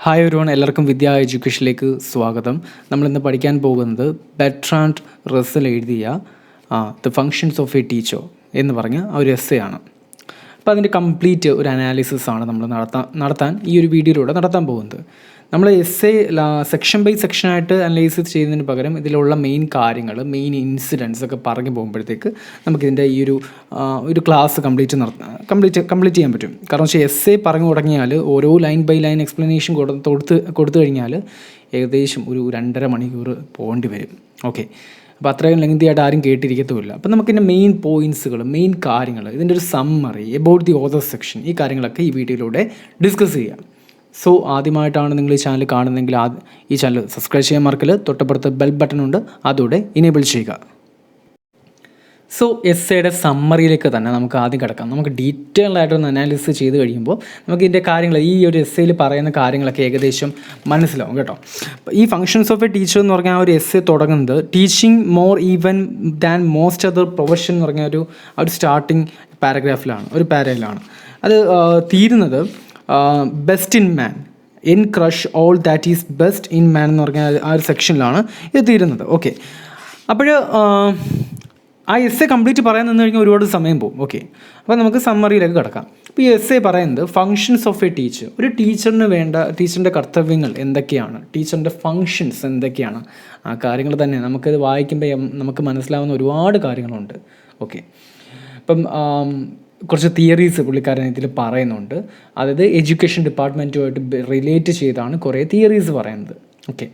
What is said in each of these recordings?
Hi everyone, എല്ലാവർക്കും വിദ്യാ എഡ്യൂക്കേഷനിലേക്ക് സ്വാഗതം. നമ്മളിന്ന് പഠിക്കാൻ പോകുന്നത് ബെർട്രാൻഡ് റസ്സൽ എഴുതിയ the functions of A teacher എന്ന് പറഞ്ഞ ഒരു എസ്സേ ആണ്. അപ്പോൾ അതിൻ്റെ കംപ്ലീറ്റ് ഒരു അനാലിസിസ് ആണ് നമ്മൾ നടത്താൻ ഈ ഒരു വീഡിയോയിലൂടെ നടത്താൻ പോകുന്നത്. നമ്മൾ എസ്സേ സെക്ഷൻ ബൈ സെക്ഷനായിട്ട് അനലൈസിസ് ചെയ്യുന്നതിന് പകരം ഇതിലുള്ള മെയിൻ കാര്യങ്ങൾ, മെയിൻ ഇൻസിഡൻസ് ഒക്കെ പറഞ്ഞു പോകുമ്പോഴത്തേക്ക് നമുക്കിതിൻ്റെ ഈ ഒരു ക്ലാസ് കംപ്ലീറ്റ് ചെയ്യാൻ പറ്റും. കാരണം വെച്ചാൽ എസ്സേ പറഞ്ഞു തുടങ്ങിയാൽ ഓരോ ലൈൻ ബൈ ലൈൻ എക്സ്പ്ലനേഷൻ കൊടുത്തു കഴിഞ്ഞാൽ ഏകദേശം ഒരു 2.5 മണിക്കൂർ പോകേണ്ടി വരും. ഓക്കെ, അപ്പോൾ അത്രയും ലെങ്തി ആയിട്ട് ആരും കേട്ടിരിക്കത്തുമില്ല. അപ്പോൾ നമുക്കിതിൻ്റെ മെയിൻ പോയിൻറ്റ്സുകൾ, മെയിൻ കാര്യങ്ങൾ, ഇതിൻ്റെ ഒരു summary about the author section, ഈ കാര്യങ്ങളൊക്കെ ഈ വീഡിയോയിലൂടെ ഡിസ്കസ് ചെയ്യാം. സോ ആദ്യമായിട്ടാണ് നിങ്ങൾ ഈ ചാനൽ കാണുന്നതെങ്കിൽ ഈ ചാനൽ സബ്സ്ക്രൈബ് ചെയ്യാൻ മറക്കല്. തൊട്ടപ്പുറത്ത് ബെൽ ബട്ടൺ ഉണ്ട്, അതോടെ ഇനേബിൾ ചെയ്യുക. സോ എസ്സേയുടെ സമ്മറിയിലേക്ക് തന്നെ നമുക്ക് ആദ്യം കിടക്കാം. നമുക്ക് ഡീറ്റെയിൽ ആയിട്ടൊന്ന് അനാലിസിസ് ചെയ്ത് കഴിയുമ്പോൾ നമുക്ക് ഇതിൻ്റെ കാര്യങ്ങൾ, ഈ ഒരു എസ്സേയിൽ പറയുന്ന കാര്യങ്ങളൊക്കെ ഏകദേശം മനസ്സിലാവും കേട്ടോ. ഈ ഫങ്ഷൻസ് ഓഫ് എ ടീച്ചർ എന്ന് പറഞ്ഞാൽ ആ ഒരു എസ്സേ തുടങ്ങുന്നത് teaching more even than most other profession എന്ന് പറഞ്ഞ ഒരു സ്റ്റാർട്ടിങ് പാരഗ്രാഫിലാണ്, ഒരു പാരയിലാണ്. അത് തീരുന്നത് best in man, N crush all that is best in man എന്ന് പറഞ്ഞ ആ ഒരു സെക്ഷനിലാണ് ഇത് തീരുന്നത്. ഓക്കെ, അപ്പോൾ ആ എസ്സേ കംപ്ലീറ്റ് പറയാൻ നിന്ന് കഴിഞ്ഞാൽ ഒരുപാട് സമയം പോകും. ഓക്കെ, അപ്പോൾ നമുക്ക് സമ്മറിയിലേക്ക് കിടക്കാം. അപ്പോൾ ഈ എസ്സേ പറയുന്നത് ഫങ്ഷൻസ് ഓഫ് എ ടീച്ചർ, ഒരു ടീച്ചറിന് വേണ്ട, ടീച്ചറിൻ്റെ കർത്തവ്യങ്ങൾ എന്തൊക്കെയാണ്, ടീച്ചറിൻ്റെ ഫങ്ഷൻസ് എന്തൊക്കെയാണ്, ആ കാര്യങ്ങൾ തന്നെ നമുക്കത് വായിക്കുമ്പോൾ നമുക്ക് മനസ്സിലാവുന്ന ഒരുപാട് കാര്യങ്ങളുണ്ട്. ഓക്കെ, അപ്പം കുറച്ച് തിയറീസ് പുള്ളിക്കാരൻ ഇതിൽ പറയുന്നുണ്ട്. അതായത് എഡ്യൂക്കേഷൻ ഡിപ്പാർട്ട്മെൻറ്റുമായിട്ട് റിലേറ്റ് ചെയ്താണ് കുറേ തിയറീസ് പറയുന്നത്. ഓക്കെ,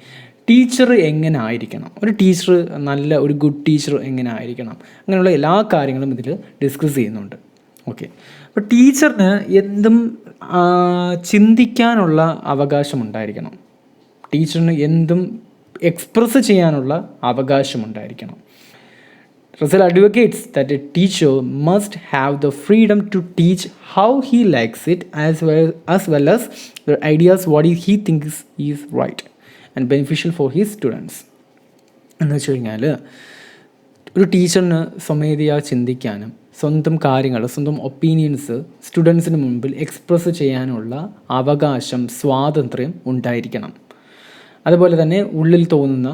ടീച്ചർ എങ്ങനെ ആയിരിക്കണം, ഒരു ടീച്ചർ, നല്ല ഒരു ഗുഡ് ടീച്ചർ എങ്ങനെ ആയിരിക്കണം, അങ്ങനെയുള്ള എല്ലാ കാര്യങ്ങളും ഇതിൽ ഡിസ്കസ് ചെയ്യുന്നുണ്ട്. ഓക്കെ, അപ്പോൾ ടീച്ചറിന് എന്തും ചിന്തിക്കാനുള്ള അവകാശമുണ്ടായിരിക്കണം, ടീച്ചറിന് എന്തും എക്സ്പ്രസ് ചെയ്യാനുള്ള അവകാശമുണ്ടായിരിക്കണം. Russell advocates that a teacher must have the freedom to teach how he likes it, as well as the ideas what he thinks is right and beneficial for his students. എന്ന് വെച്ച് കഴിഞ്ഞാൽ ഒരു ടീച്ചറിന് സ്വമേധയാ ചിന്തിക്കാനും സ്വന്തം കാര്യങ്ങൾ, സ്വന്തം ഒപ്പീനിയൻസ് സ്റ്റുഡൻസിന് മുമ്പിൽ എക്സ്പ്രസ് ചെയ്യാനുള്ള അവകാശം, സ്വാതന്ത്ര്യം ഉണ്ടായിരിക്കണം. അതുപോലെ തന്നെ ഉള്ളിൽ തോന്നുന്ന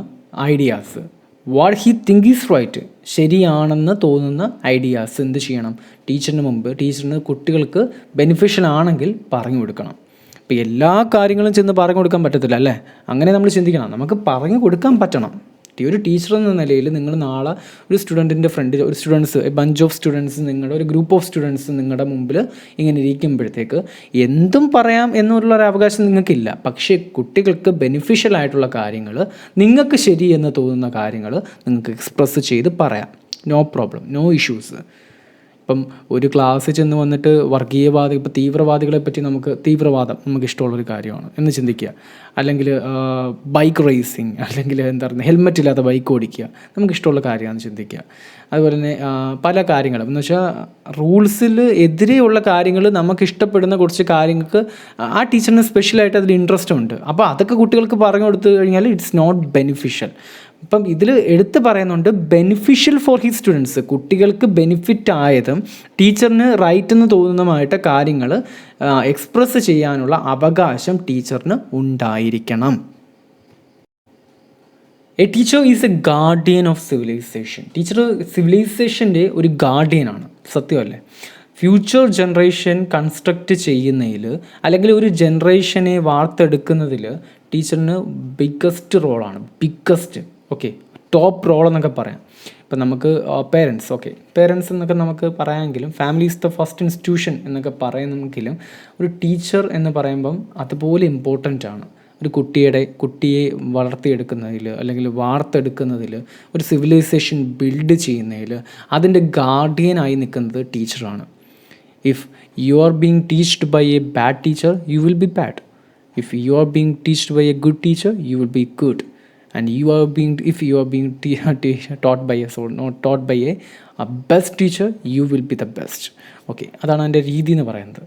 ideas, what he think is right, ശരിയാണെന്ന് തോന്നുന്ന ഐഡിയാസ് എന്ത് ചെയ്യണം, ടീച്ചറിന് മുമ്പ്, ടീച്ചറിന് കുട്ടികൾക്ക് ബെനിഫിഷ്യൽ ആണെങ്കിൽ പറഞ്ഞു കൊടുക്കണം. ഇപ്പോൾ എല്ലാ കാര്യങ്ങളും ചെന്ന് പറഞ്ഞു കൊടുക്കാൻ പറ്റത്തില്ല അല്ലേ, അങ്ങനെ നമ്മൾ ചിന്തിക്കണം. നമുക്ക് പറഞ്ഞു കൊടുക്കാൻ പറ്റണം. ഒരു ടീച്ചർ എന്ന നിലയിൽ നിങ്ങൾ നാളെ ഒരു സ്റ്റുഡൻറ്റിൻ്റെ ഫ്രണ്ടിൽ, ഒരു സ്റ്റുഡൻസ്, ബഞ്ച് ഓഫ് സ്റ്റുഡൻസ്, നിങ്ങളുടെ ഒരു ഗ്രൂപ്പ് ഓഫ് സ്റ്റുഡൻസ് നിങ്ങളുടെ മുമ്പിൽ ഇങ്ങനെ ഇരിക്കുമ്പോഴത്തേക്ക് എന്തും പറയാം എന്നുള്ളൊരു അവകാശം നിങ്ങൾക്കില്ല. പക്ഷേ കുട്ടികൾക്ക് ബെനിഫിഷ്യൽ ആയിട്ടുള്ള കാര്യങ്ങൾ, നിങ്ങൾക്ക് ശരി എന്ന് തോന്നുന്ന കാര്യങ്ങൾ നിങ്ങൾക്ക് എക്സ്പ്രസ് ചെയ്ത് പറയാം. No problem, no issues. ഇപ്പം ഒരു ക്ലാസ്സിൽ ചെന്ന് വന്നിട്ട് വർഗീയവാദി, ഇപ്പോൾ തീവ്രവാദികളെ പറ്റി തീവ്രവാദം നമുക്ക് ഇഷ്ടമുള്ളൊരു കാര്യമാണ് എന്ന് ചിന്തിക്കുക, അല്ലെങ്കിൽ ബൈക്ക് റേസിങ്, അല്ലെങ്കിൽ എന്താ പറയുക, ഹെൽമെറ്റ് ഇല്ലാത്ത ബൈക്ക് ഓടിക്കുക നമുക്കിഷ്ടമുള്ള കാര്യമാണെന്ന് ചിന്തിക്കുക. അതുപോലെ തന്നെ പല കാര്യങ്ങളും എന്ന് വെച്ചാൽ റൂൾസിൽ എതിരെയുള്ള കാര്യങ്ങൾ, നമുക്കിഷ്ടപ്പെടുന്ന കുറച്ച് കാര്യങ്ങൾക്ക് ആ ടീച്ചറിന് സ്പെഷ്യലായിട്ട് അതിൽ ഇൻട്രസ്റ്റ് ഉണ്ട്. അപ്പോൾ അതൊക്കെ കുട്ടികൾക്ക് പറഞ്ഞു കൊടുത്തു കഴിഞ്ഞാൽ ഇറ്റ്സ് നോട്ട് ബെനിഫിഷ്യൽ. ഇപ്പം ഇതിൽ എടുത്ത് പറയുന്നുണ്ട് ബെനിഫിഷ്യൽ ഫോർ ഹിസ് സ്റ്റുഡൻസ്, കുട്ടികൾക്ക് ബെനിഫിറ്റ് ആയതും ടീച്ചറിന് റൈറ്റ് എന്ന് തോന്നുന്നതുമായിട്ട് കാര്യങ്ങൾ എക്സ്പ്രസ് ചെയ്യാനുള്ള അവകാശം ടീച്ചറിന് ഉണ്ടായിരിക്കണം. A teacher is a guardian of civilization. Teacher സിവിലൈസേഷൻ്റെ ഒരു ഗാർഡിയനാണ്, സത്യമല്ലേ? ഫ്യൂച്ചർ ജനറേഷൻ കൺസ്ട്രക്റ്റ് ചെയ്യുന്നതിൽ, അല്ലെങ്കിൽ ഒരു ജനറേഷനെ വാർത്തെടുക്കുന്നതിൽ ടീച്ചറിന് ബിഗ്ഗസ്റ്റ് റോളാണ്. ഓക്കെ, ടോപ്പ് റോൾ എന്നൊക്കെ പറയാം. ഇപ്പം നമുക്ക് പേരൻസ് എന്നൊക്കെ നമുക്ക് പറയാമെങ്കിലും, family is the first institution എന്നൊക്കെ പറയുന്നെങ്കിലും ഒരു ടീച്ചർ എന്ന് പറയുമ്പം അതുപോലെ ഇമ്പോർട്ടൻ്റ് ആണ്. ഒരു കുട്ടിയെ വളർത്തിയെടുക്കുന്നതിൽ, അല്ലെങ്കിൽ വാർത്തെടുക്കുന്നതിൽ, ഒരു സിവിലൈസേഷൻ ബിൽഡ് ചെയ്യുന്നതിൽ അതിൻ്റെ ഗാർഡിയനായി നിൽക്കുന്നത് ടീച്ചറാണ്. If you are being teached by a bad teacher, you will be bad. If you are being teached by a good teacher, you will be good. And if you are being taught by a best teacher, you will be the best. Okay, അതാണ് അതിൻ്റെ രീതി എന്ന് പറയുന്നത്.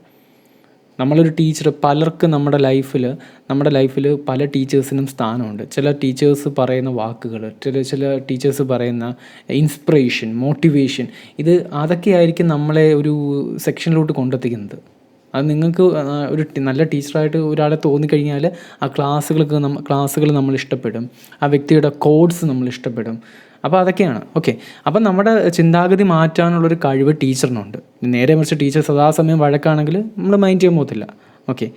നമ്മളൊരു teacher, പലർക്ക് നമ്മുടെ ലൈഫിൽ പല ടീച്ചേഴ്സിനും സ്ഥാനമുണ്ട്. ചില ടീച്ചേഴ്സ് പറയുന്ന വാക്കുകൾ, ചില ടീച്ചേഴ്സ് പറയുന്ന ഇൻസ്പിറേഷൻ, മോട്ടിവേഷൻ, അതൊക്കെയായിരിക്കും നമ്മളെ ഒരു സെക്ഷനിലോട്ട് കൊണ്ടെത്തിക്കുന്നത്. അത് നിങ്ങൾക്ക് ഒരു നല്ല ടീച്ചറായിട്ട് ഒരാളെ തോന്നിക്കഴിഞ്ഞാൽ ആ ക്ലാസ്സുകൾ നമ്മൾ ഇഷ്ടപ്പെടും, ആ വ്യക്തിയുടെ കോഡ്സ് നമ്മൾ ഇഷ്ടപ്പെടും. അപ്പോൾ അതൊക്കെയാണ്. ഓക്കെ, അപ്പം നമ്മുടെ ചിന്താഗതി മാറ്റാനുള്ളൊരു കഴിവ് ടീച്ചറിനുണ്ട്. നേരെ മറിച്ച് ടീച്ചർ സദാസമയം വഴക്കാണെങ്കിൽ നമ്മൾ മൈൻഡ് ചെയ്യാൻ പോകത്തില്ല. ഓക്കെ,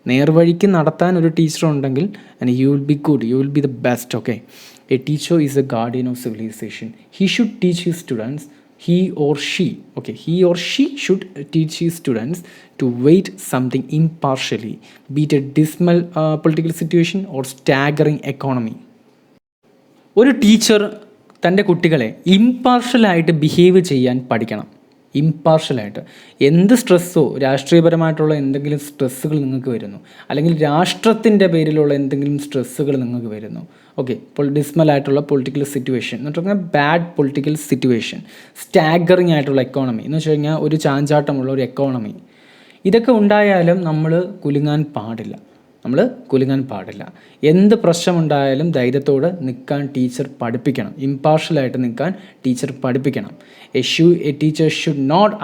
നേർവഴിക്ക് നടത്താൻ ഒരു ടീച്ചർ ഉണ്ടെങ്കിൽ and you will be good, you will be the best. Okay, a teacher is a guardian of civilisation. He should teach his students, he or she should teach his students to weight something impartially, be it a dismal political situation or staggering economy. ഒരു teacher തൻ്റെ കുട്ടികളെ ഇംപാർഷ്യലായിട്ട് behave ചെയ്യാൻ പഠിക്കണം. ഇംപാർഷ്യലായിട്ട് എന്ത് സ്ട്രെസ്സോ, രാഷ്ട്രീയപരമായിട്ടുള്ള എന്തെങ്കിലും സ്ട്രെസ്സുകൾ നിങ്ങൾക്ക് വരുന്നു, അല്ലെങ്കിൽ രാഷ്ട്രത്തിൻ്റെ പേരിലുള്ള എന്തെങ്കിലും സ്ട്രെസ്സുകൾ നിങ്ങൾക്ക് വരുന്നു, ഓക്കെ, ഡിസ്മലായിട്ടുള്ള പൊളിറ്റിക്കൽ സിറ്റുവേഷൻ എന്ന് വെച്ച് കഴിഞ്ഞാൽ ബാഡ് പൊളിറ്റിക്കൽ സിറ്റുവേഷൻ, സ്റ്റാഗറിങ് ആയിട്ടുള്ള എക്കോണമി എന്ന് വെച്ച് കഴിഞ്ഞാൽ ഒരു ചാഞ്ചാട്ടമുള്ള ഒരു എക്കോണമി, ഇതൊക്കെ ഉണ്ടായാലും നമ്മൾ കുലുങ്ങാൻ പാടില്ല. എന്ത് പ്രശ്നമുണ്ടായാലും ധൈര്യത്തോടെ നിൽക്കാൻ ടീച്ചർ പഠിപ്പിക്കണം. ഇംപാർഷ്യലായിട്ട് നിൽക്കാൻ ടീച്ചർ പഠിപ്പിക്കണം. A teacher should not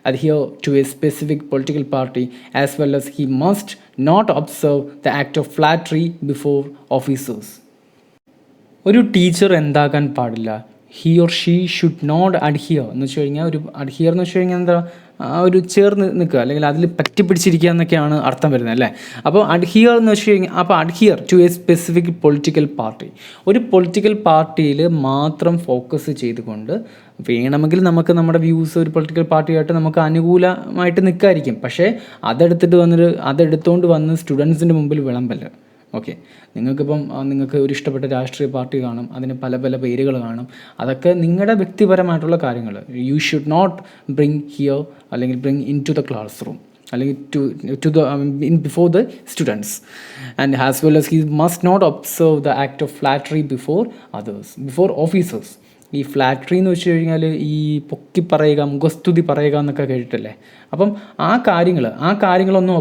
adhere to a specific political party, as well as he must not observe the act of flattery before officers. ഒരു ടീച്ചർ എന്താകാൻ പാടില്ല? He or she should not adhere എന്ന് വെച്ച് കഴിഞ്ഞാൽ, ഒരു adhere എന്ന് വെച്ച് കഴിഞ്ഞാൽ എന്താ, ഒരു ചേർന്ന് നിൽക്കുക, അല്ലെങ്കിൽ അതിൽ പറ്റിപ്പിടിച്ചിരിക്കുക എന്നൊക്കെയാണ് അർത്ഥം വരുന്നത് അല്ലേ. അപ്പോൾ അഡ്ഹിയർ എന്ന് വെച്ച് കഴിഞ്ഞാൽ, അപ്പോൾ adhere to a specific political party, ഒരു പൊളിറ്റിക്കൽ പാർട്ടിയിൽ മാത്രം ഫോക്കസ് ചെയ്തുകൊണ്ട് വേണമെങ്കിൽ നമുക്ക് നമ്മുടെ വ്യൂസ് ഒരു പൊളിറ്റിക്കൽ പാർട്ടിയായിട്ട് നമുക്ക് അനുകൂലമായിട്ട് നിൽക്കായിരിക്കും. പക്ഷേ അതെടുത്തുകൊണ്ട് വന്ന് സ്റ്റുഡൻസിൻ്റെ മുമ്പിൽ വിളമ്പല്ല. ഓക്കെ, നിങ്ങൾക്ക് ഒരു ഇഷ്ടപ്പെട്ട രാഷ്ട്രീയ പാർട്ടി കാണും, അതിന് പല പല പേരുകൾ കാണും, അതൊക്കെ നിങ്ങളുടെ വ്യക്തിപരമായിട്ടുള്ള കാര്യങ്ങൾ. You should not bring here, അല്ലെങ്കിൽ bring in to the class room, അല്ലെങ്കിൽ to the before the students. And as well as he must not observe the act of flattery before officers. ഈ ഫ്ലാറ്ററി എന്ന് വെച്ച് കഴിഞ്ഞാൽ ഈ പൊക്കി പറയുക, മുഖസ്തുതി പറയുക എന്നൊക്കെ കേട്ടിട്ടല്ലേ. അപ്പം ആ കാര്യങ്ങളൊന്നും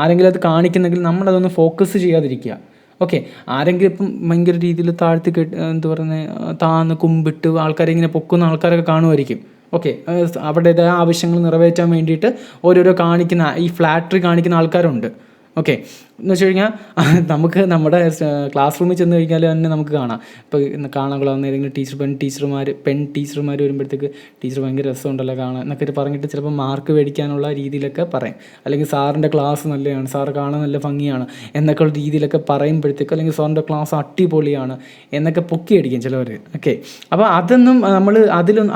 ആരെങ്കിലും അത് കാണിക്കുന്നെങ്കിൽ നമ്മളതൊന്ന് ഫോക്കസ് ചെയ്യാതിരിക്കുക. ഓക്കെ, ആരെങ്കിലും ഇപ്പം ഭയങ്കര രീതിയിൽ താഴ്ത്തി താന്ന് കുമ്പിട്ട് ആൾക്കാരെ ഇങ്ങനെ പൊക്കുന്ന ആൾക്കാരൊക്കെ കാണുമായിരിക്കും. ഓക്കെ, അവരുടേതായ ആവശ്യങ്ങൾ നിറവേറ്റാൻ വേണ്ടിയിട്ട് ഓരോരോ ഈ ഫ്ലാറ്ററി കാണിക്കുന്ന ആൾക്കാരുണ്ട്. ഓക്കെ, എന്ന് വെച്ച് കഴിഞ്ഞാൽ നമുക്ക് നമ്മുടെ ക്ലാസ് റൂമിൽ ചെന്ന് കഴിഞ്ഞാൽ തന്നെ നമുക്ക് കാണാം. ഇപ്പോൾ കാണാൻ ഏതെങ്കിലും പെൺ ടീച്ചർമാർ വരുമ്പോഴത്തേക്ക് ടീച്ചർ ഭയങ്കര രസമുണ്ടല്ലോ കാണാൻ എന്നൊക്കെ പറഞ്ഞിട്ട് ചിലപ്പോൾ മാർക്ക് മേടിക്കാനുള്ള രീതിയിലൊക്കെ പറയും. അല്ലെങ്കിൽ സാറിൻ്റെ ക്ലാസ് നല്ലതാണ്, സാറ് കാണാൻ നല്ല ഭംഗിയാണ് എന്നൊക്കെ ഉള്ള രീതിയിലൊക്കെ പറയുമ്പോഴത്തേക്ക്, അല്ലെങ്കിൽ സാറിൻ്റെ ക്ലാസ് അടിപൊളിയാണ് എന്നൊക്കെ പൊക്കിയടിക്കും ചിലവർ. ഓക്കെ, അപ്പോൾ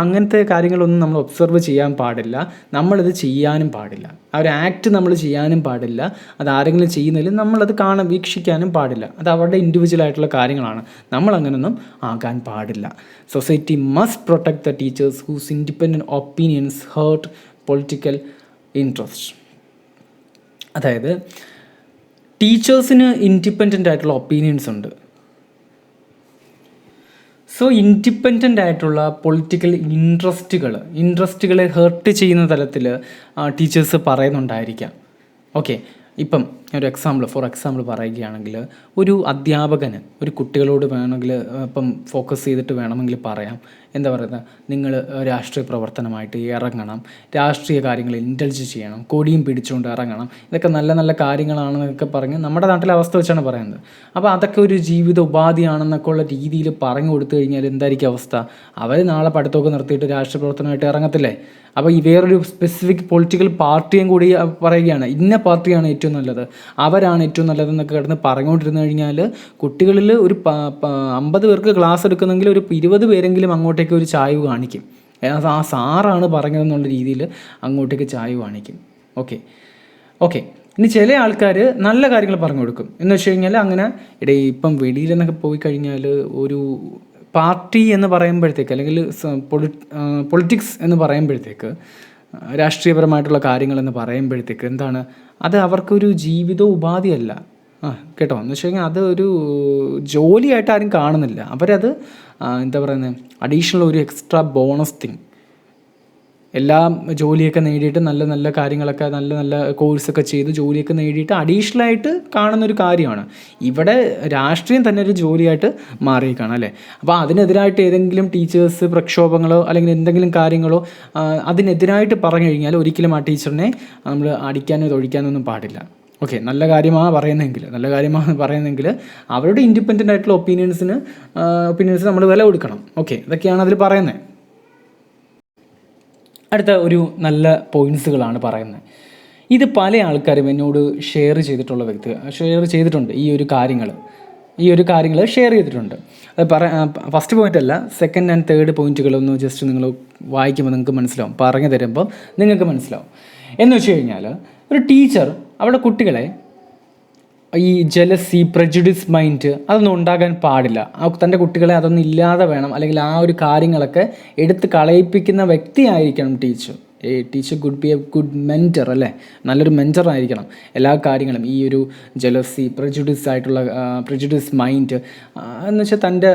അങ്ങനത്തെ കാര്യങ്ങളൊന്നും നമ്മൾ ഒബ്സർവ് ചെയ്യാൻ പാടില്ല, നമ്മളിത് ചെയ്യാനും പാടില്ല. ആ ഒരു ആക്ട് നമ്മൾ ചെയ്യാനും പാടില്ല. അത് ആരെങ്കിലും ചെയ്യുന്നതിൽ നമ്മളത് വീക്ഷിക്കാനും പാടില്ല. അത് അവരുടെ ഇൻഡിവിജ്വൽ കാര്യങ്ങളാണ്. നമ്മളങ്ങനൊന്നും ആകാൻ പാടില്ല. Society must protect the teachers whose independent opinions hurt political interest. അതായത് ടീച്ചേഴ്സിന് ഇൻഡിപെൻഡൻ്റ് ആയിട്ടുള്ള ഒപ്പീനിയൻസ് ഉണ്ട്. സോ ഇൻഡിപെൻഡൻ്റ് ആയിട്ടുള്ള പൊളിറ്റിക്കൽ ഇൻട്രസ്റ്റുകളെ ഹേർട്ട് ചെയ്യുന്ന തലത്തിൽ ടീച്ചേഴ്സ് പറയുന്നുണ്ടായിരിക്കാം. ഓക്കെ, ഇപ്പം ഫോർ എക്സാമ്പിൾ പറയുകയാണെങ്കിൽ, ഒരു അധ്യാപകന് ഒരു കുട്ടികളോട് വേണമെങ്കിൽ ഇപ്പം ഫോക്കസ് ചെയ്തിട്ട് വേണമെങ്കിൽ പറയാം, എന്താ പറയുക, നിങ്ങൾ രാഷ്ട്രീയ പ്രവർത്തനമായിട്ട് ഇറങ്ങണം, രാഷ്ട്രീയ കാര്യങ്ങളിൽ ഇൻ്റലിജ് ചെയ്യണം, കൊടിയും പിടിച്ചുകൊണ്ട് ഇറങ്ങണം, ഇതൊക്കെ നല്ല നല്ല കാര്യങ്ങളാണെന്നൊക്കെ പറഞ്ഞ് നമ്മുടെ നാട്ടിലെ അവസ്ഥ വെച്ചാണ് പറയുന്നത്. അപ്പോൾ അതൊക്കെ ഒരു ജീവിത ഉപാധിയാണെന്നൊക്കെ ഉള്ള രീതിയിൽ പറഞ്ഞു കൊടുത്തു കഴിഞ്ഞാൽ എന്തായിരിക്കും അവസ്ഥ? അവർ നാളെ പഠിത്തമൊക്കെ നിർത്തിയിട്ട് രാഷ്ട്രീയ പ്രവർത്തനമായിട്ട് ഇറങ്ങത്തില്ലേ? അപ്പോൾ ഈ വേറൊരു സ്പെസിഫിക് പൊളിറ്റിക്കൽ പാർട്ടിയും കൂടി പറയുകയാണ്, ഇന്ന പാർട്ടിയാണ് ഏറ്റവും നല്ലത്, അവരാണ് ഏറ്റവും നല്ലതെന്നൊക്കെ കിടന്ന് പറഞ്ഞുകൊണ്ടിരുന്നു കഴിഞ്ഞാൽ കുട്ടികളിൽ ഒരു 50 പേർക്ക് ക്ലാസ് എടുക്കുന്നെങ്കിൽ ഒരു 20 പേരെങ്കിലും അങ്ങോട്ടേക്ക് ഒരു ചായ്വ് കാണിക്കും. ആ സാറാണ് പറഞ്ഞതെന്നുള്ള രീതിയിൽ അങ്ങോട്ടേക്ക് ചായ്വ് കാണിക്കും. ഓക്കെ, ഇനി ചില ആൾക്കാർ നല്ല കാര്യങ്ങൾ പറഞ്ഞു കൊടുക്കും. എന്ന് വെച്ച് കഴിഞ്ഞാൽ അങ്ങനെ ഇപ്പം വെളിയിലെന്നൊക്കെ പോയി കഴിഞ്ഞാൽ ഒരു പാർട്ടി എന്ന് പറയുമ്പോഴത്തേക്ക്, അല്ലെങ്കിൽ പൊളിറ്റിക്സ് എന്ന് പറയുമ്പോഴത്തേക്ക്, രാഷ്ട്രീയപരമായിട്ടുള്ള കാര്യങ്ങളെന്ന് പറയുമ്പോഴത്തേക്ക് എന്താണ്, അത് അവർക്കൊരു ജീവിത ഉപാധിയല്ല. കേട്ടോ, എന്ന് വെച്ച് കഴിഞ്ഞാൽ അത് ഒരു ജോലിയായിട്ട് ആരും കാണുന്നില്ല. അവരത് എന്താ പറയുന്നത്, അഡീഷണൽ ഒരു എക്സ്ട്രാ ബോണസ് തിങ്. എല്ലാം ജോലിയൊക്കെ നേടിയിട്ട് നല്ല നല്ല കാര്യങ്ങളൊക്കെ നല്ല നല്ല കോഴ്സൊക്കെ ചെയ്ത് ജോലിയൊക്കെ നേടിയിട്ട് അഡീഷണലായിട്ട് കാണുന്നൊരു കാര്യമാണ്. ഇവിടെ രാഷ്ട്രീയം തന്നെ ഒരു ജോലിയായിട്ട് മാറിയേക്കാണ് അല്ലേ. അപ്പോൾ അതിനെതിരായിട്ട് ഏതെങ്കിലും ടീച്ചേഴ്സ് പ്രക്ഷോഭങ്ങളോ അല്ലെങ്കിൽ എന്തെങ്കിലും കാര്യങ്ങളോ അതിനെതിരായിട്ട് പറഞ്ഞു കഴിഞ്ഞാൽ ഒരിക്കലും ആ ടീച്ചറിനെ നമ്മൾ അടിക്കാനോ തൊഴിക്കാനോ ഒന്നും പാടില്ല. ഓക്കെ, നല്ല കാര്യമാണ് പറയുന്നതെങ്കിൽ അവരുടെ ഇൻഡിപെൻഡൻ്റ് ആയിട്ടുള്ള ഒപ്പീനിയൻസ് നമ്മൾ വില കൊടുക്കണം. ഓക്കെ, ഇതൊക്കെയാണ് അതിൽ പറയുന്നത്. അടുത്ത ഒരു നല്ല പോയിൻറ്റ്സുകളാണ് പറയുന്നത്. ഇത് പല ആൾക്കാരും എന്നോട് ഷെയർ ചെയ്തിട്ടുണ്ട്. ഈ ഒരു കാര്യങ്ങൾ ഷെയർ ചെയ്തിട്ടുണ്ട്. അത് ഫസ്റ്റ് പോയിൻ്റ് അല്ല, സെക്കൻഡ് ആൻഡ് തേർഡ് പോയിൻറ്റുകളൊന്ന് ജസ്റ്റ് നിങ്ങൾ വായിക്കുമ്പോൾ നിങ്ങൾക്ക് മനസ്സിലാവും, പറഞ്ഞു തരുമ്പോൾ നിങ്ങൾക്ക് മനസ്സിലാവും. എന്ന് വെച്ച് കഴിഞ്ഞാൽ ഒരു ടീച്ചർ അവിടെ കുട്ടികളെ ഈ ജലസി, പ്രജുഡിസ് മൈൻഡ് അതൊന്നും ഉണ്ടാകാൻ പാടില്ല. തൻ്റെ കുട്ടികളെ അതൊന്നും ഇല്ലാതെ വേണം, അല്ലെങ്കിൽ ആ ഒരു കാര്യങ്ങളൊക്കെ എടുത്ത് കളയിപ്പിക്കുന്ന വ്യക്തിയായിരിക്കണം teacher. Teacher be a good mentor അല്ലേ, നല്ലൊരു മെൻറ്റർ ആയിരിക്കണം. എല്ലാ കാര്യങ്ങളും ഈ ഒരു ജലസി, പ്രജുഡിസ് മൈൻഡ് എന്ന് വെച്ചാൽ തൻ്റെ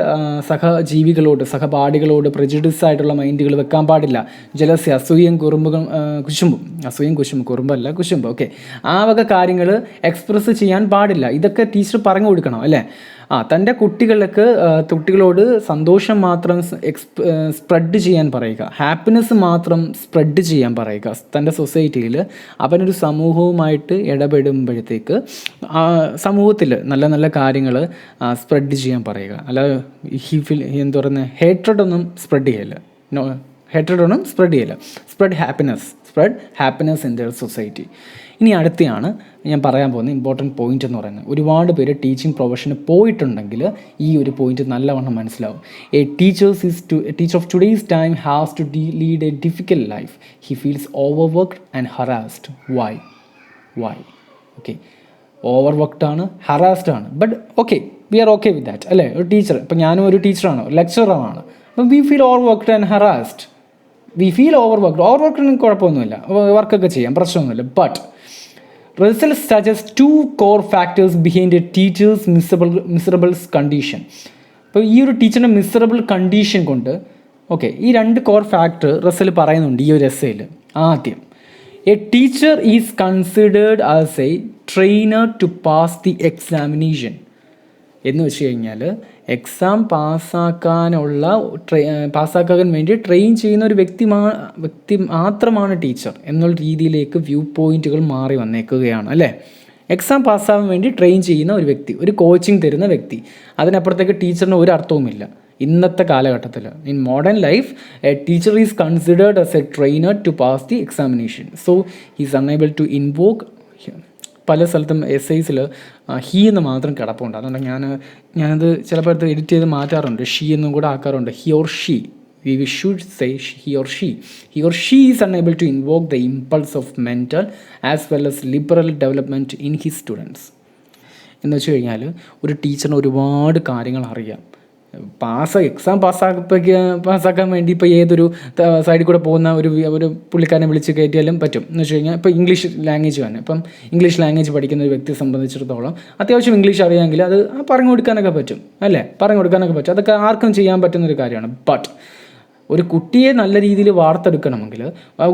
സഹപാഠികളോട് പ്രജുഡിസ് ആയിട്ടുള്ള മൈൻഡുകൾ വെക്കാൻ പാടില്ല. ജലസി, കുശുമ്പ് ഓക്കെ, ആ വക കാര്യങ്ങൾ എക്സ്പ്രസ് ചെയ്യാൻ പാടില്ല. ഇതൊക്കെ ടീച്ചർ പറഞ്ഞു കൊടുക്കണം അല്ലേ. തൻ്റെ കുട്ടികളോട് സന്തോഷം മാത്രം സ്പ്രെഡ് ചെയ്യാൻ പറയുക, ഹാപ്പിനെസ് മാത്രം സ്പ്രെഡ് ചെയ്യാൻ പറയുക. തൻ്റെ സൊസൈറ്റിയിൽ അവനൊരു സമൂഹവുമായിട്ട് ഇടപെടുമ്പോഴത്തേക്ക് സമൂഹത്തിൽ നല്ല നല്ല കാര്യങ്ങൾ സ്പ്രെഡ് ചെയ്യാൻ പറയുക. അല്ലാതെ ഹേട്രഡൊന്നും സ്പ്രെഡ് ചെയ്യില്ല. Spread happiness in there society. ഇനി അടുത്തെയാണ് ഞാൻ പറയാൻ പോകുന്ന ഇമ്പോർട്ടൻറ്റ് പോയിൻ്റ് എന്ന് പറയുന്നത്. ഒരുപാട് പേര് ടീച്ചിങ് പ്രൊഫഷന് പോയിട്ടുണ്ടെങ്കിൽ ഈ ഒരു പോയിൻ്റ് നല്ലവണ്ണം മനസ്സിലാവും. A teacher of today's time has to lead a difficult life. He feels overworked and harassed. Why? Okay, overworked ആണ്, ഹറാസ്ഡ് ആണ്. But okay, we are okay with that അല്ലേ. ഒരു ടീച്ചർ, ഇപ്പം ഞാനും ഒരു ടീച്ചറാണ്, ലെക്ചറാണ്. അപ്പം we feel overworked and harassed. ഓവർവർക്കിന് കുഴപ്പമൊന്നുമില്ല, വർക്കൊക്കെ ചെയ്യാം, പ്രശ്നമൊന്നുമില്ല. But result suggest 2 core factors behind a teacher's miserable condition. അപ്പോൾ ഈ ഒരു ടീച്ചറിൻ്റെ മിസറബിൾ കണ്ടീഷൻ കൊണ്ട് ഈ 2 കോർ ഫാക്ടർ റസൽ പറയുന്നുണ്ട് ഈ ഒരു എസ്സേയിൽ. ആദ്യം, a teacher is considered as a trainer to pass the examination. എന്ന് വെച്ച് കഴിഞ്ഞാൽ എക്സാം പാസ്സാക്കാൻ വേണ്ടി ട്രെയിൻ ചെയ്യുന്ന ഒരു വ്യക്തി മാത്രമാണ് ടീച്ചർ എന്നുള്ള രീതിയിലേക്ക് വ്യൂ പോയിൻറ്റുകൾ മാറി വന്നേക്കുകയാണ് അല്ലേ. എക്സാം പാസ്സാവാൻ വേണ്ടി ട്രെയിൻ ചെയ്യുന്ന ഒരു വ്യക്തി, ഒരു കോച്ചിങ് തരുന്ന വ്യക്തി, അതിനപ്പുറത്തേക്ക് ടീച്ചറിന് ഒരു അർത്ഥവുമില്ല ഇന്നത്തെ കാലഘട്ടത്തിൽ. In modern life a teacher is considered as a trainer to pass the examination. So he's unable to invoke. പല സ്ഥലത്തും എസ്സൈസിൽ ഹീ എന്ന് മാത്രം കിടപ്പുണ്ട്. അതുകൊണ്ട് ഞാനത് ചിലപ്പോൾ അടുത്ത് എഡിറ്റ് ചെയ്ത് മാറ്റാറുണ്ട്, ഷീ എന്നും കൂടെ ആക്കാറുണ്ട്. He or she, we should say he or she is unable to invoke the impulse of mental as well as liberal development in his students. എന്ന് വെച്ച് കഴിഞ്ഞാൽ ഒരു ടീച്ചറിന് ഒരുപാട് കാര്യങ്ങൾ അറിയാം. എക്സാം പാസ്സാക്കാൻ വേണ്ടി ഇപ്പോൾ ഏതൊരു സൈഡിൽ കൂടെ പോകുന്ന ഒരു പുള്ളിക്കാരനെ വിളിച്ച് കയറ്റിയാലും പറ്റും. എന്ന് വെച്ച് കഴിഞ്ഞാൽ ഇപ്പോൾ ഇംഗ്ലീഷ് ലാംഗ്വേജ് തന്നെ, ഇപ്പം ഇംഗ്ലീഷ് ലാംഗ്വേജ് പഠിക്കുന്ന ഒരു വ്യക്തിയെ സംബന്ധിച്ചിടത്തോളം അത്യാവശ്യം ഇംഗ്ലീഷ് അറിയാമെങ്കിൽ അത് പറഞ്ഞു കൊടുക്കാനൊക്കെ പറ്റും അല്ലേ, അതൊക്കെ ആർക്കും ചെയ്യാൻ പറ്റുന്നൊരു കാര്യമാണ്. ബട്ട് ഒരു കുട്ടിയെ നല്ല രീതിയിൽ വാർത്തെടുക്കണമെങ്കിൽ,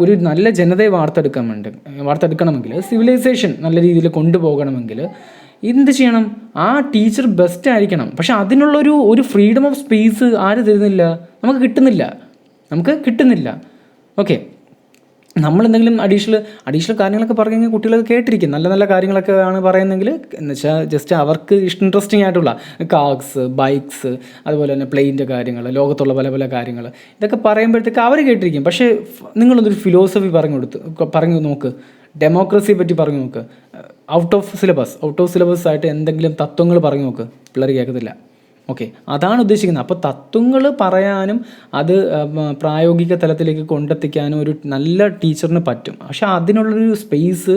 ഒരു നല്ല ജനതയെ വാർത്തെടുക്കണമെങ്കിൽ, സിവിലൈസേഷൻ നല്ല രീതിയിൽ കൊണ്ടുപോകണമെങ്കിൽ എന്ത് ചെയ്യണം? ആ ടീച്ചർ ബെസ്റ്റ് ആയിരിക്കണം. പക്ഷെ അതിനുള്ളൊരു ഫ്രീഡം ഓഫ് സ്പേസ് ആര് തരുന്നില്ല? നമുക്ക് കിട്ടുന്നില്ല. ഓക്കെ, നമ്മളെന്തെങ്കിലും അഡീഷണൽ കാര്യങ്ങളൊക്കെ പറഞ്ഞു കഴിഞ്ഞാൽ കുട്ടികളൊക്കെ കേട്ടിരിക്കും. നല്ല നല്ല കാര്യങ്ങളൊക്കെ ആണ് പറയുന്നതെങ്കിൽ, എന്ന് വെച്ചാൽ ജസ്റ്റ് അവർക്ക് ഇൻട്രസ്റ്റിംഗ് ആയിട്ടുള്ള കാർസ്, ബൈക്സ്, അതുപോലെ തന്നെ പ്ലെയിൻ്റെ കാര്യങ്ങൾ, ലോകത്തുള്ള പല പല കാര്യങ്ങൾ, ഇതൊക്കെ പറയുമ്പോഴത്തേക്ക് അവർ കേട്ടിരിക്കും. പക്ഷേ നിങ്ങളൊന്നൊരു ഫിലോസഫി പറഞ്ഞു നോക്ക്, ഡെമോക്രസിയെ പറ്റി പറഞ്ഞു നോക്ക്, ഔട്ട് ഓഫ് സിലബസ് ആയിട്ട് എന്തെങ്കിലും തത്വങ്ങൾ പറഞ്ഞു നോക്ക്, പിള്ളേർ കേൾക്കത്തില്ല. ഓക്കെ, അതാണ് ഉദ്ദേശിക്കുന്നത്. അപ്പോൾ തത്വങ്ങൾ പറയാനും അത് പ്രായോഗിക തലത്തിലേക്ക് കൊണ്ടെത്തിക്കാനും ഒരു നല്ല ടീച്ചറിന് പറ്റും. പക്ഷെ അതിനുള്ളൊരു സ്പേസ്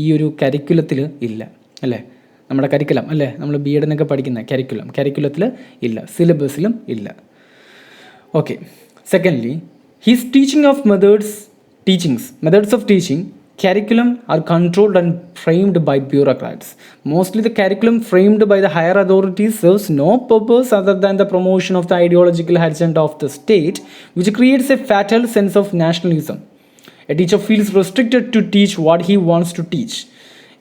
ഈ ഒരു കരിക്കുലത്തിൽ ഇല്ല അല്ലേ. നമ്മുടെ കരിക്കുലം അല്ലേ, നമ്മൾ B.Ed പഠിക്കുന്ന കരിക്കുലത്തിൽ ഇല്ല, സിലബസിലും ഇല്ല. Okay, secondly, his methods of teaching curriculum are controlled and framed by bureaucrats. Mostly the curriculum framed by the higher authorities serves no purpose other than the promotion of the ideological agenda of the state, which creates a fatal sense of nationalism. A teacher feels restricted to teach what he wants to teach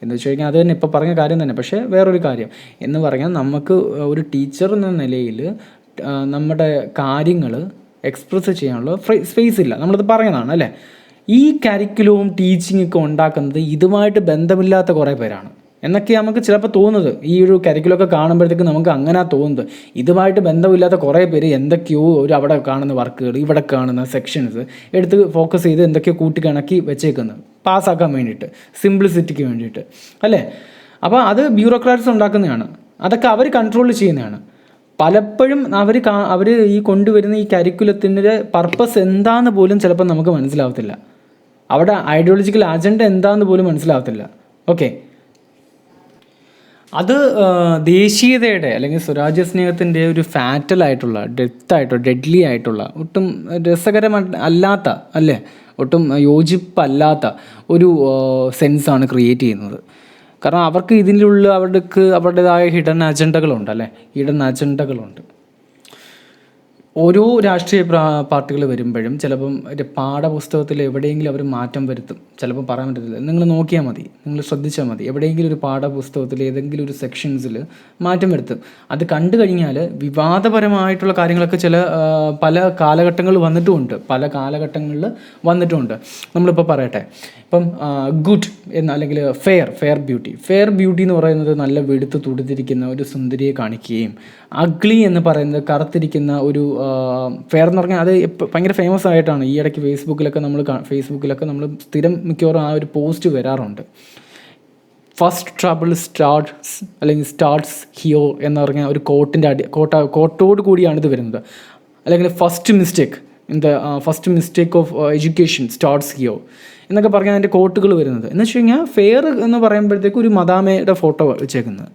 എന്ന് വെച്ച് കഴിഞ്ഞാൽ അത് തന്നെ ഇപ്പോൾ പറഞ്ഞ കാര്യം തന്നെ. പക്ഷേ വേറൊരു കാര്യം എന്ന് പറഞ്ഞാൽ നമുക്ക് ഒരു ടീച്ചർ എന്ന നിലയിൽ നമ്മുടെ കാര്യങ്ങൾ എക്സ്പ്രസ് ചെയ്യാനുള്ള സ്പേസ് ഇല്ല. നമ്മളത് പറയുന്നതാണ് അല്ലേ. ഈ കരിക്കുലവും ടീച്ചിങ്ങൊക്കെ ഉണ്ടാക്കുന്നത് ഇതുമായിട്ട് ബന്ധമില്ലാത്ത കുറേ പേരാണ് എന്നൊക്കെ നമുക്ക് ചിലപ്പോൾ തോന്നുന്നത്. ഈ ഒരു കരിക്കുലമൊക്കെ കാണുമ്പോഴത്തേക്ക് നമുക്ക് അങ്ങനെ തോന്നുന്നത് ഇതുമായിട്ട് ബന്ധമില്ലാത്ത കുറേ പേര് എന്തൊക്കെയോ ഒരു അവിടെ കാണുന്ന വർക്കുകൾ, ഇവിടെ കാണുന്ന സെക്ഷൻസ് എടുത്ത് ഫോക്കസ് ചെയ്ത് എന്തൊക്കെയോ കൂട്ടിക്കണക്കി വെച്ചേക്കുന്നത് പാസ്സാക്കാൻ വേണ്ടിയിട്ട്, സിംപ്ലിസിറ്റിക്ക് വേണ്ടിയിട്ട് അല്ലേ. അപ്പോൾ അത് ബ്യൂറോക്രാറ്റ്സ് ഉണ്ടാക്കുന്നതാണ്. അതൊക്കെ അവർ കൺട്രോൾ ചെയ്യുന്നതാണ്. പലപ്പോഴും അവർ ഈ കൊണ്ടുവരുന്ന ഈ കരിക്കുലത്തിൻ്റെ പർപ്പസ് എന്താണെന്ന് പോലും ചിലപ്പോൾ നമുക്ക് മനസ്സിലാവത്തില്ല. അവിടെ ഐഡിയോളജിക്കൽ അജണ്ട എന്താണെന്ന് പോലും മനസ്സിലാവത്തില്ല. ഓക്കെ, അത് ദേശീയതയുടെ അല്ലെങ്കിൽ സ്വരാജ്യ സ്നേഹത്തിൻ്റെ ഒരു ഫാറ്റലായിട്ടുള്ള ഡെഡ്ലി ആയിട്ടുള്ള ഒട്ടും രസകരമല്ലാത്ത അല്ലേ, ഒട്ടും യോജിപ്പല്ലാത്ത ഒരു സെൻസാണ് ക്രിയേറ്റ് ചെയ്യുന്നത്. കാരണം അവർക്ക് ഇതിലുള്ള അവരുടേതായ ഹിഡൻ അജണ്ടകളുണ്ട് അല്ലേ, ഹിഡൻ അജണ്ടകളുണ്ട്. ഓരോ രാഷ്ട്രീയ പാർട്ടികൾ വരുമ്പോഴും ചിലപ്പം പാഠപുസ്തകത്തിൽ എവിടെയെങ്കിലും അവർ മാറ്റം വരുത്തും. ചിലപ്പോൾ പറയാൻ പറ്റത്തില്ല. നിങ്ങൾ നോക്കിയാൽ മതി, നിങ്ങൾ ശ്രദ്ധിച്ചാൽ മതി. എവിടെയെങ്കിലും ഒരു പാഠപുസ്തകത്തിൽ ഏതെങ്കിലും ഒരു സെക്ഷൻസിൽ മാറ്റം വരുത്തും. അത് കണ്ടു കഴിഞ്ഞാൽ വിവാദപരമായിട്ടുള്ള കാര്യങ്ങളൊക്കെ പല കാലഘട്ടങ്ങളിൽ വന്നിട്ടുമുണ്ട്. നമ്മളിപ്പോൾ പറയട്ടെ, ഇപ്പം ഗുഡ് അല്ലെങ്കിൽ ഫെയർ ബ്യൂട്ടി എന്ന് പറയുന്നത് നല്ല വെളുത്ത് തുടുത്തിരിക്കുന്ന ഒരു സുന്ദരിയെ കാണിക്കുകയും, അഗ്ലി എന്ന് പറയുന്നത് കറുത്തിരിക്കുന്ന ഒരു ഫെയർ എന്ന് പറഞ്ഞാൽ അത് ഭയങ്കര ഫേമസ് ആയിട്ടാണ് ഈ ഇടയ്ക്ക് ഫേസ്ബുക്കിലൊക്കെ നമ്മൾ സ്ഥിരം മിക്കവാറും ആ ഒരു പോസ്റ്റ് വരാറുണ്ട്. ഫസ്റ്റ് ട്രബിൾ സ്റ്റാർട്ട്സ് ഹിയോ എന്ന് പറഞ്ഞാൽ ഒരു കോട്ടോട് കൂടിയാണ് ഇത് വരുന്നത്. അല്ലെങ്കിൽ first mistake of education starts here എന്നൊക്കെ പറഞ്ഞാൽ അതിൻ്റെ കോട്ടുകൾ വരുന്നത്. എന്ന് വെച്ച് കഴിഞ്ഞാൽ ഫെയർ എന്ന് പറയുമ്പോഴത്തേക്ക് ഒരു മദാമയുടെ ഫോട്ടോ വെച്ചേക്കുന്നത്,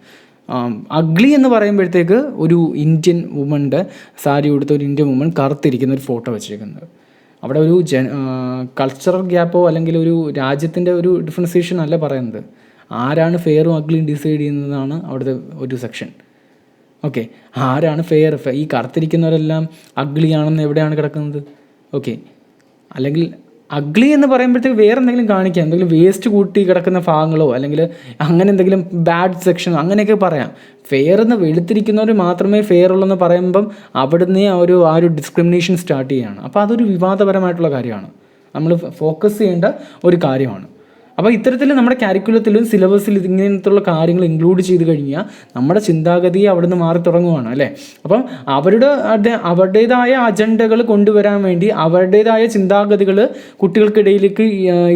അഗ്ലി എന്ന് പറയുമ്പോഴത്തേക്ക് ഒരു ഇന്ത്യൻ വുമൻ്റെ സാരി ഉടുത്ത ഒരു ഇന്ത്യൻ വുമൺ കറുത്തിരിക്കുന്ന ഒരു ഫോട്ടോ വെച്ചേക്കുന്നത്. അവിടെ ഒരു കൾച്ചറൽ ഗ്യാപ്പോ അല്ലെങ്കിൽ ഒരു രാജ്യത്തിൻ്റെ ഒരു ഡിഫറൻസിയേഷൻ അല്ല പറയുന്നത്. ആരാണ് ഫെയറും അഗ്ലിയും ഡിസൈഡ് ചെയ്യുന്നതാണ് അവിടുത്തെ ഒരു സെക്ഷൻ. ഓക്കെ, ആരാണ് ഫെയർ? ഈ കറുത്തിരിക്കുന്നവരെല്ലാം അഗ്ലിയാണെന്ന് എവിടെയാണ് കിടക്കുന്നത്? ഓക്കെ, അല്ലെങ്കിൽ അഗ്ലി എന്ന് പറയുമ്പോഴത്തേക്ക് വേറെ എന്തെങ്കിലും കാണിക്കാം, എന്തെങ്കിലും വേസ്റ്റ് കൂട്ടി കിടക്കുന്ന ഭാഗങ്ങളോ അല്ലെങ്കിൽ അങ്ങനെ എന്തെങ്കിലും ബാഡ് സെക്ഷനോ അങ്ങനെയൊക്കെ പറയാം. ഫെയർ എന്ന് വെളുത്തിരിക്കുന്നവർ മാത്രമേ ഫെയർ ഉള്ളെന്ന് പറയുമ്പം അവിടുന്ന് ആ ഒരു ഡിസ്ക്രിമിനേഷൻ സ്റ്റാർട്ട് ചെയ്യുകയാണ്. അപ്പോൾ അതൊരു വിവാദപരമായിട്ടുള്ള കാര്യമാണ്, നമ്മൾ ഫോക്കസ് ചെയ്യേണ്ട ഒരു കാര്യമാണ്. അപ്പോൾ ഇത്തരത്തിൽ നമ്മുടെ കാരിക്കുലത്തിലും സിലബസിൽ ഇങ്ങനത്തുള്ള കാര്യങ്ങൾ ഇൻക്ലൂഡ് ചെയ്ത് കഴിഞ്ഞാൽ നമ്മുടെ ചിന്താഗതി അവിടെ നിന്ന് മാറി തുടങ്ങുകയാണ് അല്ലേ. അപ്പം അവരുടേതായ അജണ്ടകൾ കൊണ്ടുവരാൻ വേണ്ടി, അവരുടേതായ ചിന്താഗതികൾ കുട്ടികൾക്കിടയിലേക്ക്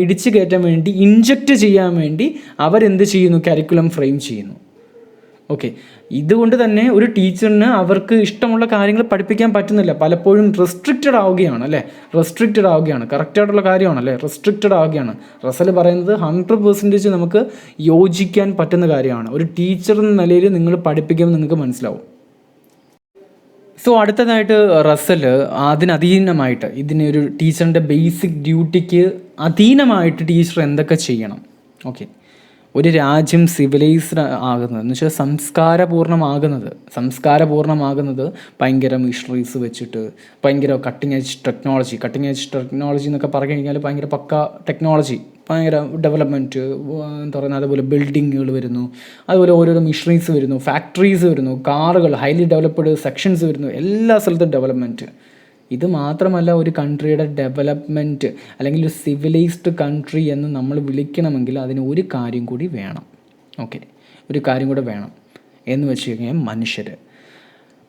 ഇടിച്ചു കയറ്റാൻ വേണ്ടി, ഇൻജക്റ്റ് ചെയ്യാൻ വേണ്ടി അവരെന്ത് ചെയ്യുന്നു? കരിക്കുലം ഫ്രെയിം ചെയ്യുന്നു. ഓക്കെ, ഇതുകൊണ്ട് തന്നെ ഒരു ടീച്ചറിന് അവർക്ക് ഇഷ്ടമുള്ള കാര്യങ്ങൾ പഠിപ്പിക്കാൻ പറ്റുന്നില്ല. പലപ്പോഴും റെസ്ട്രിക്റ്റഡ് ആവുകയാണ്. കറക്റ്റായിട്ടുള്ള കാര്യമാണല്ലേ, റെസ്ട്രിക്റ്റഡ് ആവുകയാണ്. റസൽ പറയുന്നത് 100% നമുക്ക് യോജിക്കാൻ പറ്റുന്ന കാര്യമാണ്. ഒരു ടീച്ചർ എന്ന നിലയിൽ നിങ്ങൾ പഠിപ്പിക്കുമ്പോൾ നിങ്ങൾക്ക് മനസ്സിലാവും. സോ അടുത്തതായിട്ട് റസൽ അതിനധീനമായിട്ട്, ഇതിനൊരു ടീച്ചറിൻ്റെ ബേസിക് ഡ്യൂട്ടിക്ക് അധീനമായിട്ട് ടീച്ചർ എന്തൊക്കെ ചെയ്യണം? ഓക്കെ, ഒരു രാജ്യം സിവിലൈസ്ഡ് ആകുന്നത് എന്ന് വെച്ചാൽ സംസ്കാരപൂർണ്ണമാകുന്നത് ഭയങ്കര മിഷണറീസ് വെച്ചിട്ട്, ഭയങ്കര കട്ടിങ് എഡ്ജ് ടെക്നോളജി എന്നൊക്കെ പറഞ്ഞു കഴിഞ്ഞാൽ ഭയങ്കര പക്ക ടെക്നോളജി, ഭയങ്കര ഡെവലപ്മെൻറ്റ് എന്താ പറയുന്നത്. അതുപോലെ ബിൽഡിങ്ങുകൾ വരുന്നു, അതുപോലെ ഓരോരോ മിഷണറീസ് വരുന്നു, ഫാക്ടറീസ് വരുന്നു, കാറുകൾ, ഹൈലി ഡെവലപ്ഡ് സെക്ഷൻസ് വരുന്നു, എല്ലാ സ്ഥലത്തും ഡെവലപ്മെൻറ്റ്. ഇത് മാത്രമല്ല, ഒരു കൺട്രിയുടെ ഡെവലപ്മെൻറ്റ് അല്ലെങ്കിൽ ഒരു സിവിലൈസ്ഡ് കൺട്രി എന്ന് നമ്മൾ വിളിക്കണമെങ്കിൽ അതിന് ഒരു കാര്യം കൂടി വേണം. ഓക്കെ, ഒരു കാര്യം കൂടെ വേണം എന്ന് വെച്ച് കഴിഞ്ഞാൽ മനുഷ്യർ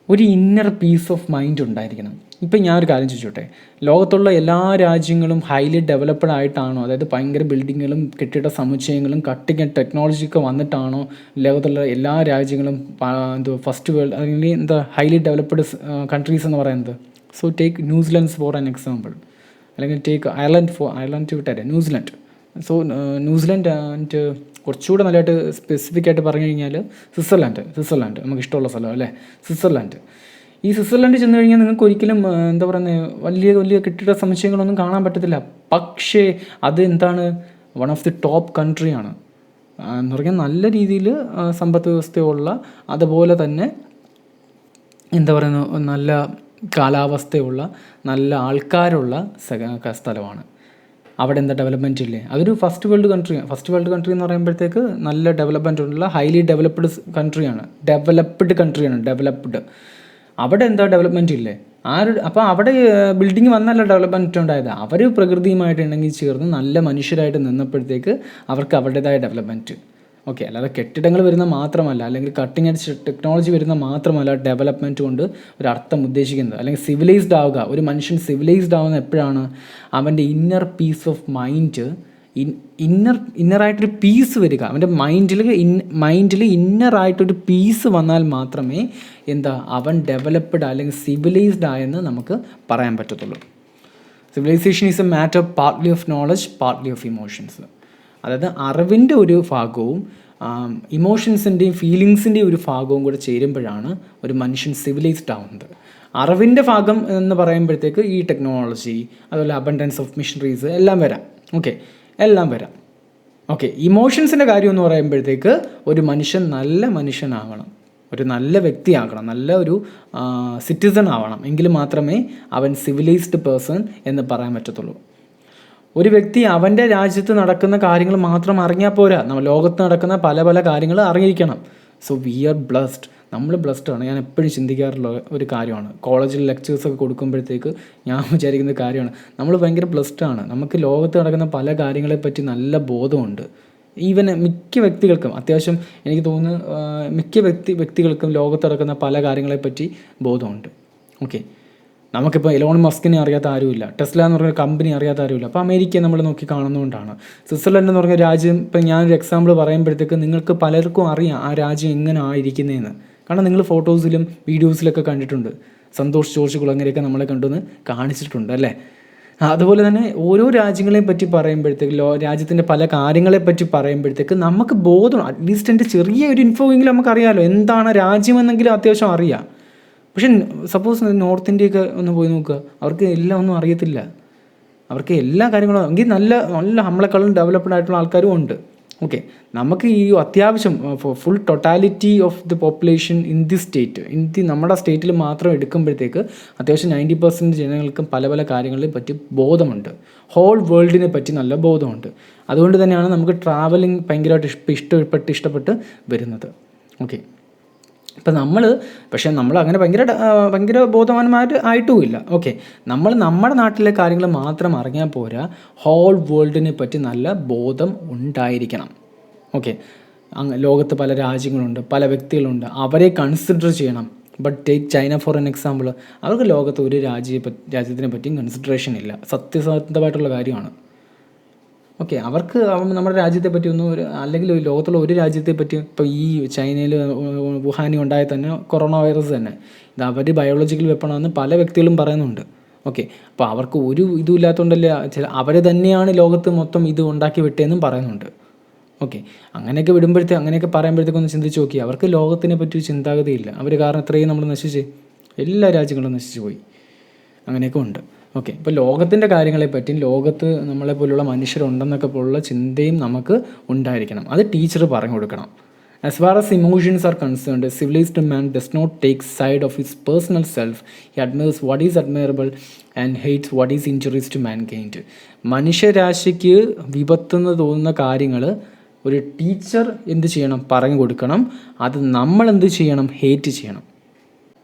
ഒരു ഇന്നർ പീസ് ഓഫ് മൈൻഡ് ഉണ്ടായിരിക്കണം. ഇപ്പം ഞാനൊരു കാര്യം ചോദിച്ചോട്ടെ, ലോകത്തുള്ള എല്ലാ രാജ്യങ്ങളും ഹൈലി ഡെവലപ്ഡ് ആയിട്ടാണോ, അതായത് ഭയങ്കര ബിൽഡിങ്ങുകളും കെട്ടിട സമുച്ചയങ്ങളും കട്ടിങ് ടെക്നോളജിയൊക്കെ വന്നിട്ടാണോ ലോകത്തുള്ള എല്ലാ രാജ്യങ്ങളും ഫസ്റ്റ് വേൾഡ് അല്ലെങ്കിൽ ഹൈലി ഡെവലപ്ഡ് കൺട്രീസ് എന്ന് പറയുന്നത്? So take New Zealand for an example, അല്ലെങ്കിൽ ടേക്ക് അയർലൻഡ് വിട്ടേരെ ന്യൂസിലൻഡ്. സോ ന്യൂസിലൻഡ് ആൻഡ് കുറച്ചുകൂടെ നല്ലതായിട്ട് സ്പെസിഫിക് ആയിട്ട് പറഞ്ഞു കഴിഞ്ഞാൽ സ്വിറ്റ്സർലാൻഡ് നമുക്ക് ഇഷ്ടമുള്ള സ്ഥലം അല്ലേ, സ്വിറ്റ്സർലാൻഡ്. ഈ സ്വിറ്റ്സർലാൻഡ് ചെന്ന് കഴിഞ്ഞാൽ നിങ്ങൾക്ക് ഒരിക്കലും എന്താ പറയുന്നത് വലിയ കെട്ടിട സമുച്ചയങ്ങളൊന്നും കാണാൻ പറ്റത്തില്ല. പക്ഷേ അത് എന്താണ്, വൺ ഓഫ് ദി ടോപ്പ് കൺട്രിയാണ് എന്ന് പറഞ്ഞാൽ നല്ല രീതിയിൽ സമ്പദ് വ്യവസ്ഥയുള്ള, അതുപോലെ തന്നെ എന്താ പറയുന്നത് നല്ല കാലാവസ്ഥയുള്ള, നല്ല ആൾക്കാരുള്ള സ്ഥലമാണ്. അവിടെ എന്താ ഡെവലപ്മെൻറ്റ് ഇല്ലേ? അതൊരു ഫസ്റ്റ് വേൾഡ് കൺട്രിയാണ്. ഫസ്റ്റ് വേൾഡ് കൺട്രി എന്ന് പറയുമ്പോഴത്തേക്ക് നല്ല ഡെവലപ്മെൻറ്റ് ഉള്ള ഹൈലി ഡെവലപ്ഡ് കൺട്രിയാണ്. ഡെവലപ്ഡ്. അവിടെ എന്താ ഡെവലപ്മെൻറ്റ് ഇല്ലേ? അപ്പോൾ അവിടെ ബിൽഡിങ് വന്നല്ല ഡെവലപ്മെൻറ്റ് ഉണ്ടായത്. അവർ പ്രകൃതിയുമായിട്ട് ഇണങ്ങി ചേർന്ന് നല്ല മനുഷ്യരായിട്ട് നിന്നപ്പോഴത്തേക്ക് അവർക്ക് അവരുടേതായ ഡെവലപ്മെൻറ്റ്. ഓക്കെ, അല്ലാതെ കെട്ടിടങ്ങൾ വരുന്ന മാത്രമല്ല, അല്ലെങ്കിൽ കട്ടിങ് എഡ്ജ് ടെക്നോളജി വരുന്ന മാത്രമല്ല ഡെവലപ്മെൻറ്റ് കൊണ്ട് ഒരർത്ഥം ഉദ്ദേശിക്കുന്നത്. അല്ലെങ്കിൽ സിവിലൈസ്ഡ് ആവുക, ഒരു മനുഷ്യൻ സിവിലൈസ്ഡ് ആവുന്ന എപ്പോഴാണ്? അവൻ്റെ ഇന്നർ പീസ് ഓഫ് മൈൻഡ്, ഇന്നറായിട്ടൊരു പീസ് വരിക. അവൻ്റെ മൈൻഡിൽ ഇന്നറായിട്ടൊരു പീസ് വന്നാൽ മാത്രമേ അവൻ ഡെവലപ്ഡ് അല്ലെങ്കിൽ സിവിലൈസ്ഡ് ആയെന്ന് നമുക്ക് പറയാൻ പറ്റത്തുള്ളൂ. Civilisation is a matter partly of knowledge, partly of emotions. അതായത് അറിവിൻ്റെ ഒരു ഭാഗവും ഇമോഷൻസിൻ്റെയും ഫീലിങ്സിൻ്റെയും ഒരു ഭാഗവും കൂടെ ചേരുമ്പോഴാണ് ഒരു മനുഷ്യൻ സിവിലൈസ്ഡ് ആവുന്നത്. അറിവിൻ്റെ ഭാഗം എന്ന് പറയുമ്പോഴത്തേക്ക് ഈ ടെക്നോളജി, അതുപോലെ അബണ്ടൻസ് ഓഫ് മിഷനറീസ് എല്ലാം വരാം. എല്ലാം വരാം. ഇമോഷൻസിൻ്റെ കാര്യം എന്ന് പറയുമ്പോഴത്തേക്ക് ഒരു മനുഷ്യൻ നല്ല മനുഷ്യനാകണം, ഒരു നല്ല വ്യക്തിയാകണം, നല്ല ഒരു സിറ്റിസൺ ആവണം. എങ്കിൽ മാത്രമേ അവൻ സിവിലൈസ്ഡ് പേഴ്സൺ എന്ന് പറയാൻ പറ്റത്തുള്ളൂ. ഒരു വ്യക്തി അവൻ്റെ രാജ്യത്ത് നടക്കുന്ന കാര്യങ്ങൾ മാത്രം അറിഞ്ഞാൽ പോരാ, ലോകത്ത് നടക്കുന്ന പല പല കാര്യങ്ങൾ അറിഞ്ഞിരിക്കണം. So we R blessed. നമ്മൾ ബ്ലസ്ഡ് ആണ്. ഞാൻ എപ്പോഴും ചിന്തിക്കാറുള്ള ഒരു കാര്യമാണ്. കോളേജിൽ ലെക്ചേഴ്സൊക്കെ കൊടുക്കുമ്പോഴത്തേക്ക് ഞാൻ വിചാരിക്കുന്ന കാര്യമാണ്, നമ്മൾ ഭയങ്കര ബ്ലസ്ഡ് ആണ്. നമുക്ക് ലോകത്ത് നടക്കുന്ന പല കാര്യങ്ങളെപ്പറ്റി നല്ല ബോധമുണ്ട്. ഈവൻ മിക്ക വ്യക്തികൾക്കും, അത്യാവശ്യം എനിക്ക് തോന്നുന്നു മിക്ക വ്യക്തികൾക്കും ലോകത്ത് നടക്കുന്ന പല കാര്യങ്ങളെപ്പറ്റി ബോധമുണ്ട്. നമുക്കിപ്പോൾ എലോൺ മസ്കിനെ അറിയാത്ത ആരുമില്ല, ടെസ്ല എന്ന് പറഞ്ഞ കമ്പനി അറിയാത്ത ആരുമില്ല. അപ്പോൾ അമേരിക്കയെ നമ്മൾ നോക്കി കാണുന്നതുകൊണ്ടാണ്. സ്വിറ്റ്സർലൻഡ് എന്ന് പറഞ്ഞ രാജ്യം, ഇപ്പം ഞാനൊരു എക്സാമ്പിൾ പറയുമ്പോഴത്തേക്ക് നിങ്ങൾക്ക് പലർക്കും അറിയാം ആ രാജ്യം എങ്ങനെ ആയിരിക്കുന്നതെന്ന്. കാരണം നിങ്ങൾ ഫോട്ടോസിലും വീഡിയോസിലൊക്കെ കണ്ടിട്ടുണ്ട്. സന്തോഷ് ജോർജ് കുളങ്ങരയൊക്കെ നമ്മളെ കൊണ്ടുവന്ന് കാണിച്ചിട്ടുണ്ട് അല്ലേ? അതുപോലെ തന്നെ ഓരോ രാജ്യങ്ങളെ പറ്റി പറയുമ്പോഴത്തേക്ക്, രാജ്യത്തിൻ്റെ പല കാര്യങ്ങളെപ്പറ്റി പറയുമ്പോഴത്തേക്ക് നമുക്ക് ബോധം, അറ്റ്ലീസ്റ്റ് എൻ്റെ ചെറിയ ഒരു ഇൻഫോ എങ്കിലും നമുക്കറിയാമല്ലോ, എന്താണ് രാജ്യമെന്നെങ്കിലും അത്യാവശ്യം അറിയാം. പക്ഷെ സപ്പോസ് നോർത്ത് ഇന്ത്യയൊക്കെ ഒന്ന് പോയി നോക്കുക, അവർക്ക് എല്ലാം ഒന്നും അറിയത്തില്ല. അവർക്ക് എല്ലാ കാര്യങ്ങളും എങ്കിൽ നല്ല നല്ല നമ്മളെക്കാളും ഡെവലപ്ഡ് ആയിട്ടുള്ള ആൾക്കാരും ഉണ്ട്. നമുക്ക് ഈ അത്യാവശ്യം full totality of the population in the state, നമ്മുടെ സ്റ്റേറ്റിൽ മാത്രം എടുക്കുമ്പോഴത്തേക്ക് അത്യാവശ്യം 90% ജനങ്ങൾക്കും പല പല കാര്യങ്ങളെ പറ്റി ബോധമുണ്ട്. ഹോൾ വേൾഡിനെ പറ്റി നല്ല ബോധമുണ്ട്. അതുകൊണ്ട് തന്നെയാണ് നമുക്ക് ട്രാവലിംഗ് ഭയങ്കരമായിട്ട് ഇഷ്ടപ്പെട്ട് വരുന്നത്. ഇപ്പം നമ്മൾ അങ്ങനെ ഭയങ്കര ബോധവാന്മാർ ആയിട്ടുമില്ല. നമ്മൾ നമ്മുടെ നാട്ടിലെ കാര്യങ്ങൾ മാത്രം അറിഞ്ഞാൽ പോരാ, ഹോൾ വേൾഡിനെ പറ്റി നല്ല ബോധം ഉണ്ടായിരിക്കണം. ലോകത്ത് പല രാജ്യങ്ങളുണ്ട്, പല വ്യക്തികളുണ്ട്, അവരെ കൺസിഡർ ചെയ്യണം. But take China for an example. അവർക്ക് ലോകത്ത് ഒരു രാജ്യത്തിനെ പറ്റിയും കൺസിഡറേഷൻ ഇല്ല. സത്യസന്ധമായിട്ടുള്ള കാര്യമാണ്. അവർക്ക് നമ്മുടെ രാജ്യത്തെ പറ്റി അല്ലെങ്കിൽ ലോകത്തുള്ള ഒരു രാജ്യത്തെ പറ്റി, ഇപ്പോൾ ഈ ചൈനയിൽ വുഹാനി ഉണ്ടായ തന്നെ കൊറോണ വൈറസ് തന്നെ, ഇത് അവർ ബയോളജിക്കൽ വെപ്പണാണെന്ന് പല വ്യക്തികളും പറയുന്നുണ്ട്. അപ്പോൾ അവർക്ക് ഒരു ഇതും ഇല്ലാത്തതുകൊണ്ടല്ലേ അവർ തന്നെയാണ് ലോകത്ത് മൊത്തം ഇത് ഉണ്ടാക്കി വിട്ടതെന്നും പറയുന്നുണ്ട്. അങ്ങനെയൊക്കെ പറയുമ്പോഴത്തേക്ക് ഒന്ന് ചിന്തിച്ച് നോക്കി, അവർക്ക് ലോകത്തിനെ പറ്റി ചിന്താഗതിയില്ല. അവർ കാരണം ഇത്രയും നമ്മൾ നശിച്ച്, എല്ലാ രാജ്യങ്ങളും നശിച്ചു പോയി. അങ്ങനെയൊക്കെ ഉണ്ട്. ഇപ്പോൾ ലോകത്തിൻ്റെ കാര്യങ്ങളെപ്പറ്റി, ലോകത്ത് നമ്മളെപ്പോലുള്ള മനുഷ്യരുണ്ടെന്നൊക്കെ പോലുള്ള ചിന്തയും നമുക്ക് ഉണ്ടായിരിക്കണം. അത് ടീച്ചർ പറഞ്ഞു കൊടുക്കണം. As far as emotions are concerned, civilized man does not take side of his personal self. He admires what is admirable and hates what is injuries to mankind. മനുഷ്യരാശിക്ക് വിപത്തെന്ന് തോന്നുന്ന കാര്യങ്ങൾ ഒരു ടീച്ചർ എന്ത് ചെയ്യണം? പറഞ്ഞു കൊടുക്കണം. അത് നമ്മൾ എന്ത് ചെയ്യണം? ഹേറ്റ് ചെയ്യണം.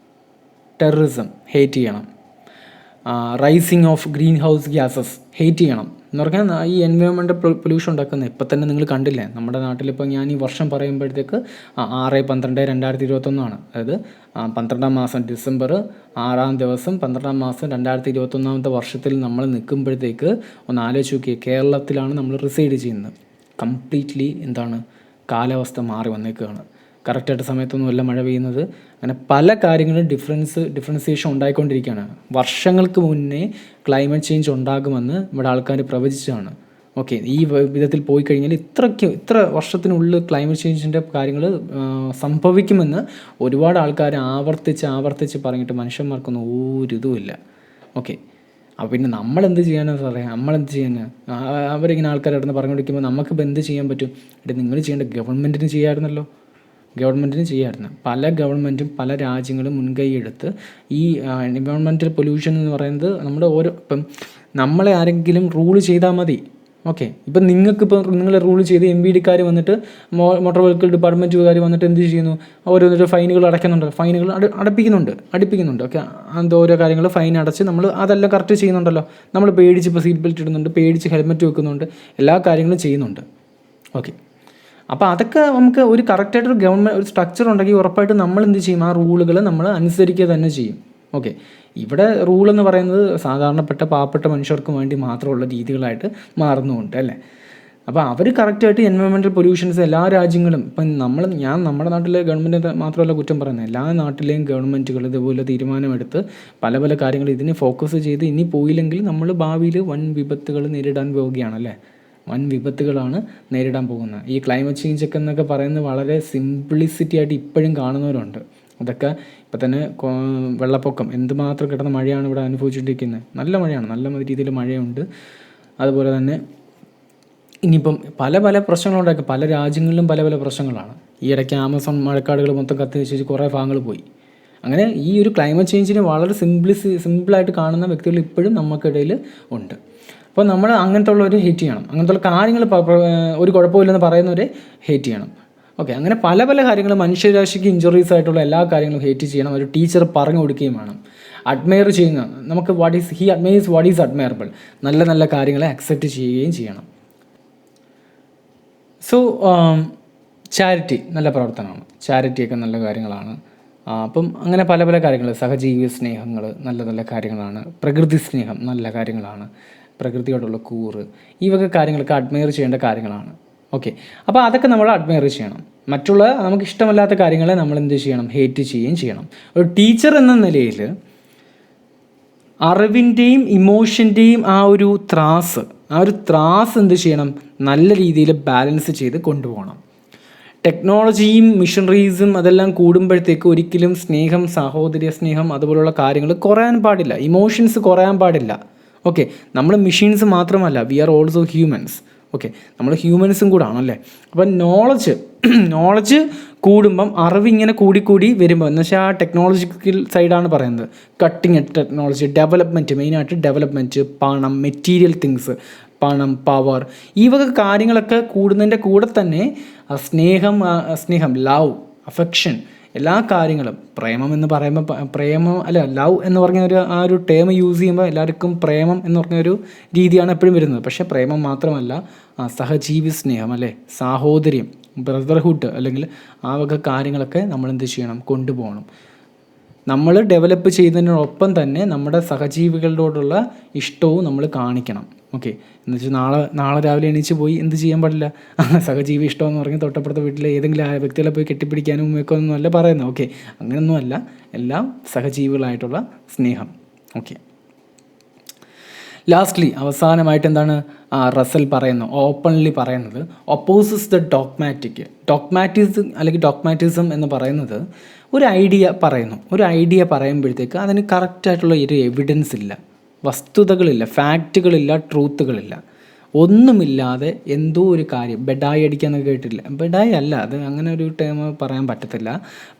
ടെററിസം ഹേറ്റ് ചെയ്യണം. Rising of greenhouse gases hate ചെയ്യണം. എന്ന് പറഞ്ഞാൽ ഈ എൻവയോൺമെൻറ്റ് പൊല്യൂഷൻ ഉണ്ടാക്കുന്നത് ഇപ്പം തന്നെ നിങ്ങൾ കണ്ടില്ലേ നമ്മുടെ നാട്ടിലിപ്പോൾ. ഞാൻ ഈ വർഷം പറയുമ്പോഴത്തേക്ക് 6/12/2021, അതായത് 12-ാം മാസം ഡിസംബർ 6-ാം ദിവസം 12-ാം മാസം 2021 വർഷത്തിൽ നമ്മൾ നിൽക്കുമ്പോഴത്തേക്ക് ഒന്ന് ആലോചിച്ച് നോക്കിയേ, കേരളത്തിലാണ് നമ്മൾ റിസൈഡ് ചെയ്യുന്നത്. കംപ്ലീറ്റ്ലി കാലാവസ്ഥ മാറി വന്നേക്കുകയാണ്. കറക്റ്റായിട്ട് സമയത്തൊന്നുമല്ല മഴ പെയ്യുന്നത്. അങ്ങനെ പല കാര്യങ്ങളും ഡിഫറൻസിയേഷൻ ഉണ്ടായിക്കൊണ്ടിരിക്കുകയാണ്. വർഷങ്ങൾക്ക് മുന്നേ ക്ലൈമറ്റ് ചേഞ്ച് ഉണ്ടാകുമെന്ന് ഇവിടെ ആൾക്കാർ പ്രവചിച്ചതാണ്. ഈ വിധത്തിൽ പോയി കഴിഞ്ഞാൽ ഇത്ര വർഷത്തിനുള്ളിൽ ക്ലൈമറ്റ് ചേഞ്ചിൻ്റെ കാര്യങ്ങൾ സംഭവിക്കുമെന്ന് ഒരുപാട് ആൾക്കാർ ആവർത്തിച്ച് പറഞ്ഞിട്ട് മനുഷ്യന്മാർക്കൊന്നും ഒരിതുമില്ല. അപ്പോൾ പിന്നെ നമ്മളെന്ത് ചെയ്യാനാണ് സാറേ? നമ്മളെന്ത് ചെയ്യാനാണ്? അവരിങ്ങനെ ആൾക്കാർ ഇടന്ന് പറഞ്ഞുകൊണ്ടിരിക്കുമ്പോൾ നമുക്കിപ്പോൾ എന്ത് ചെയ്യാൻ പറ്റും? നിങ്ങൾ ചെയ്യേണ്ട ഗവൺമെൻറ്റിന് ചെയ്യാമായിരുന്നല്ലോ. ഗവൺമെൻറ്റിന് ചെയ്യാമായിരുന്നു. പല ഗവൺമെൻറ്റും പല രാജ്യങ്ങളും മുൻകൈ എടുത്ത് ഈ എൻവയോൺമെൻറ്റൽ പൊല്യൂഷൻ എന്ന് പറയുന്നത് നമ്മുടെ ഇപ്പം നമ്മളെ ആരെങ്കിലും റൂൾ ചെയ്താൽ മതി. ഓക്കെ, ഇപ്പം നിങ്ങൾക്കിപ്പോൾ നിങ്ങൾ റൂൾ ചെയ്ത് MVDക്കാർ വന്നിട്ട് മോട്ടോർ വെഹിക്കിൾ ഡിപ്പാർട്ട്മെൻറ്റുകാർ വന്നിട്ട് എന്ത് ചെയ്യുന്നു, ഓരോന്നിട്ട് ഫൈനുകൾ അടയ്ക്കുന്നുണ്ട്, ഫൈനുകൾ അടപ്പിക്കുന്നുണ്ട്. ഓക്കെ, അത് ഓരോ കാര്യങ്ങൾ ഫൈൻ അടച്ച് നമ്മൾ അതെല്ലാം കറക്റ്റ് ചെയ്യുന്നുണ്ടല്ലോ. നമ്മൾ പേടിച്ച് ഇപ്പോൾ സീറ്റ് ബെൽറ്റ് ഇടുന്നുണ്ട്, പേടിച്ച് ഹെൽമെറ്റ് വെക്കുന്നുണ്ട്, എല്ലാ കാര്യങ്ങളും ചെയ്യുന്നുണ്ട്. ഓക്കെ, അപ്പോൾ അതൊക്കെ നമുക്ക് ഒരു കറക്റ്റായിട്ടൊരു ഗവൺമെൻറ് ഒരു സ്ട്രക്ചർ ഉണ്ടെങ്കിൽ ഉറപ്പായിട്ട് നമ്മൾ എന്ത് ചെയ്യും, ആ റൂളുകൾ നമ്മൾ അനുസരിക്കുക തന്നെ ചെയ്യും. ഓക്കെ, ഇവിടെ റൂളെന്ന് പറയുന്നത് സാധാരണപ്പെട്ട പാവപ്പെട്ട മനുഷ്യർക്കും വേണ്ടി മാത്രമുള്ള രീതികളായിട്ട് മാറുന്നുമുണ്ട് അല്ലേ. അപ്പോൾ അവർ കറക്റ്റായിട്ട് എൻവയോൺമെൻറ്റൽ പൊല്യൂഷൻസ് എല്ലാ രാജ്യങ്ങളും ഇപ്പം ഞാൻ നമ്മുടെ നാട്ടിലെ ഗവൺമെൻറ് മാത്രമല്ല കുറ്റം പറയുന്നത്, എല്ലാ നാട്ടിലെയും ഗവൺമെൻറ്റുകൾ ഇതുപോലെ തീരുമാനമെടുത്ത് പല പല കാര്യങ്ങൾ ഇതിനെ ഫോക്കസ് ചെയ്ത് ഇനി പോയില്ലെങ്കിൽ നമ്മൾ ഭാവിയിൽ വൻ വിപത്തുകൾ നേരിടാൻ പോവുകയാണല്ലേ. വൻ വിപത്തുകളാണ് നേരിടാൻ പോകുന്നത്. ഈ ക്ലൈമറ്റ് ചേഞ്ച് ഒക്കെ എന്നൊക്കെ പറയുന്നത് വളരെ സിംപ്ലിസിറ്റി ആയിട്ട് ഇപ്പോഴും കാണുന്നവരുണ്ട്. അതൊക്കെ ഇപ്പം തന്നെ വെള്ളപ്പൊക്കം എന്തുമാത്രം കിടന്ന മഴയാണ് ഇവിടെ അനുഭവിച്ചുകൊണ്ടിരിക്കുന്നത്. നല്ല മഴയാണ്, നല്ല രീതിയിൽ മഴയുണ്ട്. അതുപോലെ തന്നെ ഇനിയിപ്പം പല പല പ്രശ്നങ്ങളുണ്ടാക്കി പല രാജ്യങ്ങളിലും പല പല പ്രശ്നങ്ങളാണ്. ഈ ഇടയ്ക്ക് ആമസോൺ മഴക്കാടുകൾ മൊത്തം കത്തി വെച്ച് കുറേ ഭാഗങ്ങൾ പോയി. അങ്ങനെ ഈ ഒരു ക്ലൈമറ്റ് ചേഞ്ചിനെ വളരെ സിമ്പിളായിട്ട് കാണുന്ന വ്യക്തികൾ ഇപ്പോഴും നമുക്കിടയിൽ ഉണ്ട്. അപ്പോൾ നമ്മൾ അങ്ങനത്തെ ഉള്ളവർ ഹേറ്റ് ചെയ്യണം, അങ്ങനത്തെ ഉള്ള കാര്യങ്ങൾ ഒരു കുഴപ്പമില്ലെന്ന് പറയുന്നവരെ ഹേറ്റ് ചെയ്യണം. ഓക്കെ, അങ്ങനെ പല പല കാര്യങ്ങൾ മനുഷ്യരാശിക്ക് ഇഞ്ചുറീസ് ആയിട്ടുള്ള എല്ലാ കാര്യങ്ങളും ഹേറ്റ് ചെയ്യണം. ഒരു ടീച്ചർ പറഞ്ഞു കൊടുക്കുകയും വേണം. അഡ്മയർ ചെയ്യുന്ന നമുക്ക് he admires what is admirable, നല്ല നല്ല കാര്യങ്ങളെ അക്സെപ്റ്റ് ചെയ്യുകയും ചെയ്യണം. സോ ചാരിറ്റി നല്ല പ്രവർത്തനമാണ്, ചാരിറ്റിയൊക്കെ നല്ല കാര്യങ്ങളാണ്. അപ്പം അങ്ങനെ പല പല കാര്യങ്ങൾ, സഹജീവി സ്നേഹങ്ങൾ നല്ല നല്ല കാര്യങ്ങളാണ്. പ്രകൃതി സ്നേഹം നല്ല കാര്യങ്ങളാണ്. പ്രകൃതിയോടുള്ള കൂറ്, ഈ വക കാര്യങ്ങളൊക്കെ അഡ്മയർ ചെയ്യേണ്ട കാര്യങ്ങളാണ്. ഓക്കെ, അപ്പോൾ അതൊക്കെ നമ്മൾ അഡ്മയർ ചെയ്യണം. മറ്റുള്ള നമുക്ക് ഇഷ്ടമല്ലാത്ത കാര്യങ്ങളെ നമ്മൾ എന്ത് ചെയ്യണം, ഹേറ്റ് ചെയ്യുകയും ചെയ്യണം. ഒരു ടീച്ചർ എന്ന നിലയിൽ അറിവിൻ്റെയും ഇമോഷൻ്റെയും ആ ഒരു ത്രാസ് എന്ത് ചെയ്യണം, നല്ല രീതിയിൽ ബാലൻസ് ചെയ്ത് കൊണ്ടുപോകണം. ടെക്നോളജിയും മിഷനറീസും അതെല്ലാം കൂടുമ്പോഴത്തേക്ക് ഒരിക്കലും സ്നേഹം, സാഹോദര്യ സ്നേഹം അതുപോലുള്ള കാര്യങ്ങൾ കുറയാൻ പാടില്ല, ഇമോഷൻസ് കുറയാൻ പാടില്ല. ഓക്കെ, നമ്മൾ മെഷീൻസ് മാത്രമല്ല, we are also humans. Okay, നമ്മൾ ഹ്യൂമൻസും കൂടെ ആണല്ലേ. അപ്പം നോളജ് കൂടുമ്പം അറിവിങ്ങനെ കൂടി വരുമ്പോൾ എന്ന് വെച്ചാൽ ആ ടെക്നോളജിക്കൽ സൈഡാണ് പറയുന്നത്. കട്ടിങ് എഡ്ജ് ടെക്നോളജി, ഡെവലപ്മെൻറ്റ്, മെയിനായിട്ട് ഡെവലപ്മെൻറ്റ്, പണം, മെറ്റീരിയൽ തിങ്സ്, പണം, പവർ, ഈ വക കാര്യങ്ങളൊക്കെ കൂടുന്നതിൻ്റെ കൂടെ തന്നെ സ്നേഹം, ലവ്, അഫെക്ഷൻ, എല്ലാ കാര്യങ്ങളും. പ്രേമം എന്ന് പറയുമ്പോൾ ലവ് എന്ന് പറഞ്ഞ ആ ഒരു ടേം യൂസ് ചെയ്യുമ്പോൾ എല്ലാവർക്കും പ്രേമം എന്ന് പറഞ്ഞൊരു രീതിയാണ് എപ്പോഴും വരുന്നത്. പക്ഷേ പ്രേമം മാത്രമല്ല, സഹജീവി സ്നേഹം അല്ലേ, സാഹോദര്യം, ബ്രദർഹുഡ് അല്ലെങ്കിൽ ആ വക കാര്യങ്ങളൊക്കെ നമ്മൾ എന്ത് ചെയ്യണം, കൊണ്ടുപോകണം. നമ്മൾ ഡെവലപ്പ് ചെയ്യുന്നതിനോടൊപ്പം തന്നെ നമ്മുടെ സഹജീവികളോടുള്ള ഇഷ്ടവും നമ്മൾ കാണിക്കണം. ഓക്കെ, എന്ന് വെച്ചാൽ നാളെ രാവിലെ എണീച്ച് പോയി എന്ത് ചെയ്യാൻ പാടില്ല, സഹജീവി ഇഷ്ടമെന്ന് പറഞ്ഞ് തൊട്ടപ്പുറത്തെ വീട്ടിലെ ഏതെങ്കിലും വ്യക്തികളെ പോയി കെട്ടിപ്പിടിക്കാനും ഉമ്മയൊക്കെ അല്ല പറയുന്നത്. ഓക്കെ, അങ്ങനെയൊന്നുമല്ല, എല്ലാം സഹജീവികളായിട്ടുള്ള സ്നേഹം. ഓക്കെ, ലാസ്റ്റ്ലി അവസാനമായിട്ട് എന്താണ് റസൽ പറയുന്നത്, ഓപ്പൺലി പറയുന്നത്, ഒപ്പോസസ് ദ ഡോഗ്മാറ്റിസം എന്ന് പറയുന്നത് ഒരു ഐഡിയ പറയുമ്പോഴത്തേക്ക് അതിന് കറക്റ്റായിട്ടുള്ള ഒരു എവിഡൻസ് ഇല്ല, വസ്തുതകളില്ല, ഫാക്റ്റുകളില്ല, ട്രൂത്തുകളില്ല, ഒന്നുമില്ലാതെ എന്തോ ഒരു കാര്യം ബെഡായി അടിക്കാന്നൊക്കെ കേട്ടില്ല. ബെഡായി അല്ല, അത് അങ്ങനെ ഒരു ടേം പറയാൻ പറ്റത്തില്ല.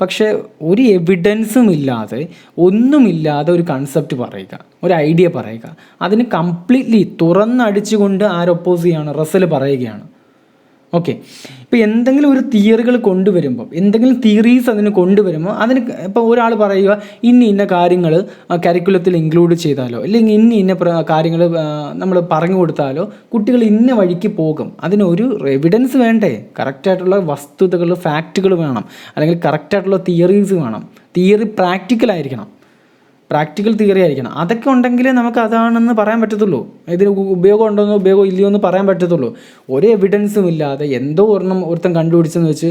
പക്ഷേ ഒരു എവിഡൻസും ഇല്ലാതെ, ഒന്നുമില്ലാതെ ഒരു കൺസെപ്റ്റ് പറയുക, ഒരു ഐഡിയ പറയുക, അതിന് കംപ്ലീറ്റ്ലി തുറന്നടിച്ചുകൊണ്ട് ഒപ്പോസ് ചെയ്യാണ്, റസൽ പറയുകയാണ്. ഓക്കെ, ഇപ്പോൾ എന്തെങ്കിലും ഒരു തിയറികൾ കൊണ്ടുവരുമ്പോൾ, എന്തെങ്കിലും തിയറീസ് അതിന് കൊണ്ടുവരുമ്പോൾ അതിന് ഇപ്പോൾ ഒരാൾ പറയുക ഇന്ന കാര്യങ്ങൾ കരിക്കുലത്തിൽ ഇൻക്ലൂഡ് ചെയ്താലോ, അല്ലെങ്കിൽ ഇന്ന കാര്യങ്ങൾ നമ്മൾ പറഞ്ഞു കൊടുത്താലോ കുട്ടികൾ ഇന്ന വഴിക്ക് പോകും. അതിനൊരു എവിഡൻസ് വേണ്ടേ, കറക്റ്റായിട്ടുള്ള വസ്തുതകൾ, ഫാക്റ്റുകൾ വേണം, അല്ലെങ്കിൽ കറക്റ്റായിട്ടുള്ള തിയറീസ് വേണം. തിയറി പ്രാക്ടിക്കൽ തിയറി ആയിരിക്കണം. അതൊക്കെ ഉണ്ടെങ്കിലേ നമുക്ക് അതാണെന്ന് പറയാൻ പറ്റത്തുള്ളൂ. ഇതിന് ഉപയോഗം ഉണ്ടോന്നോ ഉപയോഗം ഇല്ലയോ എന്ന് പറയാൻ പറ്റത്തുള്ളൂ. ഒരു എവിഡൻസും ഇല്ലാതെ എന്തോ ഒരുത്തൻ കണ്ടുപിടിച്ചെന്ന് വെച്ച്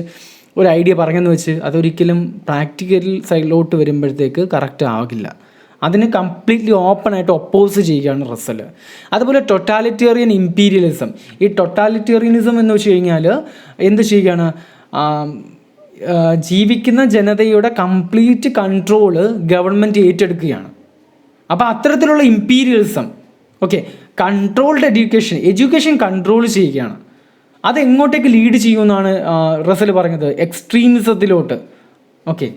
ഒരു ഐഡിയ പറഞ്ഞെന്ന് വെച്ച് അതൊരിക്കലും പ്രാക്ടിക്കൽ സൈഡിലോട്ട് വരുമ്പോഴത്തേക്ക് കറക്റ്റ് ആകില്ല. അതിന് കംപ്ലീറ്റ്ലി ഓപ്പണായിട്ട് ഒപ്പോസ് ചെയ്യുകയാണ് റസൽ. അതുപോലെ ടോട്ടാലിറ്റേറിയൻ ഇമ്പീരിയലിസം. ഈ ടോട്ടാലിറ്റേറിയനിസം എന്ന് വെച്ച് കഴിഞ്ഞാൽ എന്ത് ചെയ്യുകയാണ്, ജീവിക്കുന്ന ജനതയുടെ കംപ്ലീറ്റ് കൺട്രോള് ഗവൺമെൻറ് ഏറ്റെടുക്കുകയാണ്. അപ്പോൾ അത്തരത്തിലുള്ള imperialism, okay, controlled education control ചെയ്യുകയാണ്. അതെങ്ങോട്ടേക്ക് ലീഡ് ചെയ്യുമെന്നാണ് റസൽ പറഞ്ഞത്? എക്സ്ട്രീമിസത്തിലോട്ട്. ഓക്കെ,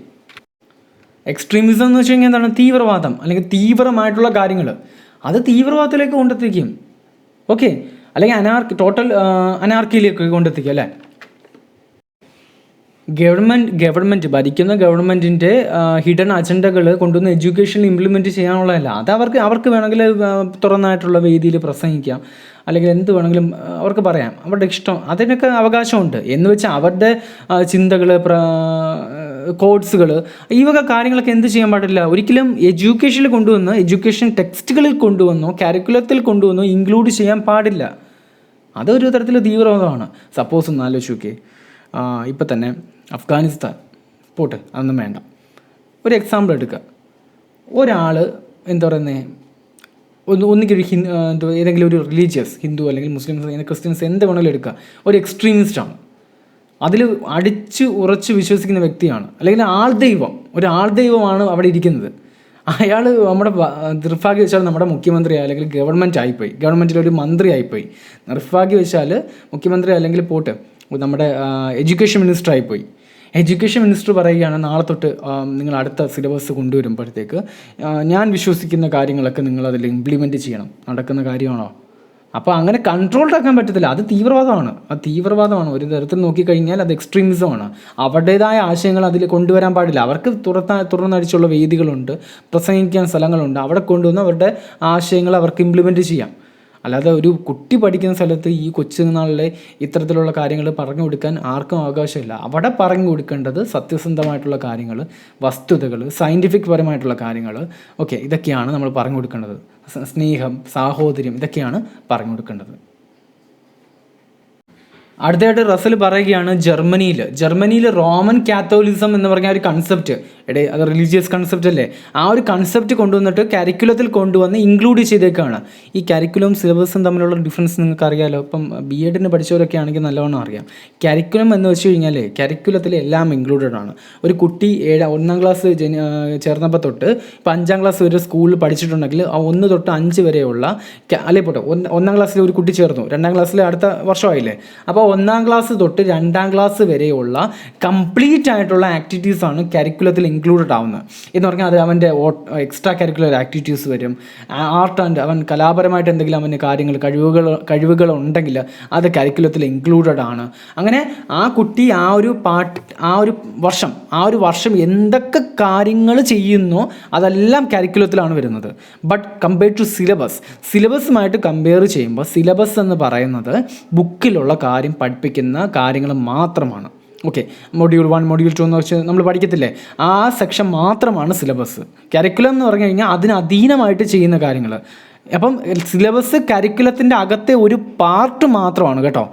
എക്സ്ട്രീമിസം എന്ന് വെച്ച് കഴിഞ്ഞാൽ എന്താണ്? തീവ്രവാദം അല്ലെങ്കിൽ തീവ്രമായിട്ടുള്ള കാര്യങ്ങൾ, അത് തീവ്രവാദത്തിലേക്ക് കൊണ്ടെത്തിക്കും. ഓക്കെ, അല്ലെങ്കിൽ ടോട്ടൽ അനാർക്കിയിലേക്ക് കൊണ്ടെത്തിക്കും അല്ലേ. ഗവൺമെൻറ് ഭരിക്കുന്ന ഗവൺമെൻറ്റിൻ്റെ ഹിഡൻ അജണ്ടകൾ കൊണ്ടുവന്ന് എഡ്യൂക്കേഷനിൽ ഇംപ്ലിമെൻറ്റ് ചെയ്യാനുള്ളതല്ല. അത് അവർക്ക് വേണമെങ്കിൽ തുറന്നായിട്ടുള്ള വേദിയിൽ പ്രസംഗിക്കാം, അല്ലെങ്കിൽ എന്ത് വേണമെങ്കിലും അവർക്ക് പറയാം, അവരുടെ ഇഷ്ടം, അതിനൊക്കെ അവകാശമുണ്ട്. എന്ന് വെച്ചാൽ അവരുടെ ചിന്തകൾ, കോഡ്സുകൾ, ഈ വക കാര്യങ്ങളൊക്കെ എന്ത് ചെയ്യാൻ പാടില്ല? ഒരിക്കലും എഡ്യൂക്കേഷനിൽ കൊണ്ടുവന്ന്, എഡ്യൂക്കേഷൻ ടെക്സ്റ്റുകളിൽ കൊണ്ടുവന്നോ കാരിക്കുലത്തിൽ കൊണ്ടുവന്നോ ഇൻക്ലൂഡ് ചെയ്യാൻ പാടില്ല. അതൊരു തരത്തിൽ തീവ്രവാദമാണ്. സപ്പോസ് ഒന്ന് ആലോചിച്ച് നോക്കി, ഇപ്പം തന്നെ അഫ്ഗാനിസ്ഥാൻ പോട്ട്, അതൊന്നും വേണ്ട, ഒരു എക്സാമ്പിൾ എടുക്കുക. ഒരാൾ എന്താ പറയുന്നത്, ഒന്നുകിൽ ഏതെങ്കിലും ഒരു റിലീജിയസ്, ഹിന്ദു അല്ലെങ്കിൽ മുസ്ലിംസ്, ക്രിസ്ത്യൻസ്, എന്ത് വേണമെങ്കിലും എടുക്കുക, ഒരു എക്സ്ട്രീമിസ്റ്റാണ്, അതിൽ അടിച്ച് ഉറച്ച് വിശ്വസിക്കുന്ന വ്യക്തിയാണ്, അല്ലെങ്കിൽ ഒരു ആൾദൈവമാണ് അവിടെ ഇരിക്കുന്നത്. അയാൾ നമ്മുടെ നിർഭാഗ്യവശാൽ നമ്മുടെ മുഖ്യമന്ത്രി അല്ലെങ്കിൽ ഗവൺമെൻറ് ആയിപ്പോയി, ഗവൺമെൻറ്റിലൊരു മന്ത്രി ആയിപ്പോയി. നിർഭാഗ്യവശാൽ മുഖ്യമന്ത്രി അല്ലെങ്കിൽ പോട്ട് നമ്മുടെ എഡ്യൂക്കേഷൻ മിനിസ്റ്റർ ആയിപ്പോയി. എഡ്യൂക്കേഷൻ മിനിസ്റ്റർ പറയുകയാണ്, നാളെ തൊട്ട് നിങ്ങൾ അടുത്ത സിലബസ് കൊണ്ടുവരുമ്പോഴത്തേക്ക് ഞാൻ വിശ്വസിക്കുന്ന കാര്യങ്ങളൊക്കെ നിങ്ങളതിൽ ഇംപ്ലിമെൻറ്റ് ചെയ്യണം. നടക്കുന്ന കാര്യമാണോ? അപ്പോൾ അങ്ങനെ കൺട്രോൾഡ് ആക്കാൻ പറ്റത്തില്ല. അത് തീവ്രവാദമാണ്. ഒരു തരത്തിൽ നോക്കിക്കഴിഞ്ഞാൽ അത് എക്സ്ട്രീമിസമാണ്. അവരുടേതായ ആശയങ്ങൾ അതിൽ കൊണ്ടുവരാൻ പാടില്ല. അവർക്ക് തുറന്നടിച്ചുള്ള വേദികളുണ്ട്, പ്രസംഗിക്കാൻ സ്ഥലങ്ങളുണ്ട്, അവിടെ കൊണ്ടുവന്ന് അവരുടെ ആശയങ്ങൾ അവർക്ക് ഇംപ്ലിമെൻറ്റ് ചെയ്യാം. അല്ലാതെ ഒരു കുട്ടി പഠിക്കുന്ന സ്ഥലത്ത് ഈ കൊച്ചുനാളിലെ ഇത്തരത്തിലുള്ള കാര്യങ്ങൾ പറഞ്ഞു കൊടുക്കാൻ ആർക്കും അവകാശമില്ല. അവിടെ പറഞ്ഞു കൊടുക്കേണ്ടത് സത്യസന്ധമായിട്ടുള്ള കാര്യങ്ങൾ, വസ്തുതകൾ, സയൻറ്റിഫിക് പരമായിട്ടുള്ള കാര്യങ്ങൾ, ഓക്കെ, ഇതൊക്കെയാണ് നമ്മൾ പറഞ്ഞു കൊടുക്കേണ്ടത്. സ്നേഹം, സാഹോദര്യം, ഇതൊക്കെയാണ് പറഞ്ഞു കൊടുക്കേണ്ടത്. അടുത്തതായിട്ട് റസൽ പറയുകയാണ്, ജർമ്മനിയിൽ റോമൻ കാത്തോലിസം എന്ന് പറഞ്ഞ ഒരു കൺസെപ്റ്റ്, അത് റിലീജിയസ് കൺസെപ്റ്റ് അല്ലേ, ആ ഒരു കൺസെപ്റ്റ് കൊണ്ടുവന്നിട്ട് കരിക്കുലത്തിൽ കൊണ്ടുവന്ന് ഇൻക്ലൂഡ് ചെയ്തേക്കാണ്. ഈ കരിക്കുലം സിലബസും തമ്മിലുള്ള ഡിഫറൻസ് നിങ്ങൾക്ക് അറിയാമല്ലോ. ഇപ്പം BEd പഠിച്ചവരൊക്കെ ആണെങ്കിൽ നല്ലവണ്ണം അറിയാം. കരിക്കുലം എന്ന് വെച്ച് കഴിഞ്ഞാൽ കരിക്കുലത്തിൽ എല്ലാം ഇൻക്ലൂഡഡ് ആണ്. ഒരു കുട്ടി 1ാം ക്ലാസ് ചേർന്നപ്പോൾ തൊട്ട് ഇപ്പം 5ാം ക്ലാസ് വരെ സ്കൂളിൽ പഠിച്ചിട്ടുണ്ടെങ്കിൽ ആ 1 തൊട്ട് 5 വരെയുള്ള, അല്ലേ പോട്ടെ, 1ാം ക്ലാസ്സിൽ ഒരു കുട്ടി ചേർന്നു, 2ാം ക്ലാസ്സിൽ അടുത്ത വർഷമായില്ലേ, അപ്പോൾ 1ാം ക്ലാസ് തൊട്ട് 2ാം ക്ലാസ് വരെയുള്ള കംപ്ലീറ്റ് ആയിട്ടുള്ള ആക്ടിവിറ്റീസാണ് കരിക്കുലത്തിൽ ഇൻക്ലൂഡഡ് ആവുന്നത്. എന്ന് പറഞ്ഞാൽ അത് അവൻ്റെ എക്സ്ട്രാ കരിക്കുലർ ആക്ടിവിറ്റീസ് വരും. ആർട്ട് ആൻഡ് അവൻ കലാപരമായിട്ട് എന്തെങ്കിലും അവന് കഴിവുകൾ ഉണ്ടെങ്കിൽ അത് കരിക്കുലത്തിൽ ഇൻക്ലൂഡഡ് ആണ്. അങ്ങനെ ആ കുട്ടി ആ ഒരു വർഷം എന്തൊക്കെ കാര്യങ്ങൾ ചെയ്യുന്നോ അതെല്ലാം കരിക്കുലത്തിലാണ് വരുന്നത്. ബട്ട് കമ്പയർഡ് ടു സിലബസുമായിട്ട് കമ്പയർ ചെയ്യുമ്പോൾ സിലബസ് എന്ന് പറയുന്നത് ബുക്കിലുള്ള കാര്യം പഠിപ്പിക്കുന്ന കാര്യങ്ങൾ മാത്രമാണ്. ഓക്കെ, മൊഡ്യൂൾ 1 മൊഡ്യൂൾ 2 എന്ന് വെച്ച് നമ്മൾ പഠിക്കത്തില്ലേ, ആ സെക്ഷൻ മാത്രമാണ് സിലബസ്. കരിക്കുലം എന്ന് പറഞ്ഞു കഴിഞ്ഞാൽ അതിന് അധീനമായിട്ട് ചെയ്യുന്ന കാര്യങ്ങൾ. അപ്പം സിലബസ് കരിക്കുലത്തിൻ്റെ അകത്തെ ഒരു പാർട്ട് മാത്രമാണ് കേട്ടോ.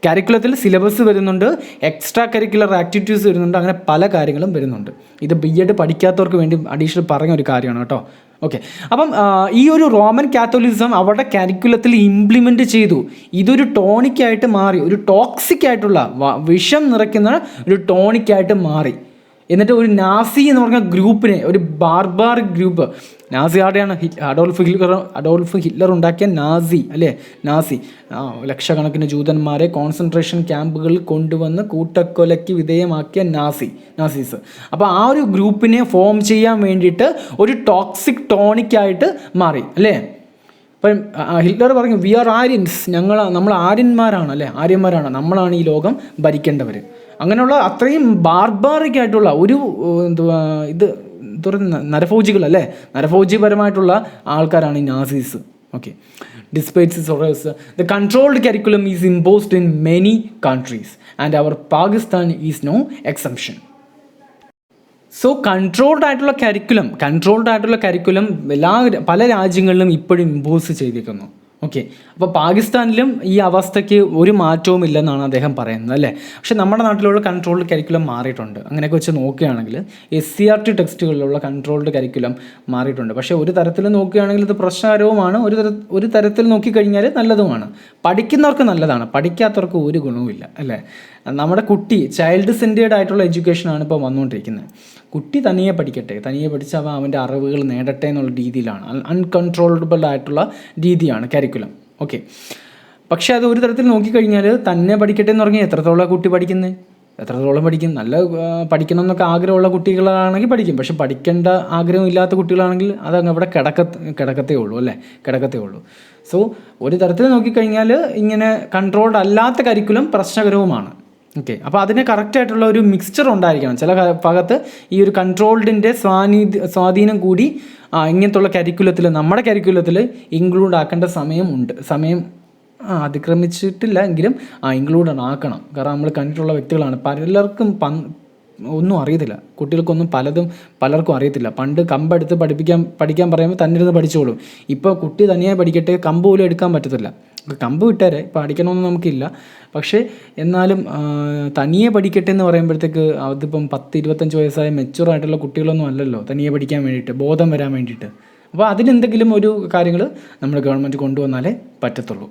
കരിക്കുലത്തിൽ സിലബസ് വരുന്നുണ്ട്, എക്സ്ട്രാ കരിക്കുലർ ആക്ടിവിറ്റീസ് വരുന്നുണ്ട്, അങ്ങനെ പല കാര്യങ്ങളും വരുന്നുണ്ട്. ഇത് BEd പഠിക്കാത്തവർക്ക് വേണ്ടി അഡീഷണൽ പറഞ്ഞ ഒരു കാര്യമാണ് കേട്ടോ. ഓക്കെ, അപ്പം ഈ ഒരു റോമൻ കാത്തോലിസം അവരുടെ കരിക്കുലത്തിൽ ഇംപ്ലിമെൻറ്റ് ചെയ്തു. ഇതൊരു ടോണിക്കായിട്ട് മാറി, ഒരു ടോക്സിക് ആയിട്ടുള്ള വിഷം നിറയ്ക്കുന്ന ഒരു ടോണിക്കായിട്ട് മാറി. എന്നിട്ട് ഒരു നാസി എന്ന് പറഞ്ഞ ഗ്രൂപ്പിനെ, ഒരു ബാർബാറിക് ഗ്രൂപ്പ്, നാസി ആരുടെയാണ്? അഡോൾഫ് ഹിറ്റ്ലർ ഉണ്ടാക്കിയ നാസി ലക്ഷക്കണക്കിന് ജൂതന്മാരെ കോൺസെൻട്രേഷൻ ക്യാമ്പുകളിൽ കൊണ്ടുവന്ന് കൂട്ടക്കൊലയ്ക്ക് വിധേയമാക്കിയ നാസീസ്. അപ്പോൾ ആ ഒരു ഗ്രൂപ്പിനെ ഫോം ചെയ്യാൻ വേണ്ടിയിട്ട് ഒരു ടോക്സിക് ടോണിക്കായിട്ട് മാറി അല്ലേ. അപ്പം ഹിറ്റ്ലർ പറഞ്ഞു, വി ആർ ആര്യൻസ്, നമ്മൾ ആര്യന്മാരാണ് അല്ലേ, നമ്മളാണ് ഈ ലോകം ഭരിക്കേണ്ടവർ. അങ്ങനെയുള്ള അത്രയും ബാർബാറിക് ആയിട്ടുള്ള ഒരു നരഭോജികളല്ലേ, നരഭോജിപരമായിട്ടുള്ള ആൾക്കാരാണ് ഈ Nazis. Okay, despite its horrors, the controlled curriculum is imposed in many countries and our Pakistan is no exception. So controlled ആയിട്ടുള്ള കരിക്കുലം പല രാജ്യങ്ങളിലും ഇപ്പോഴും ഇമ്പോസ് ചെയ്തിരിക്കുന്നു. ഓക്കെ, അപ്പോൾ പാകിസ്ഥാനിലും ഈ അവസ്ഥയ്ക്ക് ഒരു മാറ്റവും ഇല്ലെന്നാണ് അദ്ദേഹം പറയുന്നത് അല്ലേ. പക്ഷെ നമ്മുടെ നാട്ടിലുള്ള കൺട്രോൾഡ് കരിക്കുലം മാറിയിട്ടുണ്ട്. അങ്ങനെയൊക്കെ വെച്ച് നോക്കുകയാണെങ്കിൽ SCERT ടെക്സ്റ്റുകളിലുള്ള കൺട്രോൾഡ് കരിക്കുലം മാറിയിട്ടുണ്ട്. പക്ഷേ ഒരു തരത്തിൽ നോക്കുകയാണെങ്കിൽ ഇത് പ്രശ്നകരവുമാണ്, ഒരു തരത്തിൽ നോക്കിക്കഴിഞ്ഞാൽ നല്ലതുമാണ്. പഠിക്കുന്നവർക്ക് നല്ലതാണ്, പഠിക്കാത്തവർക്ക് ഒരു ഗുണവുമില്ല അല്ലേ. നമ്മുടെ കുട്ടി ചൈൽഡ് സെൻറ്റേർഡ് ആയിട്ടുള്ള എഡ്യൂക്കേഷനാണ് ഇപ്പോൾ വന്നുകൊണ്ടിരിക്കുന്നത്. കുട്ടി തനിയെ പഠിക്കട്ടെ, തനിയെ പഠിച്ച് അവൻ്റെ അറിവുകൾ നേടട്ടെ എന്നുള്ള രീതിയിലാണ്, അൺകൺട്രോളബിൾ ആയിട്ടുള്ള രീതിയാണ് കരിക്കുലം. ഓക്കെ, പക്ഷേ അത് ഒരു തരത്തിൽ നോക്കിക്കഴിഞ്ഞാൽ തന്നെ പഠിക്കട്ടെ എന്ന് പറഞ്ഞാൽ എത്രത്തോളം കുട്ടി പഠിക്കുന്നത്, എത്രത്തോളം പഠിക്കും. നല്ല പഠിക്കണം എന്നൊക്കെ ആഗ്രഹമുള്ള കുട്ടികളാണെങ്കിൽ പഠിക്കും. പക്ഷെ പഠിക്കേണ്ട ആഗ്രഹമില്ലാത്ത കുട്ടികളാണെങ്കിൽ അതങ്ങ് അവിടെ കിടക്കത്തേ ഉള്ളൂ അല്ലേ, കിടക്കത്തേ ഉള്ളൂ. സോ ഒരു തരത്തിൽ നോക്കിക്കഴിഞ്ഞാൽ ഇങ്ങനെ കൺട്രോൾഡ് അല്ലാത്ത കരിക്കുലം പ്രശ്നകരവുമാണ്. ഓക്കെ, അപ്പോൾ അതിന് കറക്റ്റായിട്ടുള്ള ഒരു മിക്സ്ചർ ഉണ്ടായിരിക്കണം. ചില ഭാഗത്ത് ഈ ഒരു കൺട്രോൾഡിൻ്റെ സ്വാധീനം കൂടി ഇങ്ങനത്തുള്ള കരിക്കുലത്തിൽ, നമ്മുടെ കരിക്കുലത്തിൽ ഇൻക്ലൂഡ് ആക്കേണ്ട സമയം അതിക്രമിച്ചിട്ടില്ല എങ്കിലും ഇൻക്ലൂഡ് ആക്കണം. കാരണം നമ്മൾ കണ്ടിട്ടുള്ള വ്യക്തികളാണ്, പലർക്കും ഒന്നും അറിയത്തില്ല, കുട്ടികൾക്കൊന്നും പലർക്കും അറിയത്തില്ല. പണ്ട് കമ്പെടുത്ത് പഠിക്കാൻ പറയുമ്പോൾ തന്നെ ഇരുന്ന് പഠിച്ചോളും. ഇപ്പോൾ കുട്ടി തനിയെ പഠിക്കട്ടെ, കമ്പ് പോലും എടുക്കാൻ പറ്റത്തില്ല. കമ്പ് വിട്ടേരെ പഠിക്കണമെന്ന് നമുക്കില്ല, പക്ഷേ എന്നാലും തനിയെ പഠിക്കട്ടെ എന്ന് പറയുമ്പോഴത്തേക്ക് അതിപ്പം 10-25 വയസ്സായ മെച്യൂറായിട്ടുള്ള കുട്ടികളൊന്നും അല്ലല്ലോ തനിയെ പഠിക്കാൻ വേണ്ടിയിട്ട്, ബോധം വരാൻ വേണ്ടിയിട്ട്. അപ്പോൾ അതിനെന്തെങ്കിലും ഒരു കാര്യങ്ങൾ നമ്മുടെ ഗവൺമെൻറ് കൊണ്ടുവന്നാലേ പറ്റത്തുള്ളൂ.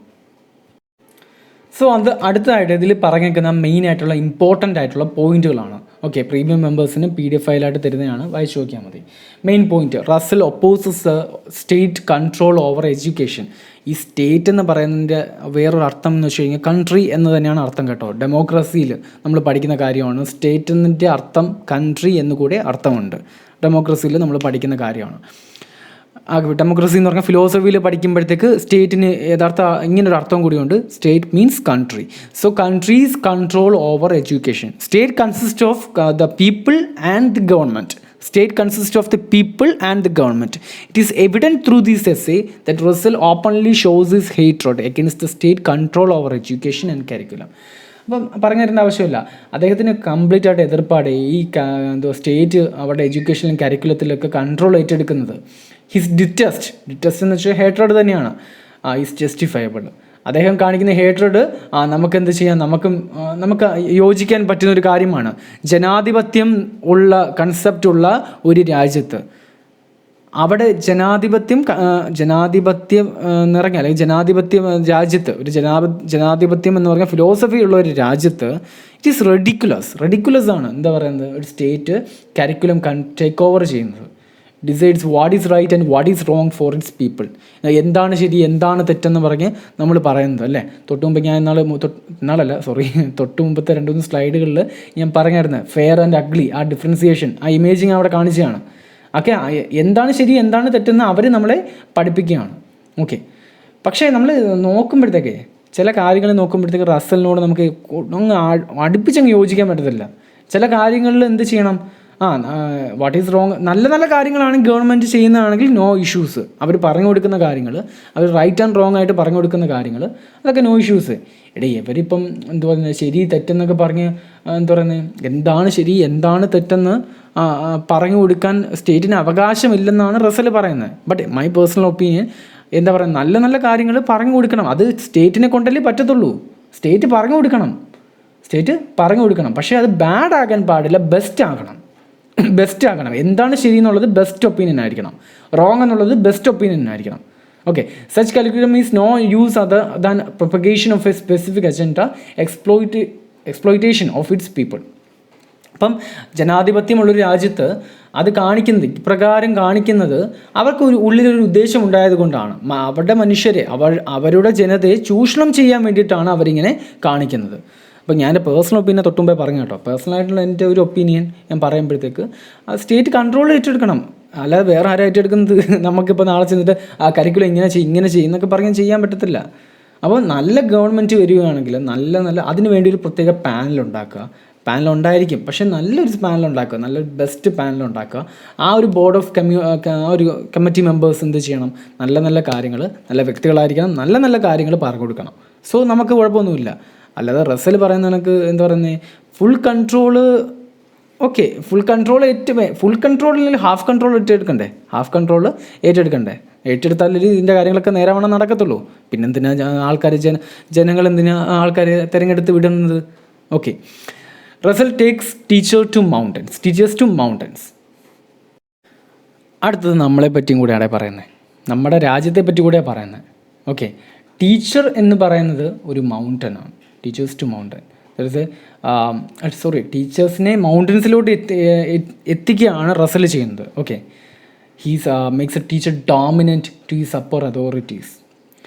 സോ അത് അടുത്തതായിട്ട് ഇതിൽ പറഞ്ഞേക്കുന്ന മെയിനായിട്ടുള്ള ഇമ്പോർട്ടൻ്റ് ആയിട്ടുള്ള പോയിന്റുകളാണ്. ഓക്കെ, പ്രീമിയം മെമ്പേഴ്സിന് PDF ഫയലായിട്ട് തരുന്നതാണ്, വായിച്ചു നോക്കിയാൽ മതി. Main point, Russell opposes state control over education. ഈ സ്റ്റേറ്റ് എന്ന് പറയുന്നതിൻ്റെ വേറൊരു അർത്ഥം എന്ന് വെച്ച് കഴിഞ്ഞാൽ കൺട്രി എന്ന് തന്നെയാണ് അർത്ഥം കേട്ടോ. ഡെമോക്രസിയിൽ നമ്മൾ പഠിക്കുന്ന കാര്യമാണ്. സ്റ്റേറ്റിൻ്റെ അർത്ഥം കൺട്രി എന്ന് കൂടെ അർത്ഥമുണ്ട്. ഡെമോക്രസിയിൽ നമ്മൾ പഠിക്കുന്ന കാര്യമാണ്. ഡെമോക്രസി എന്ന് പറഞ്ഞാൽ ഫിലോസഫിയിൽ പഠിക്കുമ്പോഴത്തേക്ക് സ്റ്റേറ്റിന് യഥാർത്ഥ ഇങ്ങനൊരു അർത്ഥം കൂടിയുണ്ട്. State means country. So countries control over education. State consist of the people and the government. State consists of the people and the government. It is evident through this essay that Russell openly shows his hatred against the state control over education and curriculum. അപ്പം പറഞ്ഞു തരേണ്ട ആവശ്യമില്ല, അദ്ദേഹത്തിന് complete ആയിട്ട് എതിർപ്പാട് ഈ state അവരുടെ എഡ്യൂക്കേഷനിലും കരിക്കുലത്തിലൊക്കെ control ഏറ്റെടുക്കുന്നത്. His detest എന്ന് വെച്ചാൽ ഹേട്രഡ് തന്നെയാണ്. Is justifiable. അദ്ദേഹം കാണിക്കുന്ന ഹേട്രഡ് നമുക്കെന്ത് ചെയ്യാം, നമുക്ക് യോജിക്കാൻ പറ്റുന്നൊരു കാര്യമാണ്. ജനാധിപത്യം ഉള്ള കൺസെപ്റ്റുള്ള ഒരു രാജ്യത്ത്, അവിടെ ജനാധിപത്യം നിറഞ്ഞ അല്ലെങ്കിൽ ജനാധിപത്യം രാജ്യത്ത്, ഒരു ജനാധിപത്യം എന്ന് പറഞ്ഞാൽ ഫിലോസഫി ഉള്ള ഒരു രാജ്യത്ത് ഇറ്റ് ഈസ് റെഡിക്കുലസ് ആണ്. എന്താ പറയുന്നത്, ഒരു സ്റ്റേറ്റ് കരിക്കുലം ടേക്ക് ഓവർ ചെയ്യുന്നത്, decides what is right and what is wrong for its people. എന്താണ് ശരി എന്താണ് തെറ്റെന്ന് പറഞ്ഞ് നമ്മൾ പറയുന്നത് അല്ലേ. തൊട്ട് മുമ്പത്തെ 2-3 സ്ലൈഡുകളിൽ ഞാൻ പറഞ്ഞായിരുന്നു ഫെയർ ആൻഡ് അഗ്ലി, ആ ഡിഫറൻസിയേഷൻ, ആ ഇമേജിങ് അവിടെ കാണിച്ചതാണ്. ഓക്കെ, എന്താണ് ശരി എന്താണ് തെറ്റെന്ന് അവർ നമ്മളെ പഠിപ്പിക്കുകയാണ്. ഓക്കെ, പക്ഷേ നമ്മൾ നോക്കുമ്പോഴത്തേക്ക് ചില കാര്യങ്ങൾ നോക്കുമ്പോഴത്തേക്ക് റസലിനോട് നമുക്ക് അടുപ്പിച്ചങ്ങ് യോജിക്കാൻ പറ്റത്തില്ല. ചില കാര്യങ്ങളിൽ എന്ത് ചെയ്യണം, വാട്ട് ഈസ് റോങ്, നല്ല കാര്യങ്ങളാണ് ഗവൺമെൻറ് ചെയ്യുന്നതാണെങ്കിൽ നോ ഇഷ്യൂസ്. അവർ പറഞ്ഞു കൊടുക്കുന്ന കാര്യങ്ങൾ, അവർ റൈറ്റ് ആൻഡ് റോങ് ആയിട്ട് പറഞ്ഞു കൊടുക്കുന്ന കാര്യങ്ങൾ, അതൊക്കെ നോ ഇഷ്യൂസ്. ഇവരിപ്പം എന്താ പറയുന്നത്, ശരി തെറ്റെന്നൊക്കെ പറഞ്ഞ് എന്താ പറയുന്നത്, എന്താണ് ശരി എന്താണ് തെറ്റെന്ന് പറഞ്ഞു കൊടുക്കാൻ സ്റ്റേറ്റിന് അവകാശമില്ലെന്നാണ് റസൽ പറയുന്നത്. ബട്ട് മൈ പേഴ്സണൽ ഒപ്പീനിയൻ എന്താ പറയുക, നല്ല കാര്യങ്ങൾ പറഞ്ഞു കൊടുക്കണം. അത് സ്റ്റേറ്റിനെ കൊണ്ടല്ലേ പറ്റത്തുള്ളൂ. സ്റ്റേറ്റ് പറഞ്ഞു കൊടുക്കണം, പക്ഷേ അത് ബാഡ് ആകാൻ പാടില്ല, ബെസ്റ്റ് ആകണം. എന്താണ് ശരി എന്നുള്ളത് ബെസ്റ്റ് ഒപ്പീനിയൻ ആയിരിക്കണം, റോങ് എന്നുള്ളത് ബെസ്റ്റ് ഒപ്പീനിയൻ ആയിരിക്കണം. Okay, such curriculum is no use other than propagation of a specific agenda, exploitation of its people. അപ്പം ജനാധിപത്യമുള്ളൊരു രാജ്യത്ത് അത് ഇപ്രകാരം കാണിക്കുന്നത് അവർക്ക് ഉള്ളിലൊരു ഉദ്ദേശം ഉണ്ടായത് കൊണ്ടാണ്. അവരുടെ മനുഷ്യരെ, അവരുടെ ജനതയെ ചൂഷണം ചെയ്യാൻ വേണ്ടിയിട്ടാണ് അവരിങ്ങനെ കാണിക്കുന്നത്. അപ്പോൾ ഞാൻ പേഴ്സണൽ ഒപ്പീനിയൻ തൊട്ടുമുമ്പേ പറഞ്ഞു കേട്ടോ. പേഴ്സണലായിട്ടുള്ള എൻ്റെ ഒരു ഒപ്പീനിയൻ ഞാൻ പറയുമ്പോഴത്തേക്ക് ആ സ്റ്റേറ്റ് കൺട്രോൾ ഏറ്റെടുക്കണം, അല്ലാതെ വേറെ ആരും ഏറ്റെടുക്കുന്നത് നമുക്കിപ്പോൾ നാളെ ചെന്നിട്ട് ആ കരിക്കുലം ഇങ്ങനെ ചെയ്യും എന്നൊക്കെ പറഞ്ഞാൽ ചെയ്യാൻ പറ്റത്തില്ല. അപ്പോൾ നല്ല ഗവൺമെൻറ് വരികയാണെങ്കിൽ നല്ല അതിന് വേണ്ടി ഒരു പ്രത്യേക പാനൽ ഉണ്ടായിരിക്കും. പക്ഷേ നല്ലൊരു നല്ലൊരു ബെസ്റ്റ് പാനൽ ഉണ്ടാക്കുക. ആ ഒരു ബോർഡ് ഓഫ് ആ ഒരു കമ്മിറ്റി മെമ്പേഴ്സ് എന്ത് ചെയ്യണം, നല്ല കാര്യങ്ങൾ, നല്ല വ്യക്തികളായിരിക്കണം, നല്ല കാര്യങ്ങൾ പറഞ്ഞു കൊടുക്കണം. സോ നമുക്ക് കുഴപ്പമൊന്നുമില്ല. അല്ലാതെ റസൽ പറയുന്ന കണക്ക് എന്താ പറയുന്നത്, ഫുൾ കൺട്രോൾ അല്ലെങ്കിൽ ഹാഫ് കൺട്രോൾ ഏറ്റെടുത്താലേ ഇതിൻ്റെ കാര്യങ്ങളൊക്കെ നേരാവണ്ണം നടക്കത്തുള്ളൂ. പിന്നെന്തിനാ ജനങ്ങൾ എന്തിനാ ആൾക്കാരെ തിരഞ്ഞെടുത്ത് വിടുന്നത്? Okay, Russell takes teachers to mountains. അടുത്തത് നമ്മളെ പറ്റിയും കൂടെയാണ് പറയുന്നത്, നമ്മുടെ രാജ്യത്തെ പറ്റി കൂടെയാണ് പറയുന്നത്. ഓക്കെ, ടീച്ചർ എന്ന് പറയുന്നത് ഒരു മൗണ്ടനാണ്. ടീച്ചേഴ്സ് ടു മൗണ്ടൻ, ടീച്ചേഴ്സിനെ മൗണ്ടൻസിലോട്ട് എത്തിക്കുകയാണ് റസൽ ചെയ്യുന്നത്. Okay, he's makes a teacher dominant to his upper authorities.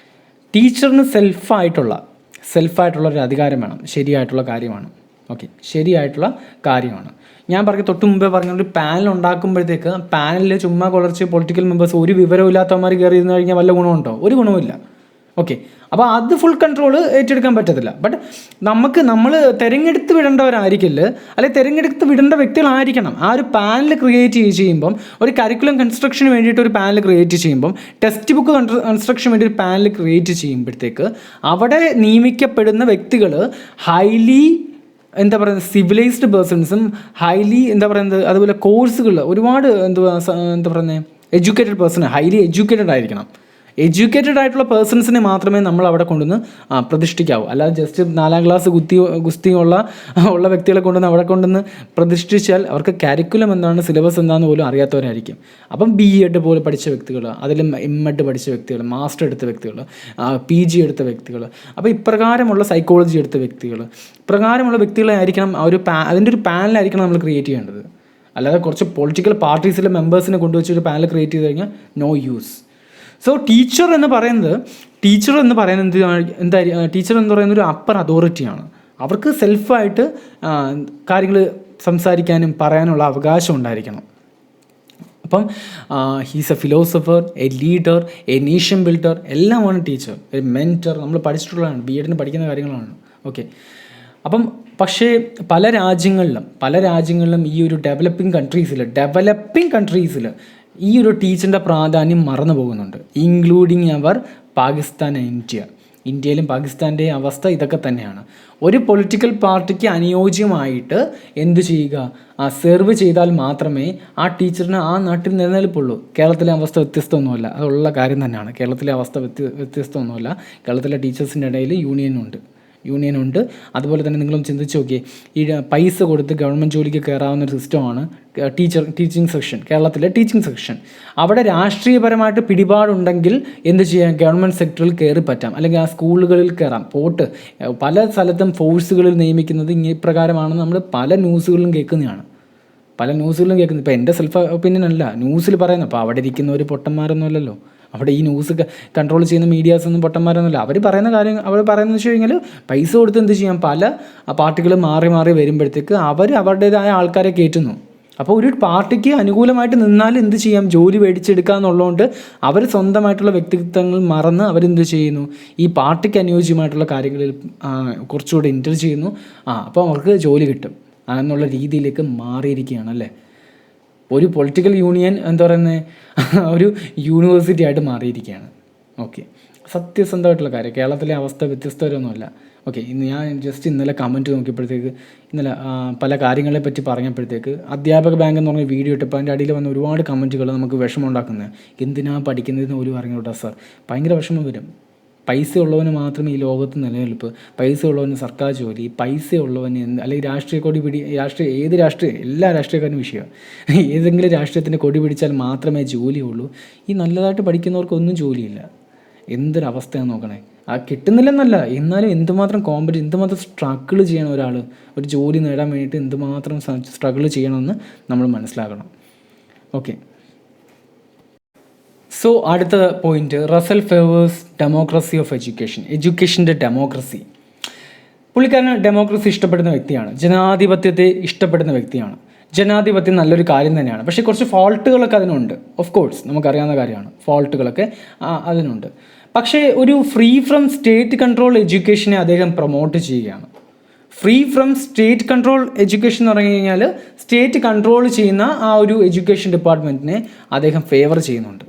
ടീച്ചറിന് സെൽഫായിട്ടുള്ള ഒരു അധികാരം വേണം. ശരിയായിട്ടുള്ള കാര്യമാണ്. ഓക്കെ, ശരിയായിട്ടുള്ള കാര്യമാണ്. ഞാൻ പറഞ്ഞ തൊട്ട് മുമ്പേ പറഞ്ഞ ഒരു പാനൽ ഉണ്ടാക്കുമ്പോഴത്തേക്ക് പാനലിൽ ചുമ്മാ കുറച്ച് പൊളിറ്റിക്കൽ മെമ്പേഴ്സ് ഒരു വിവരമില്ലാത്തവന്മാർ കയറി ഇരുന്ന് കഴിഞ്ഞാൽ വല്ല ഗുണമുണ്ടോ? ഒരു ഗുണവുമില്ല. ഓക്കെ, അപ്പോൾ അത് ഫുൾ കൺട്രോൾ ഏറ്റെടുക്കാൻ പറ്റത്തില്ല. ബട്ട് നമ്മൾ തിരഞ്ഞെടുത്ത് വിടേണ്ടവരായിരിക്കില്ല, അല്ലെങ്കിൽ തിരഞ്ഞെടുത്ത് വിടേണ്ട വ്യക്തികളായിരിക്കണം. ആ ഒരു പാനൽ ക്രിയേറ്റ് ചെയ്യുമ്പം, ഒരു കരിക്കുലം കൺസ്ട്രക്ഷന് വേണ്ടിയിട്ട് ഒരു പാനൽ ക്രിയേറ്റ് ചെയ്യുമ്പം, ടെക്സ്റ്റ് ബുക്ക് കൺസ്ട്രക്ഷന് വേണ്ടി ഒരു പാനൽ ക്രിയേറ്റ് ചെയ്യുമ്പോഴത്തേക്ക് അവിടെ നിയമിക്കപ്പെടുന്ന വ്യക്തികൾ ഹൈലി സിവിലൈസ്ഡ് പേഴ്സൺസും ഹൈലി അതുപോലെ കോഴ്സുകൾ ഒരുപാട് എഡ്യൂക്കേറ്റഡ് പേഴ്സൺ, ഹൈലി എഡ്യൂക്കേറ്റഡ് ആയിരിക്കണം. എഡ്യൂക്കേറ്റഡ് ആയിട്ടുള്ള പേഴ്സൺസിനെ മാത്രമേ നമ്മൾ അവിടെ കൊണ്ടുവന്ന് പ്രതിഷ്ഠിക്കാവൂ. അല്ലാതെ ജസ്റ്റ് 4ാം ക്ലാസ് ഗുസ്തിയുള്ള വ്യക്തികളെ കൊണ്ടുവന്ന് അവിടെ കൊണ്ടുവന്ന് പ്രതിഷ്ഠിച്ചാൽ അവർക്ക് കരിക്കുലം എന്താണ്, സിലബസ് എന്താണെന്ന് പോലും അറിയാത്തവരായിരിക്കും. അപ്പം BEd പോലെ പഠിച്ച വ്യക്തികൾ, അതിലും MEd പഠിച്ച വ്യക്തികൾ, മാസ്റ്റർ എടുത്ത വ്യക്തികൾ, PG എടുത്ത വ്യക്തികൾ, അപ്പോൾ ഇപ്രകാരമുള്ള സൈക്കോളജി എടുത്ത വ്യക്തികൾ, ഇപ്രകാരമുള്ള വ്യക്തികളെ ആയിരിക്കണം അതിൻ്റെ ഒരു പാനലായിരിക്കണം നമ്മൾ ക്രിയേറ്റ് ചെയ്യേണ്ടത്. അല്ലാതെ കുറച്ച് പൊളിറ്റിക്കൽ പാർട്ടീസിലെ മെമ്പേഴ്സിനെ കൊണ്ടുവച്ചൊരു പാനൽ ക്രിയേറ്റ് ചെയ്ത് കഴിഞ്ഞാൽ നോ യൂസ്. സോ ടീച്ചർ എന്ന് പറയുന്നത് ഒരു അപ്പർ അതോറിറ്റിയാണ്. അവർക്ക് സെൽഫായിട്ട് കാര്യങ്ങൾ സംസാരിക്കാനും പറയാനുള്ള അവകാശം ഉണ്ടായിരിക്കണം. അപ്പം he's A philosopher, A leader, A nation builder, എല്ലാമാണ് ടീച്ചർ. ഒരു മെൻറ്റർ, നമ്മൾ പഠിച്ചിട്ടുള്ളതാണ്, BEdന് പഠിക്കുന്ന കാര്യങ്ങളാണ്. ഓക്കെ, അപ്പം പക്ഷേ പല രാജ്യങ്ങളിലും ഈ ഒരു ഡെവലപ്പിംഗ് കൺട്രീസിൽ ഈ ഒരു ടീച്ചറിൻ്റെ പ്രാധാന്യം മറന്നു പോകുന്നുണ്ട്. ഇൻക്ലൂഡിങ് പാകിസ്ഥാൻ ആൻഡ് ഇന്ത്യയിലും പാകിസ്ഥാൻ്റെ അവസ്ഥ ഇതൊക്കെ തന്നെയാണ്. ഒരു പൊളിറ്റിക്കൽ പാർട്ടിക്ക് അനുയോജ്യമായിട്ട് എന്തു ചെയ്യുക, സെർവ് ചെയ്താൽ മാത്രമേ ആ ടീച്ചറിന് ആ നാട്ടിൽ നിലനിൽപ്പുള്ളൂ. കേരളത്തിലെ അവസ്ഥ വ്യത്യസ്തമൊന്നുമല്ല, അതുള്ള കാര്യം തന്നെയാണ്. കേരളത്തിലെ അവസ്ഥ വ്യത്യസ്തമൊന്നുമല്ല. കേരളത്തിലെ ടീച്ചേഴ്സിൻ്റെ ഇടയിൽ യൂണിയനുണ്ട്. അതുപോലെ തന്നെ നിങ്ങളും ചിന്തിച്ച് നോക്കിയേ, ഈ പൈസ കൊടുത്ത് ഗവൺമെൻറ് ജോലിക്ക് കയറാവുന്ന ഒരു സിസ്റ്റമാണ് ടീച്ചിങ് സെക്ഷൻ, കേരളത്തിലെ ടീച്ചിങ് സെക്ഷൻ. അവിടെ രാഷ്ട്രീയപരമായിട്ട് പിടിപാടുണ്ടെങ്കിൽ എന്ത് ചെയ്യാം, ഗവൺമെൻറ് സെക്ടറിൽ കയറി പറ്റാം, അല്ലെങ്കിൽ ആ സ്കൂളുകളിൽ കയറാം. പല സ്ഥലത്തും ഫോഴ്സുകളിൽ നിയമിക്കുന്നത് ഇപ്രകാരമാണെന്ന് നമ്മൾ പല ന്യൂസുകളിലും കേൾക്കുന്നതാണ്. ഇപ്പോൾ എൻ്റെ സെൽഫ് ഒപ്പീനിയൻ അല്ല, ന്യൂസിൽ പറയുന്നത്. അപ്പോൾ അവിടെ ഇരിക്കുന്നവർ പൊട്ടന്മാരൊന്നും അല്ലല്ലോ. അവിടെ ഈ ന്യൂസ് കൺട്രോൾ ചെയ്യുന്ന മീഡിയാസൊന്നും പൊട്ടന്മാരൊന്നുമില്ല. അവർ പറയുന്നത് വെച്ച് കഴിഞ്ഞാൽ പൈസ കൊടുത്ത് എന്ത് ചെയ്യാം, പല പാർട്ടികൾ മാറി വരുമ്പോഴത്തേക്ക് അവരുടേതായ ആൾക്കാരെ കയറ്റുന്നു. അപ്പോൾ ഒരു പാർട്ടിക്ക് അനുകൂലമായിട്ട് നിന്നാൽ എന്ത് ചെയ്യാം, ജോലി മേടിച്ചെടുക്കുക എന്നുള്ളതുകൊണ്ട് അവർ സ്വന്തമായിട്ടുള്ള വ്യക്തിത്വങ്ങൾ മറന്ന് അവരെന്ത് ചെയ്യുന്നു, ഈ പാർട്ടിക്ക് അനുയോജ്യമായിട്ടുള്ള കാര്യങ്ങളിൽ കുറച്ചുകൂടെ ഇൻ്റർ ചെയ്യുന്നു. അപ്പോൾ അവർക്ക് ജോലി കിട്ടും എന്നുള്ള രീതിയിലേക്ക് മാറിയിരിക്കുകയാണല്ലേ. ഒരു പൊളിറ്റിക്കൽ യൂണിയൻ ഒരു യൂണിവേഴ്സിറ്റി ആയിട്ട് മാറിയിരിക്കുകയാണ്. ഓക്കെ, സത്യസന്ധമായിട്ടുള്ള കാര്യം. കേരളത്തിലെ അവസ്ഥ വ്യത്യസ്തമൊന്നുമല്ല. ഓക്കെ, ഞാൻ ഇന്നലെ കമൻറ്റ് നോക്കിയപ്പോഴത്തേക്ക്, പല കാര്യങ്ങളെ പറ്റി പറഞ്ഞപ്പോഴത്തേക്ക് അധ്യാപക ബാങ്ക് എന്ന് പറഞ്ഞ വീഡിയോ ഇട്ടപ്പോൾ അതിൻ്റെ അടിയിൽ വന്ന ഒരുപാട് കമൻറ്റുകൾ നമുക്ക് വിഷമമുണ്ടാക്കുന്നത്. എന്തിനാ പഠിക്കുന്നതെന്ന് പോലും അറിഞ്ഞൂടാ സാർ, ഭയങ്കര വിഷമം വരും. പൈസ ഉള്ളവന് മാത്രമേ ഈ ലോകത്ത് നിലനിൽപ്പ്, പൈസ ഉള്ളവന് സർക്കാർ ജോലി, പൈസ ഉള്ളവന് അല്ലെങ്കിൽ എല്ലാ രാഷ്ട്രീയക്കാരും വിഷയമാണ്. ഏതെങ്കിലും രാഷ്ട്രീയത്തിൻ്റെ കൊടി പിടിച്ചാൽ മാത്രമേ ജോലിയുള്ളൂ. ഈ നല്ലതായിട്ട് പഠിക്കുന്നവർക്കൊന്നും ജോലിയില്ല. എന്തൊരവസ്ഥയാണെന്ന് നോക്കണേ. കിട്ടുന്നില്ലെന്നല്ല, എന്നാലും എന്തുമാത്രം എന്തുമാത്രം സ്ട്രഗിൾ ചെയ്യണം ഒരാൾ ഒരു ജോലി നേടാൻ വേണ്ടിയിട്ട്, എന്തുമാത്രം സ്ട്രഗിൾ ചെയ്യണമെന്ന് നമ്മൾ മനസ്സിലാക്കണം. ഓക്കെ, സോ അടുത്ത point, Russell favours democracy of എഡ്യൂക്കേഷൻ്റെ ഡെമോക്രസി. പുള്ളിക്കാരന് ഡെമോക്രസി ഇഷ്ടപ്പെടുന്ന വ്യക്തിയാണ്, ജനാധിപത്യത്തെ ഇഷ്ടപ്പെടുന്ന വ്യക്തിയാണ്. ജനാധിപത്യം നല്ലൊരു കാര്യം തന്നെയാണ്, പക്ഷേ കുറച്ച് ഫോൾട്ടുകളൊക്കെ അതിനുണ്ട്. ഓഫ് കോഴ്സ് നമുക്കറിയാവുന്ന കാര്യമാണ്, ഫോൾട്ടുകളൊക്കെ അതിനുണ്ട്. പക്ഷേ ഒരു ഫ്രീ ഫ്രം സ്റ്റേറ്റ് കൺട്രോൾ എഡ്യൂക്കേഷനെ അദ്ദേഹം പ്രൊമോട്ട് ചെയ്യുകയാണ്. Free from state control education എന്ന് പറഞ്ഞു കഴിഞ്ഞാൽ സ്റ്റേറ്റ് കൺട്രോൾ ചെയ്യുന്ന ആ ഒരു എഡ്യൂക്കേഷൻ ഡിപ്പാർട്ട്മെൻറ്റിനെ അദ്ദേഹം ഫേവർ ചെയ്യുന്നുണ്ട്.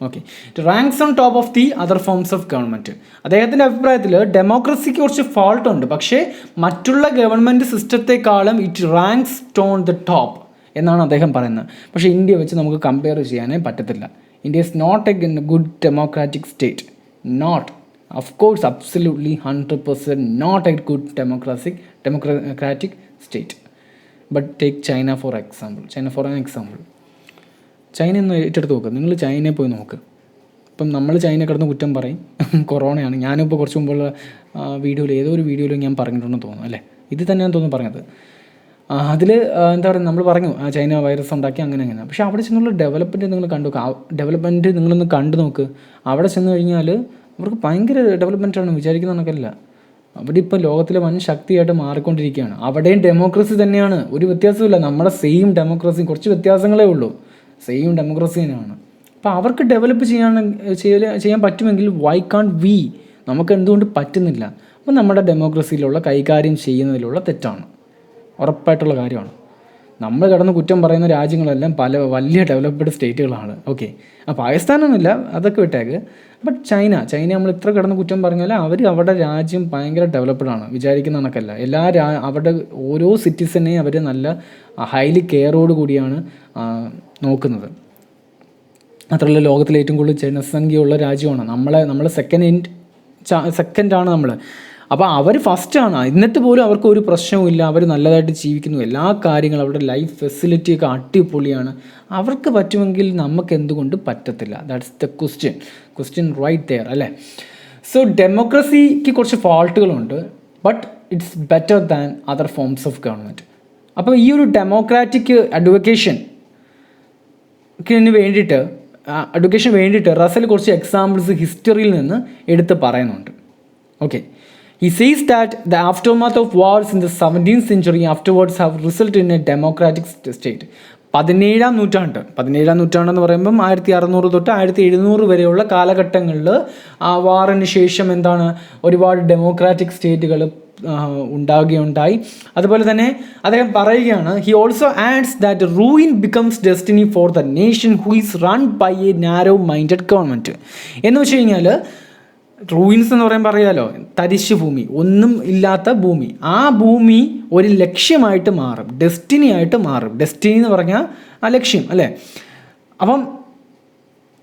Okay, it ranks on top of the other forms of government. അദ്ദേഹത്തിൻ്റെ അഭിപ്രായത്തിൽ ഡെമോക്രസിക്ക് കുറച്ച് ഫോൾട്ട് ഉണ്ട്, പക്ഷേ മറ്റുള്ള ഗവൺമെൻറ് സിസ്റ്റത്തെക്കാളും it ranks on the top എന്നാണ് അദ്ദേഹം പറയുന്നത്. പക്ഷേ ഇന്ത്യ വെച്ച് നമുക്ക് കമ്പയർ ചെയ്യാനേ പറ്റത്തില്ല. India is not a good democratic state. Not, of course, absolutely 100% not a good democratic state. But take China for an example. China ഒന്ന് ഏറ്റെടുത്ത് നോക്കുക. നിങ്ങൾ ചൈനയിൽ പോയി നോക്ക്. ഇപ്പം നമ്മൾ ചൈന കിടന്ന് കുറ്റം പറയും, കൊറോണയാണ്. ഞാനിപ്പോൾ കുറച്ച് മുമ്പുള്ള ഏതോ ഒരു വീഡിയോയിൽ ഞാൻ പറഞ്ഞിട്ടുണ്ടെന്ന് തോന്നുന്നു, അല്ലേ? ഇത് തന്നെയാണ് തോന്നുന്നു പറഞ്ഞത്. അതിൽ നമ്മൾ പറഞ്ഞു ചൈന വൈറസ് ഉണ്ടാക്കി അങ്ങനെ. പക്ഷേ അവിടെ ചെന്നുള്ള ഡെവലപ്മെൻറ്റ് നിങ്ങൾ നിങ്ങളൊന്ന് കണ്ടു നോക്ക്. അവിടെ ചെന്ന് കഴിഞ്ഞാൽ അവർക്ക് ഭയങ്കര ഡെവലപ്മെൻറ്റാണ്, വിചാരിക്കുന്ന കണക്കല്ല. അവിടെ ഇപ്പോൾ ലോകത്തിലെ വൻ ശക്തിയായിട്ട് മാറിക്കൊണ്ടിരിക്കുകയാണ്. അവിടെയും ഡെമോക്രസി തന്നെയാണ്, ഒരു വ്യത്യാസമില്ല. നമ്മുടെ സെയിം ഡെമോക്രസി, കുറച്ച് വ്യത്യാസങ്ങളേ ഉള്ളൂ, സെയിം ഡെമോക്രസി തന്നെയാണ്. അപ്പോൾ അവർക്ക് ഡെവലപ്പ് ചെയ്യാൻ പറ്റുമെങ്കിൽ വൈ കാണ്ട് വി, നമുക്ക് എന്തുകൊണ്ട് പറ്റുന്നില്ല? അപ്പോൾ നമ്മുടെ ഡെമോക്രസിയിലുള്ള കൈകാര്യം ചെയ്യുന്നതിലുള്ള തെറ്റാണ്, ഉറപ്പായിട്ടുള്ള കാര്യമാണ്. നമ്മൾ കിടന്ന് കുറ്റം പറയുന്ന രാജ്യങ്ങളെല്ലാം പല വലിയ ഡെവലപ്ഡ് സ്റ്റേറ്റുകളാണ്. ഓക്കെ, പാകിസ്ഥാനൊന്നുമില്ല, അതൊക്കെ വിട്ടേക്ക്. ബട്ട് ചൈന നമ്മൾ ഇത്ര കിടന്ന് കുറ്റം പറഞ്ഞാൽ അവരുടെ രാജ്യം ഭയങ്കര ഡെവലപ്ഡാണ്, വിചാരിക്കുന്ന കണക്കല്ല. അവരുടെ ഓരോ സിറ്റിസനെയും അവർ നല്ല ഹൈലി കെയറോട് കൂടിയാണ് നോക്കുന്നത്. മാത്രമല്ല ലോകത്തിലെ ഏറ്റവും കൂടുതൽ ജനസംഖ്യയുള്ള രാജ്യമാണ്. നമ്മൾ സെക്കൻഡാണ് നമ്മൾ. അപ്പോൾ അവർ ഫസ്റ്റാണ്, എന്നിട്ട് പോലും അവർക്ക് ഒരു പ്രശ്നവുമില്ല, അവർ നല്ലതായിട്ട് ജീവിക്കുന്നു, എല്ലാ കാര്യങ്ങളും അവരുടെ ലൈഫ് ഫെസിലിറ്റിയൊക്കെ അടിപൊളിയാണ്. അവർക്ക് പറ്റുമെങ്കിൽ നമുക്ക് എന്തുകൊണ്ട് പറ്റത്തില്ല? That's the question right there, അല്ലേ? സോ ഡെമോക്രസിക്ക് കുറച്ച് ഫാൾട്ടുകളുണ്ട്, but it's better than other forms of government. അപ്പോൾ ഈ ഒരു ഡെമോക്രാറ്റിക് അഡ്വക്കേഷന് വേണ്ടിയിട്ട് റസൽ കുറച്ച് എക്സാമ്പിൾസ് ഹിസ്റ്ററിയിൽ നിന്ന് എടുത്ത് പറയുന്നുണ്ട്. Okay, he says that the aftermath of wars in the 17th century afterwards have resulted in a democratic state. 17ാം നൂറ്റാണ്ടെന്ന് പറയുമ്പം 1600 തൊട്ട് 1700 വരെയുള്ള കാലഘട്ടങ്ങളിൽ ആ വാറിന് ശേഷം എന്താണ്, ഒരുപാട് ഡെമോക്രാറ്റിക് സ്റ്റേറ്റുകൾ ഉണ്ടാവുകയുണ്ടായി. അതുപോലെ തന്നെ അദ്ദേഹം പറയുകയാണ്, he also adds that ruin becomes destiny for the nation who is run by a narrow minded government. എന്ന് വെച്ച് കഴിഞ്ഞാൽ റൂയിൻസ് എന്ന് പറയുമ്പോൾ അറിയാലോ, തരിശ് ഭൂമി, ഒന്നും ഇല്ലാത്ത ഭൂമി. ആ ഭൂമി ഒരു ലക്ഷ്യമായിട്ട് മാറും, ഡെസ്റ്റിനി ആയിട്ട് മാറും. ഡെസ്റ്റിനി എന്ന് പറഞ്ഞാൽ ആ ലക്ഷ്യം, അല്ലേ? അപ്പം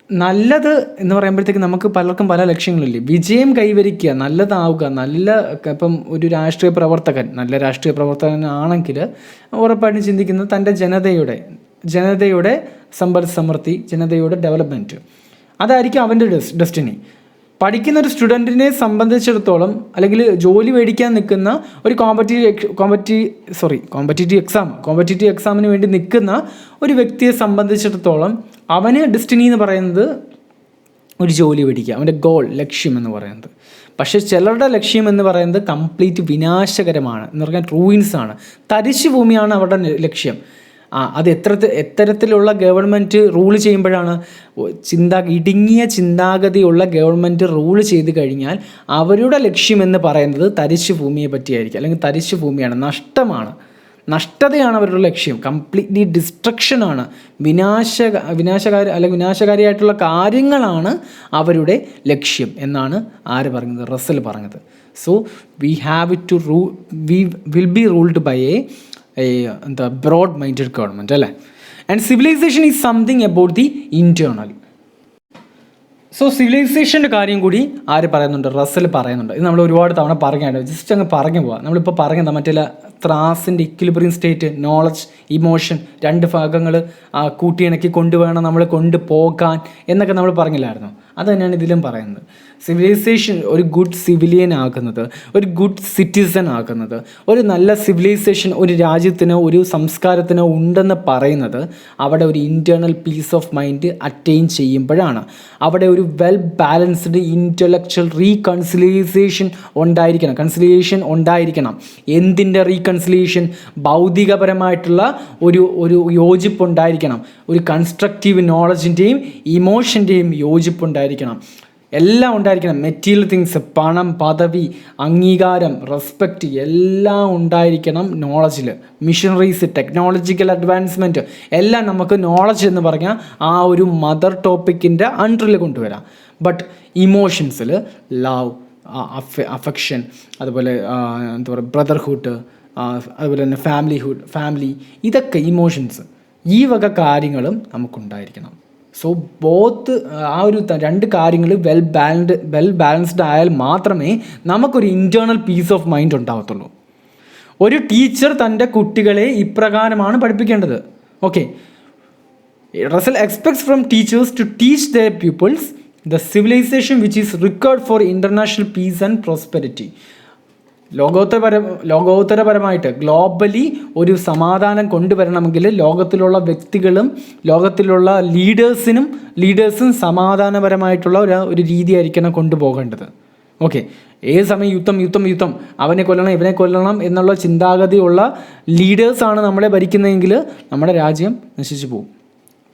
നല്ലത് എന്ന് പറയുമ്പോഴത്തേക്ക് നമുക്ക് പലർക്കും പല ലക്ഷ്യങ്ങളില്ലേ. വിജയം കൈവരിക്കുക, നല്ലതാവുക, ഇപ്പം ഒരു നല്ല രാഷ്ട്രീയ പ്രവർത്തകനാണെങ്കിൽ ഉറപ്പായിട്ടും ചിന്തിക്കുന്നത് തൻ്റെ ജനതയുടെ സമ്പദ് സമൃദ്ധി, ജനതയുടെ ഡെവലപ്മെൻറ്റ്, അതായിരിക്കും അവൻ്റെ ഡെസ്റ്റിനി. പഠിക്കുന്ന ഒരു സ്റ്റുഡൻറ്റിനെ സംബന്ധിച്ചിടത്തോളം, അല്ലെങ്കിൽ ജോലി മേടിക്കാൻ നിൽക്കുന്ന ഒരു കോമ്പറ്റീറ്റീവ് എക്സാമിന് വേണ്ടി നിൽക്കുന്ന ഒരു വ്യക്തിയെ സംബന്ധിച്ചിടത്തോളം അവന് ഡെസ്റ്റിനി എന്ന് പറയുന്നത് ഒരു ജോലി മേടിക്കുക, അവൻ്റെ ലക്ഷ്യം എന്ന് പറയുന്നത്. പക്ഷേ ചിലരുടെ ലക്ഷ്യം എന്ന് പറയുന്നത് കംപ്ലീറ്റ് വിനാശകരമാണ്, എന്ന് പറഞ്ഞാൽ റൂയിൻസാണ്, തരിശ് ഭൂമിയാണ് അവരുടെ ലക്ഷ്യം. അത് എത്തരത്തിലുള്ള ഗവൺമെൻറ് റൂൾ ചെയ്യുമ്പോഴാണ്, ഇടുങ്ങിയ ചിന്താഗതിയുള്ള ഗവൺമെൻറ് റൂൾ ചെയ്ത് കഴിഞ്ഞാൽ അവരുടെ ലക്ഷ്യം എന്ന് പറയുന്നത് തരിശ് ഭൂമിയെ പറ്റിയായിരിക്കും, അല്ലെങ്കിൽ തരിശ് ഭൂമിയാണ്, നഷ്ടതയാണ് അവരുടെ ലക്ഷ്യം, കംപ്ലീറ്റ്ലി ഡിസ്ട്രക്ഷനാണ്, വിനാശകാരിയായിട്ടുള്ള കാര്യങ്ങളാണ് അവരുടെ ലക്ഷ്യം എന്നാണ് റസൽ പറഞ്ഞത്. So we will be ruled by broad minded government, അല്ലേ? And civilization is something about the internal. So സിവിലൈസേഷൻ്റെ കാര്യം കൂടി റസൽ പറയുന്നുണ്ട്. ഇത് നമ്മൾ ഒരുപാട് തവണ പറഞ്ഞാണ്, ജസ്റ്റ് അങ്ങ് പറഞ്ഞു പോവാം. നമ്മളിപ്പോൾ പറഞ്ഞത് മറ്റേ ത്രാസിൻ്റെ ഇക്വിലിബ്രിയം സ്റ്റേറ്റ്, നോളജ്, ഇമോഷൻ, രണ്ട് ഭാഗങ്ങൾ കൂട്ടിയിണക്കി കൊണ്ടുവേണം നമ്മൾ കൊണ്ടുപോകാൻ എന്നൊക്കെ നമ്മൾ പറഞ്ഞില്ലായിരുന്നു. അത് തന്നെയാണ് ഇതിലും പറയുന്നത്. സിവിലൈസേഷൻ ഒരു ഗുഡ് സിവിലിയൻ ആക്കുന്നത്, ഒരു ഗുഡ് സിറ്റിസൺ ആക്കുന്നത്, ഒരു നല്ല സിവിലൈസേഷൻ ഒരു രാജ്യത്തിനോ ഒരു സംസ്കാരത്തിനോ ഉണ്ടെന്ന് പറയുന്നത് അവിടെ ഒരു internal peace of mind attain ചെയ്യുമ്പോഴാണ്. അവിടെ ഒരു വെൽ ബാലൻസ്ഡ് ഇൻ്റലക്ച്വൽ കൺസിലിയേഷൻ ഉണ്ടായിരിക്കണം. എന്തിൻ്റെ റീകൺസിലിയേഷൻ? ഭൗതികപരമായിട്ടുള്ള ഒരു യോജിപ്പുണ്ടായിരിക്കണം, ഒരു കൺസ്ട്രക്റ്റീവ് നോളജിൻ്റെയും ഇമോഷൻ്റെയും യോജിപ്പുണ്ടായിരിക്കണം, എല്ലാം ഉണ്ടായിരിക്കണം. മെറ്റീരിയൽ തിങ്സ്, പണം, പദവി, അംഗീകാരം, റെസ്പെക്റ്റ് എല്ലാം ഉണ്ടായിരിക്കണം നോളജിൽ. മിഷനറീസ്, ടെക്നോളജിക്കൽ അഡ്വാൻസ്മെൻറ്റ് എല്ലാം നമുക്ക് നോളജ് എന്ന് പറഞ്ഞാൽ ആ ഒരു മദർ ടോപ്പിക്കിൻ്റെ അണ്ടറിൽ കൊണ്ടുവരാം. ബട്ട് ഇമോഷൻസിൽ ലവ്, അഫെക്ഷൻ, അതുപോലെ എന്താ പറയുക ബ്രദർഹുഡ്, അതുപോലെ തന്നെ ഫാമിലി, ഇതൊക്കെ ഇമോഷൻസ്, ഈ വക കാര്യങ്ങളും നമുക്കുണ്ടായിരിക്കണം. സോ ബോത്ത് ആ ഒരു രണ്ട് കാര്യങ്ങൾ വെൽ ബാലൻസ്ഡ് ആയാൽ മാത്രമേ നമുക്കൊരു ഇൻറ്റേർണൽ പീസ് ഓഫ് മൈൻഡ് ഉണ്ടാകത്തുള്ളൂ. ഒരു ടീച്ചർ തൻ്റെ കുട്ടികളെ ഇപ്രകാരമാണ് പഠിപ്പിക്കേണ്ടത്. Okay, Russell expects from teachers to teach their peoples the civilization which is required for international peace and prosperity. ലോകോത്തരപരമായിട്ട് ഗ്ലോബലി ഒരു സമാധാനം കൊണ്ടുവരണമെങ്കിൽ ലോകത്തിലുള്ള വ്യക്തികളും ലോകത്തിലുള്ള ലീഡേഴ്സും സമാധാനപരമായിട്ടുള്ള ഒരു രീതിയായിരിക്കണം കൊണ്ടുപോകേണ്ടത്. ഓക്കെ, ഏത് സമയം യുദ്ധം, അവനെ കൊല്ലണം ഇവനെ കൊല്ലണം എന്നുള്ള ചിന്താഗതിയുള്ള ലീഡേഴ്സാണ് നമ്മളെ ഭരിക്കുന്നതെങ്കിൽ നമ്മുടെ രാജ്യം നശിച്ചു പോകും.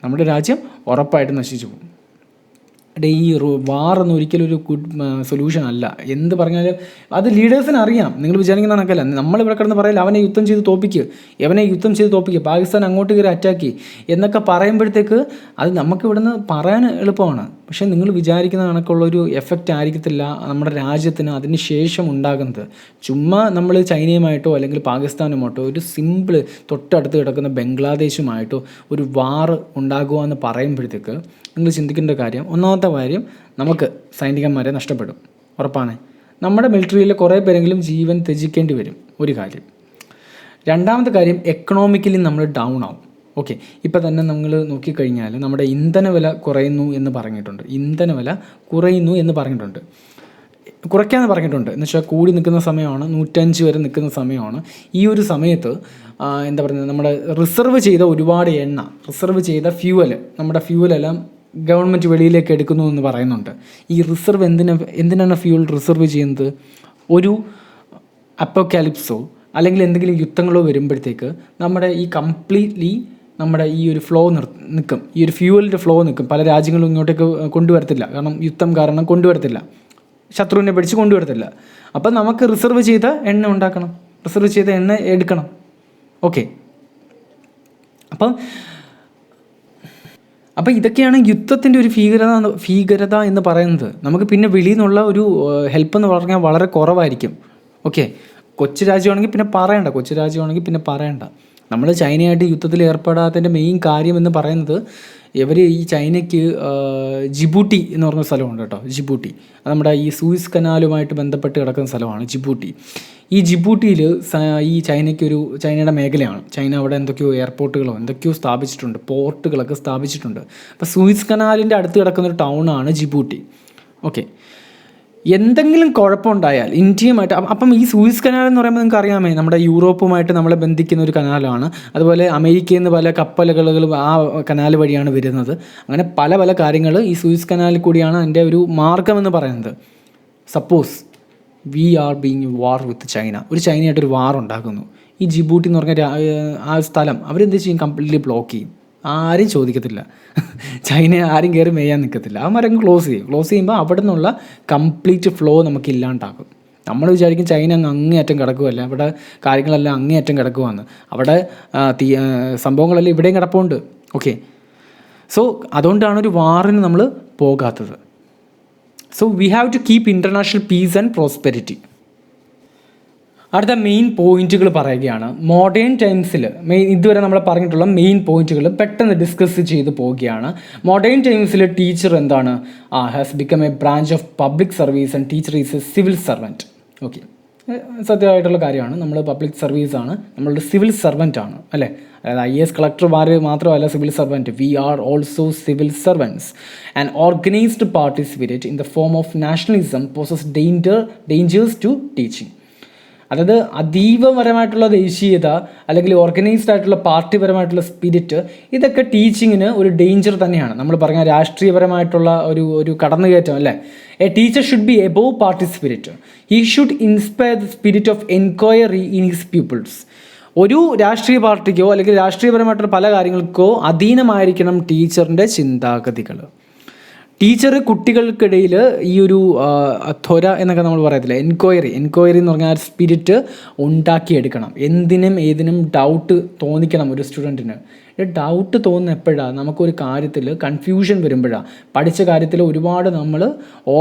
നമ്മുടെ രാജ്യം ഉറപ്പായിട്ടും നശിച്ചു പോകും. ഈ വാറൊന്നും ഒരിക്കലും ഒരു ഗുഡ് സൊല്യൂഷൻ അല്ല. എന്ത് പറഞ്ഞാലും അത് ലീഡേഴ്സിന് അറിയാം. നിങ്ങൾ വിചാരിക്കുന്ന കണക്കല്ല. നമ്മളിവിടെ കിടന്ന് പറയില്ല അവനെ യുദ്ധം ചെയ്ത് തോപ്പിക്കുക, പാകിസ്ഥാൻ അങ്ങോട്ട് കയറി അറ്റാക്ക് എന്നൊക്കെ പറയുമ്പോഴത്തേക്ക് അത് നമുക്ക് ഇവിടുന്ന് പറയാൻ എളുപ്പമാണ്. പക്ഷേ നിങ്ങൾ വിചാരിക്കുന്ന കണക്കുള്ളൊരു എഫക്റ്റ് ആയിരിക്കത്തില്ല നമ്മുടെ രാജ്യത്തിന് അതിന് ശേഷം ഉണ്ടാകുന്നത്. ചുമ്മാ നമ്മൾ ചൈനയുമായിട്ടോ അല്ലെങ്കിൽ പാകിസ്ഥാനുമായിട്ടോ ഒരു സിമ്പിൾ തൊട്ടടുത്ത് കിടക്കുന്ന ബംഗ്ലാദേശുമായിട്ടോ ഒരു വാർ ഉണ്ടാകുക എന്ന് പറയുമ്പോഴത്തേക്ക് നിങ്ങൾ ചിന്തിക്കേണ്ട കാര്യം, ഒന്നാമത്തെ കാര്യം നമുക്ക് സൈനികന്മാരെ നഷ്ടപ്പെടും, ഉറപ്പാണ്. നമ്മുടെ മിലിറ്ററിയിൽ കുറേ പേരെങ്കിലും ജീവൻ ത്യജിക്കേണ്ടി വരും, ഒരു കാര്യം. രണ്ടാമത്തെ കാര്യം, എക്കണോമിക്കലി നമ്മൾ ഡൗൺ ആവും. ഓക്കെ, ഇപ്പോൾ തന്നെ നമ്മൾ നോക്കിക്കഴിഞ്ഞാൽ നമ്മുടെ ഇന്ധനവില കുറയുന്നു എന്ന് പറഞ്ഞിട്ടുണ്ട്, കുറയ്ക്കാമെന്ന് പറഞ്ഞിട്ടുണ്ട്. എന്ന് വെച്ചാൽ കൂടി നിൽക്കുന്ന സമയമാണ്, 105 വരെ നിൽക്കുന്ന സമയമാണ്. ഈ ഒരു സമയത്ത് എന്താ പറയുന്നത്, നമ്മുടെ റിസർവ് ചെയ്ത ഒരുപാട് എണ്ണ, റിസർവ് ചെയ്ത നമ്മുടെ ഫ്യൂവലെല്ലാം ഗവൺമെൻറ് വെളിയിലേക്ക് എടുക്കുന്നു എന്ന് പറയുന്നുണ്ട്. ഈ റിസർവ് എന്തിനാണ് ഫ്യൂവൽ റിസർവ് ചെയ്യുന്നത്? ഒരു അപ്പോക്കാലിപ്സോ അല്ലെങ്കിൽ എന്തെങ്കിലും യുദ്ധങ്ങളോ വരുമ്പോഴത്തേക്ക് നമ്മുടെ ഈ കംപ്ലീറ്റ്ലി നമ്മുടെ ഈ ഒരു ഫ്ലോ നിൽക്കും, ഈ ഒരു ഫ്യൂവലിൻ്റെ ഫ്ലോ നിൽക്കും. പല രാജ്യങ്ങളും ഇങ്ങോട്ടേക്ക് കൊണ്ടുവരത്തില്ല, കാരണം യുദ്ധം കാരണം കൊണ്ടുവരത്തില്ല, ശത്രുവിനെ പിടിച്ച് കൊണ്ടുവരത്തില്ല. അപ്പം നമുക്ക് റിസർവ് ചെയ്ത എണ്ണ ഉണ്ടാക്കണം, റിസർവ് ചെയ്ത എണ്ണ എടുക്കണം. ഓക്കെ, അപ്പം ഇതൊക്കെയാണ് യുദ്ധത്തിൻ്റെ ഒരു ഭീകരത എന്ന് പറയുന്നത്. നമുക്ക് പിന്നെ വെളിയിൽ നിന്നുള്ള ഒരു ഹെൽപ്പ് എന്ന് പറഞ്ഞാൽ വളരെ കുറവായിരിക്കും. ഓക്കെ, കൊച്ചു രാജ്യമാണെങ്കിൽ പിന്നെ പറയണ്ട. നമ്മൾ ചൈനയായിട്ട് യുദ്ധത്തിൽ ഏർപ്പെടാത്തതിൻ്റെ മെയിൻ കാര്യം എന്ന് പറയുന്നത്, ഇവർ ഈ ചൈനയ്ക്ക് ജിബൂട്ടി എന്ന് പറഞ്ഞ സ്ഥലമുണ്ട് കേട്ടോ. ജിബൂട്ടി അത് നമ്മുടെ ഈ സൂയിസ് കനാലുമായിട്ട് ബന്ധപ്പെട്ട് കിടക്കുന്ന സ്ഥലമാണ് ജിബൂട്ടി. ഈ ജിബൂട്ടിയിൽ ഈ ചൈനയുടെ മേഖലയാണ്. ചൈന അവിടെ എന്തൊക്കെയോ എയർപോർട്ടുകളോ എന്തൊക്കെയോ സ്ഥാപിച്ചിട്ടുണ്ട്, പോർട്ടുകളൊക്കെ സ്ഥാപിച്ചിട്ടുണ്ട്. അപ്പോൾ സൂയിസ് കനാലിൻ്റെ അടുത്ത് കിടക്കുന്നൊരു ടൗണാണ് ജിബൂട്ടി. ഓക്കെ, എന്തെങ്കിലും കുഴപ്പമുണ്ടായാൽ ഇന്ത്യയുമായിട്ട്, അപ്പം ഈ സൂയിസ് കനാൽ എന്ന് പറയുമ്പോൾ നിങ്ങൾക്ക് അറിയാമേ, നമ്മുടെ യൂറോപ്പുമായിട്ട് നമ്മളെ ബന്ധിക്കുന്ന ഒരു കനാലാണ്. അതുപോലെ അമേരിക്കയിൽ നിന്ന് പല കപ്പലുകളും ആ കനാൽ വഴിയാണ് വരുന്നത്. അങ്ങനെ പല കാര്യങ്ങൾ ഈ സൂയിസ് കനാലിൽ കൂടിയാണ് അതിൻ്റെ ഒരു മാർഗം എന്ന് പറയുന്നത്. Suppose V are being war with China, ഒരു ചൈനയായിട്ടൊരു വാർ ഉണ്ടാക്കുന്നു. ഈ ജിബൂട്ടി എന്ന് പറഞ്ഞ ആ സ്ഥലം അവരെന്ത് ചെയ്യും? കംപ്ലീറ്റ്ലി ബ്ലോക്ക് ചെയ്യും. ആരും ചോദിക്കത്തില്ല, ചൈന ആരും കയറി മേയാൻ നിൽക്കത്തില്ല. അവന്മാരങ്ങ് ക്ലോസ് ചെയ്യുമ്പോൾ അവിടെ നിന്നുള്ള കംപ്ലീറ്റ് ഫ്ലോ നമുക്ക് ഇല്ലാണ്ടാക്കും. നമ്മൾ വിചാരിക്കും ചൈന അങ്ങേയറ്റം കിടക്കുമല്ല, അവിടെ കാര്യങ്ങളെല്ലാം അങ്ങേയറ്റം കിടക്കുവാന്ന്. അവിടെ സംഭവങ്ങളെല്ലാം ഇവിടെയും കിടപ്പുണ്ട്. ഓക്കെ, സോ അതുകൊണ്ടാണ് ഒരു വാറിന് നമ്മൾ പോകാത്തത്. So we have to keep international peace and prosperity. അടുത്ത മെയിൻ പോയിന്റുകൾ പറയുകയാണ്. മോഡേൺ ടൈംസിൽ ഇതുവരെ നമ്മൾ പറഞ്ഞിട്ടുള്ള മെയിൻ പോയിന്റുകൾ പെട്ടെന്ന് ഡിസ്കസ് ചെയ്ത് പോവുകയാണ്. മോഡേൺ ടൈംസിൽ ടീച്ചർ എന്താണ്? Has become a branch of public service and teacher is a civil servant. Okay, സത്യമായിട്ടുള്ള കാര്യമാണ്. നമ്മൾ പബ്ലിക് സർവീസാണ്, നമ്മളുടെ സിവിൽ സർവൻ്റ് ആണ്, അല്ലേ? അതായത് IAS കളക്ടർമാർ മാത്രമല്ല civil servant, we are also civil servants. And organized party spirit in the form of nationalism poses dangers to teaching. അതായത് അതീവപരമായിട്ടുള്ള ദേശീയത അല്ലെങ്കിൽ ഓർഗനൈസ്ഡ് ആയിട്ടുള്ള പാർട്ടിപരമായിട്ടുള്ള സ്പിരിറ്റ്, ഇതൊക്കെ ടീച്ചിങ്ങിന് ഒരു ഡേഞ്ചർ തന്നെയാണ്. നമ്മൾ പറഞ്ഞ രാഷ്ട്രീയപരമായിട്ടുള്ള ഒരു കടന്നുകയറ്റം, അല്ലേ? A teacher should be above party spirit. He should inspire the spirit of enquiry in his peoples. ഒരു രാഷ്ട്രീയ പാർട്ടിക്കോ അല്ലെങ്കിൽ രാഷ്ട്രീയപരമായിട്ടുള്ള പല കാര്യങ്ങൾക്കോ അധീനമായിരിക്കണം ടീച്ചറിൻ്റെ ചിന്താഗതികൾ. ടീച്ചർ കുട്ടികൾക്കിടയിൽ ഈ ഒരു ത്വര എന്നൊക്കെ നമ്മൾ പറയത്തില്ല, എൻക്വയറി എന്ന് പറഞ്ഞാൽ സ്പിരിറ്റ് ഉണ്ടാക്കിയെടുക്കണം. എന്തിനും ഏതിനും ഡൗട്ട് തോന്നിക്കണം ഒരു സ്റ്റുഡൻറ്റിന്. ഡൗട്ട് തോന്നുന്ന എപ്പോഴാണ്? നമുക്കൊരു കാര്യത്തിൽ കൺഫ്യൂഷൻ വരുമ്പോഴാണ്, പഠിച്ച കാര്യത്തിൽ ഒരുപാട് നമ്മൾ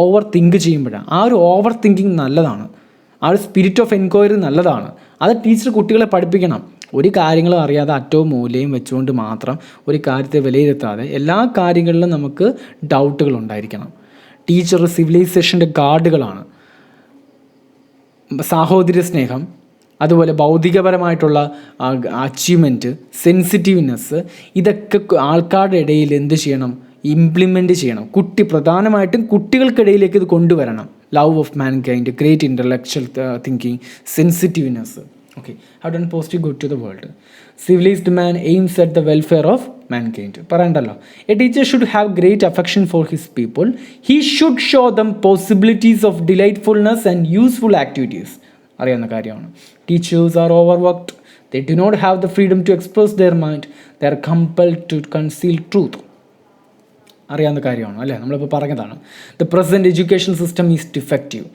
ഓവർ തിങ്ക് ചെയ്യുമ്പോഴാണ്. ആ ഒരു ഓവർ തിങ്കിങ് നല്ലതാണ്, ആ ഒരു സ്പിരിറ്റ് ഓഫ് എൻക്വയറി നല്ലതാണ്. അത് ടീച്ചർ കുട്ടികളെ പഠിപ്പിക്കണം. ഒരു കാര്യങ്ങളും അറിയാതെ അറ്റവും മൂലയും വെച്ചുകൊണ്ട് മാത്രം ഒരു കാര്യത്തെ വിലയിരുത്താതെ എല്ലാ കാര്യങ്ങളിലും നമുക്ക് ഡൗട്ടുകൾ ഉണ്ടായിരിക്കണം. ടീച്ചർ സിവിലൈസേഷൻ്റെ ഗാർഡുകളാണ്. സാഹോദര്യ സ്നേഹം, അതുപോലെ ഭൗതികപരമായിട്ടുള്ള അച്ചീവ്മെൻറ്റ്, സെൻസിറ്റീവ്നെസ്, ഇതൊക്കെ ആൾക്കാരുടെ ഇടയിൽ എന്ത് ചെയ്യണം? ഇംപ്ലിമെൻറ്റ് ചെയ്യണം. പ്രധാനമായിട്ടും കുട്ടികൾക്കിടയിലേക്ക് ഇത് കൊണ്ടുവരണം. Love of mankind, great intellectual thinking, sensitiveness. Okay, how done positive good to the world. Civilized man aims at the welfare of mankind. പറയണ്ടല്ലോ. A teacher should have great affection for his people. He should show them possibilities of delightfulness and useful activities. അറിയാവുന്ന കാര്യമാണ്. Teachers are overworked. They do not have the freedom to express their mind. They are compelled to conceal truth. അറിയാവുന്ന കാര്യമാണ് അല്ലേ, നമ്മളിപ്പോൾ പറഞ്ഞതാണ്. The present education system is defective.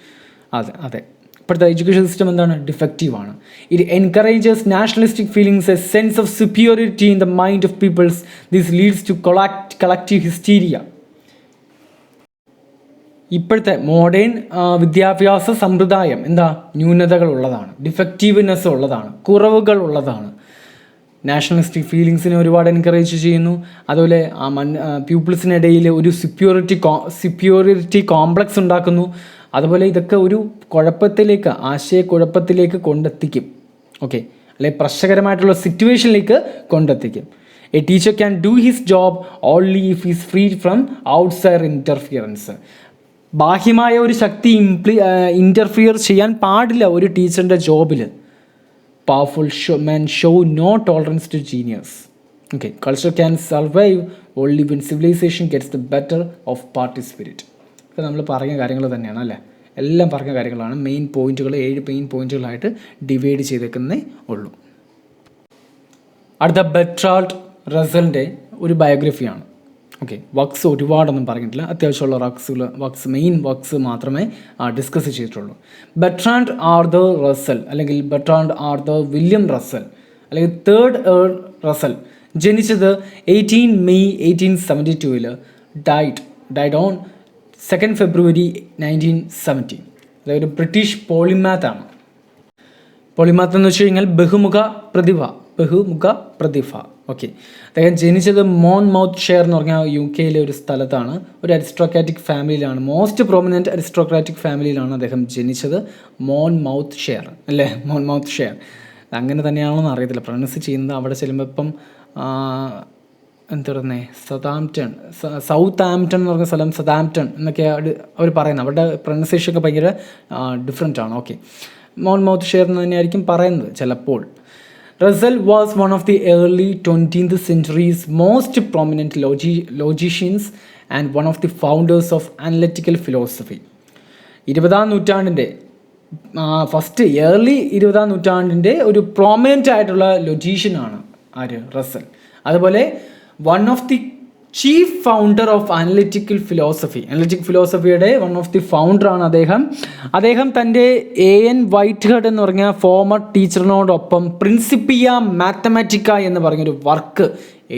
അതെ ഇപ്പോഴത്തെ education system എന്താണ്? ഡിഫക്റ്റീവാണ്. It encourages nationalistic feelings, a sense of superiority in the mind of peoples. This leads to collective hysteria. ഇപ്പോഴത്തെ മോഡേൺ വിദ്യാഭ്യാസ സമ്പ്രദായം എന്താ? ന്യൂനതകളുള്ളതാണ്, ഡിഫക്റ്റീവ്നെസ് ഉള്ളതാണ്, കുറവുകൾ ഉള്ളതാണ്. നാഷണലിസ്റ്റിക് ഫീലിങ്സിനെ ഒരുപാട് എൻകറേജ് ചെയ്യുന്നു. അതുപോലെ പീപ്പിൾസിനിടയിൽ ഒരു സുപ്പീരിയോറിറ്റി കോംപ്ലക്സ് ഉണ്ടാക്കുന്നു. അതുപോലെ ഇതൊക്കെ ഒരു ആശയക്കുഴപ്പത്തിലേക്ക് കൊണ്ടെത്തിക്കും. ഓക്കെ, അല്ലെങ്കിൽ പ്രശ്നകരമായിട്ടുള്ള സിറ്റുവേഷനിലേക്ക് കൊണ്ടെത്തിക്കും. A teacher can do his job only if is free from outside interference. ബാഹ്യമായ ഒരു ശക്തി ഇൻ്റർഫിയർ ചെയ്യാൻ പാടില്ല ഒരു ടീച്ചറിൻ്റെ ജോബിൽ. Powerful men show no tolerance to genius. Okay, culture can survive only when civilization gets the better of party spirit. ഇത് നമ്മൾ പറഞ്ഞ കാര്യങ്ങൾ തന്നെയാണ് അല്ലേ, എല്ലാം പറഞ്ഞ കാര്യങ്ങളാണ്. മെയിൻ പോയിന്റുകൾ 7 മെയിൻ പോയിന്റുകളായിട്ട് ഡിവൈഡ് ചെയ്തേക്കുന്നേ ഉള്ളൂ. അടുത്ത ബെർട്രാൾഡ് റസ്സലിൻ്റെ ഒരു ബയോഗ്രഫിയാണ്. ഓക്കെ, വർക്ക്സ് ഒരുപാടൊന്നും പറഞ്ഞിട്ടില്ല, അത്യാവശ്യമുള്ള മെയിൻ വർക്ക്സ് മാത്രമേ ഡിസ്കസ് ചെയ്തിട്ടുള്ളൂ. ബെർട്രാൻഡ് ആർതർ റസ്സൽ അല്ലെങ്കിൽ ബെർട്രാൻഡ് ആർതർ വില്യം റസ്സൽ അല്ലെങ്കിൽ തേർഡ് റസ്സൽ ജനിച്ചത് 18 മെയ് 1872 ഡൈഡ് ഓൺ 2 ഫെബ്രുവരി 1970. അതായത് ഒരു ബ്രിട്ടീഷ് പോളിമാത്താണ്. പോളിമാത്ത് എന്ന് വെച്ച് കഴിഞ്ഞാൽ ബഹുമുഖ പ്രതിഭ. ഓക്കെ, അദ്ദേഹം ജനിച്ചത് മോൺമൗത്ത് ഷെയർ എന്ന് പറഞ്ഞാൽ UK ഒരു സ്ഥലത്താണ്. ഒരു അരിസ്റ്റോക്രാറ്റിക് ഫാമിലിയിലാണ്, മോസ്റ്റ് പ്രോമിനൻറ്റ് അരിസ്റ്റോക്രാറ്റിക് ഫാമിലിയിലാണ് അദ്ദേഹം ജനിച്ചത്. മോൺമൗത്ത് ഷെയർ അല്ലേ, മോൺമൗത്ത് ഷെയർ അങ്ങനെ തന്നെയാണോന്ന് അറിയത്തില്ല, പ്രൊനൗൺസ് ചെയ്യുന്നത്. അവിടെ ചെല്ലുമ്പോൾ ഇപ്പം എന്താ പറയുന്നത്, സൗത്ത് ആംപ്റ്റൺ എന്ന് പറഞ്ഞ സ്ഥലം സതാംപ്റ്റൺ എന്നൊക്കെ അവർ പറയുന്നത്. അവരുടെ പ്രൊനൗൺസിയേഷൻ ഒക്കെ ഭയങ്കര ഡിഫറെൻ്റ് ആണ്. ഓക്കെ, മോൺമൗത്ത് ഷെയർ എന്ന് തന്നെയായിരിക്കും പറയുന്നത് ചിലപ്പോൾ. Russell was one of the early 20th century's most prominent logicians and one of the founders of analytical philosophy. 20ാം നൂറ്റാണ്ടിൻ്റെ ഏർലി 20ാം നൂറ്റാണ്ടിൻ്റെ ഒരു പ്രോമിനൻ്റ് ആയിട്ടുള്ള ലൊജീഷ്യനാണ് ആര്? റസ്സൽ. അതുപോലെ one of the chief founder of analytical ഫിലോസഫിയുടെ വൺ ഓഫ് ദി ഫൗണ്ടറാണ് അദ്ദേഹം തൻ്റെ A.N. വൈറ്റ്ഹെഡ് എന്ന് പറഞ്ഞ ഫോമർ ടീച്ചറിനോടൊപ്പം പ്രിൻസിപ്പിയ മാത്തമാറ്റിക്ക എന്ന് പറഞ്ഞൊരു വർക്ക്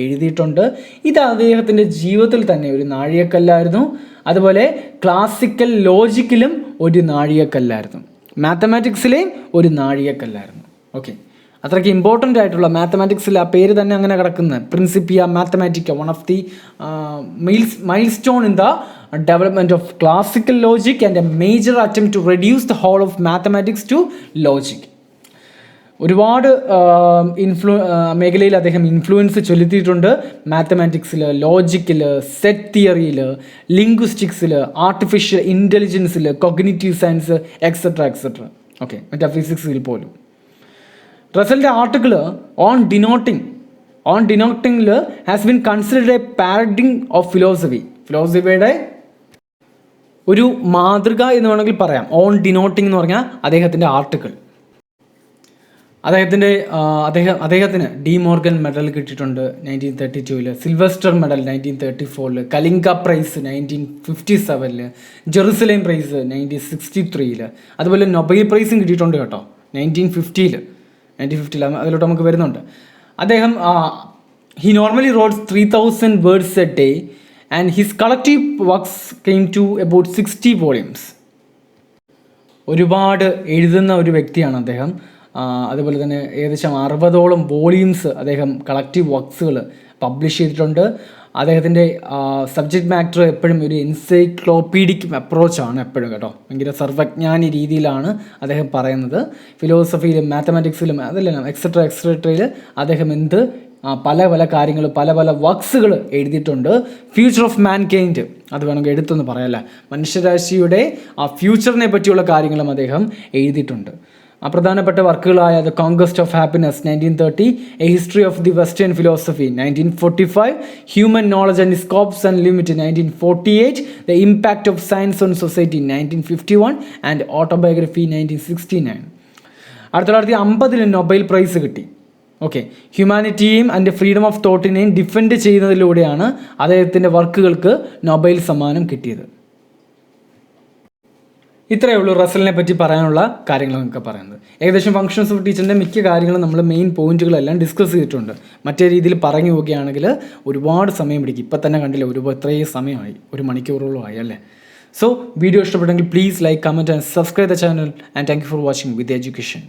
എഴുതിയിട്ടുണ്ട്. ഇത് അദ്ദേഹത്തിൻ്റെ ജീവിതത്തിൽ തന്നെ ഒരു നാഴികക്കല്ലായിരുന്നു. അതുപോലെ ക്ലാസിക്കൽ ലോജിക്കിലും ഒരു നാഴികക്കല്ലായിരുന്നു, മാത്തമാറ്റിക്സിലെയും ഒരു നാഴികക്കല്ലായിരുന്നു. ഓക്കെ, അത്രയ്ക്ക് ഇമ്പോർട്ടൻ്റ് ആയിട്ടുള്ള മാത്തമാറ്റിക്സിൽ ആ പേര് തന്നെ അങ്ങനെ കിടക്കുന്നത് Principia Mathematica, one of the milestone in the development of classical logic and a major attempt to reduce the whole of mathematics to logic. ഒരുപാട് മേഖലയിൽ അദ്ദേഹം ഇൻഫ്ലുവൻസ് ചെലുത്തിയിട്ടുണ്ട്. മാത്തമാറ്റിക്സിൽ, ലോജിക്കിൽ, സെറ്റ് തിയറിയിൽ, ലിംഗ്വിസ്റ്റിക്സിൽ, ആർട്ടിഫിഷ്യൽ ഇൻ്റലിജൻസിൽ, കോഗ്നിറ്റീവ് സയൻസ് എക്സെട്ര. ഓക്കെ, മെറ്റാഫിസിക്സിൽ പോലും. റസ്സലിൻ്റെ ആർട്ടിക്കിൾ ഓൺ ഡിനോട്ടിങ്ങിൽ has been considered a paradigm of ഫിലോസഫിയുടെ ഒരു മാതൃക എന്ന് വേണമെങ്കിൽ പറയാം. ഓൺ ഡിനോട്ടിംഗ് എന്ന് പറഞ്ഞാൽ അദ്ദേഹത്തിൻ്റെ ആർട്ടിക്കിൾ. അദ്ദേഹത്തിന് ഡി മോർഗൻ മെഡൽ കിട്ടിയിട്ടുണ്ട് 1932, Sylvester medal 1934, Kalinga prize 1957, Jerusalem prize 1963, അതുപോലെ നൊബേൽ പ്രൈസും കിട്ടിയിട്ടുണ്ട് കേട്ടോ 1950. അതിലോട്ട് നമുക്ക് വരുന്നുണ്ട്. അദ്ദേഹം he normally wrote 3,000 words a day and his collective works came to about 60 volumes. ഒരുപാട് എഴുതുന്ന ഒരു വ്യക്തിയാണ് അദ്ദേഹം. അതുപോലെ തന്നെ ഏകദേശം 60ഓളം വോളിയൂംസ് അദ്ദേഹം കളക്റ്റീവ് വർക്ക്സുകൾ പബ്ലിഷ് ചെയ്തിട്ടുണ്ട്. അദ്ദേഹത്തിൻ്റെ സബ്ജക്റ്റ് മാറ്റർ എപ്പോഴും ഒരു എൻസൈക്ലോപീഡിക് അപ്രോച്ചാണ് എപ്പോഴും കേട്ടോ, ഭയങ്കര സർവജ്ഞാനി രീതിയിലാണ് അദ്ദേഹം പറയുന്നത്. ഫിലോസഫിയിലും മാത്തമാറ്റിക്സിലും അതെല്ലാം എക്സെട്രയിൽ അദ്ദേഹം എന്ത് പല പല കാര്യങ്ങൾ പല പല വർക്ക്സുകൾ എഴുതിയിട്ടുണ്ട്. ഫ്യൂച്ചർ ഓഫ് മാൻകൈൻഡ് അത് വേണമെങ്കിൽ എടുത്തൊന്ന് പറയാമല്ല, മനുഷ്യരാശിയുടെ ആ ഫ്യൂച്ചറിനെ പറ്റിയുള്ള കാര്യങ്ങളും അദ്ദേഹം എഴുതിയിട്ടുണ്ട്. പ്രധാനപ്പെട്ട വർക്കുകളായ the conquest of happiness 1930, a history of the western philosophy 1945, human knowledge and scopes and limit 1948, the impact of science on society 1951 and autobiography 1969. 1950 Nobel prize കിട്ടി. ഓക്കെ, ഹ്യൂമാനിറ്റിയെയും അതിൻ്റെ ഫ്രീഡം ഓഫ് തോട്ടിനെയും ഡിഫെൻഡ് ചെയ്യുന്നതിലൂടെയാണ് അദ്ദേഹത്തിൻ്റെ വർക്കുകൾക്ക് നൊബേൽ സമ്മാനം കിട്ടിയത്. ഇത്രയേ ഉള്ളൂ റസലിനെ പറ്റി പറയാനുള്ള കാര്യങ്ങളൊക്കെ പറയുന്നത്. ഏകദേശം ഫങ്ഷൻസ് ഓഫ് ടീച്ചറിൻ്റെ മിക്ക കാര്യങ്ങളും നമ്മൾ മെയിൻ പോയിന്റുകളെല്ലാം ഡിസ്കസ് ചെയ്തിട്ടുണ്ട്. മറ്റേ രീതിയിൽ പറഞ്ഞു പോവുകയാണെങ്കിൽ ഒരുപാട് സമയം പിടിക്കും. ഇപ്പം തന്നെ കണ്ടില്ല, ഇത്രയും സമയമായി, 1 മണിക്കൂറോളം ആയി അല്ലേ. സോ വീഡിയോ ഇഷ്ടപ്പെട്ടെങ്കിൽ please like, comment and subscribe the channel and thank you for watching with education.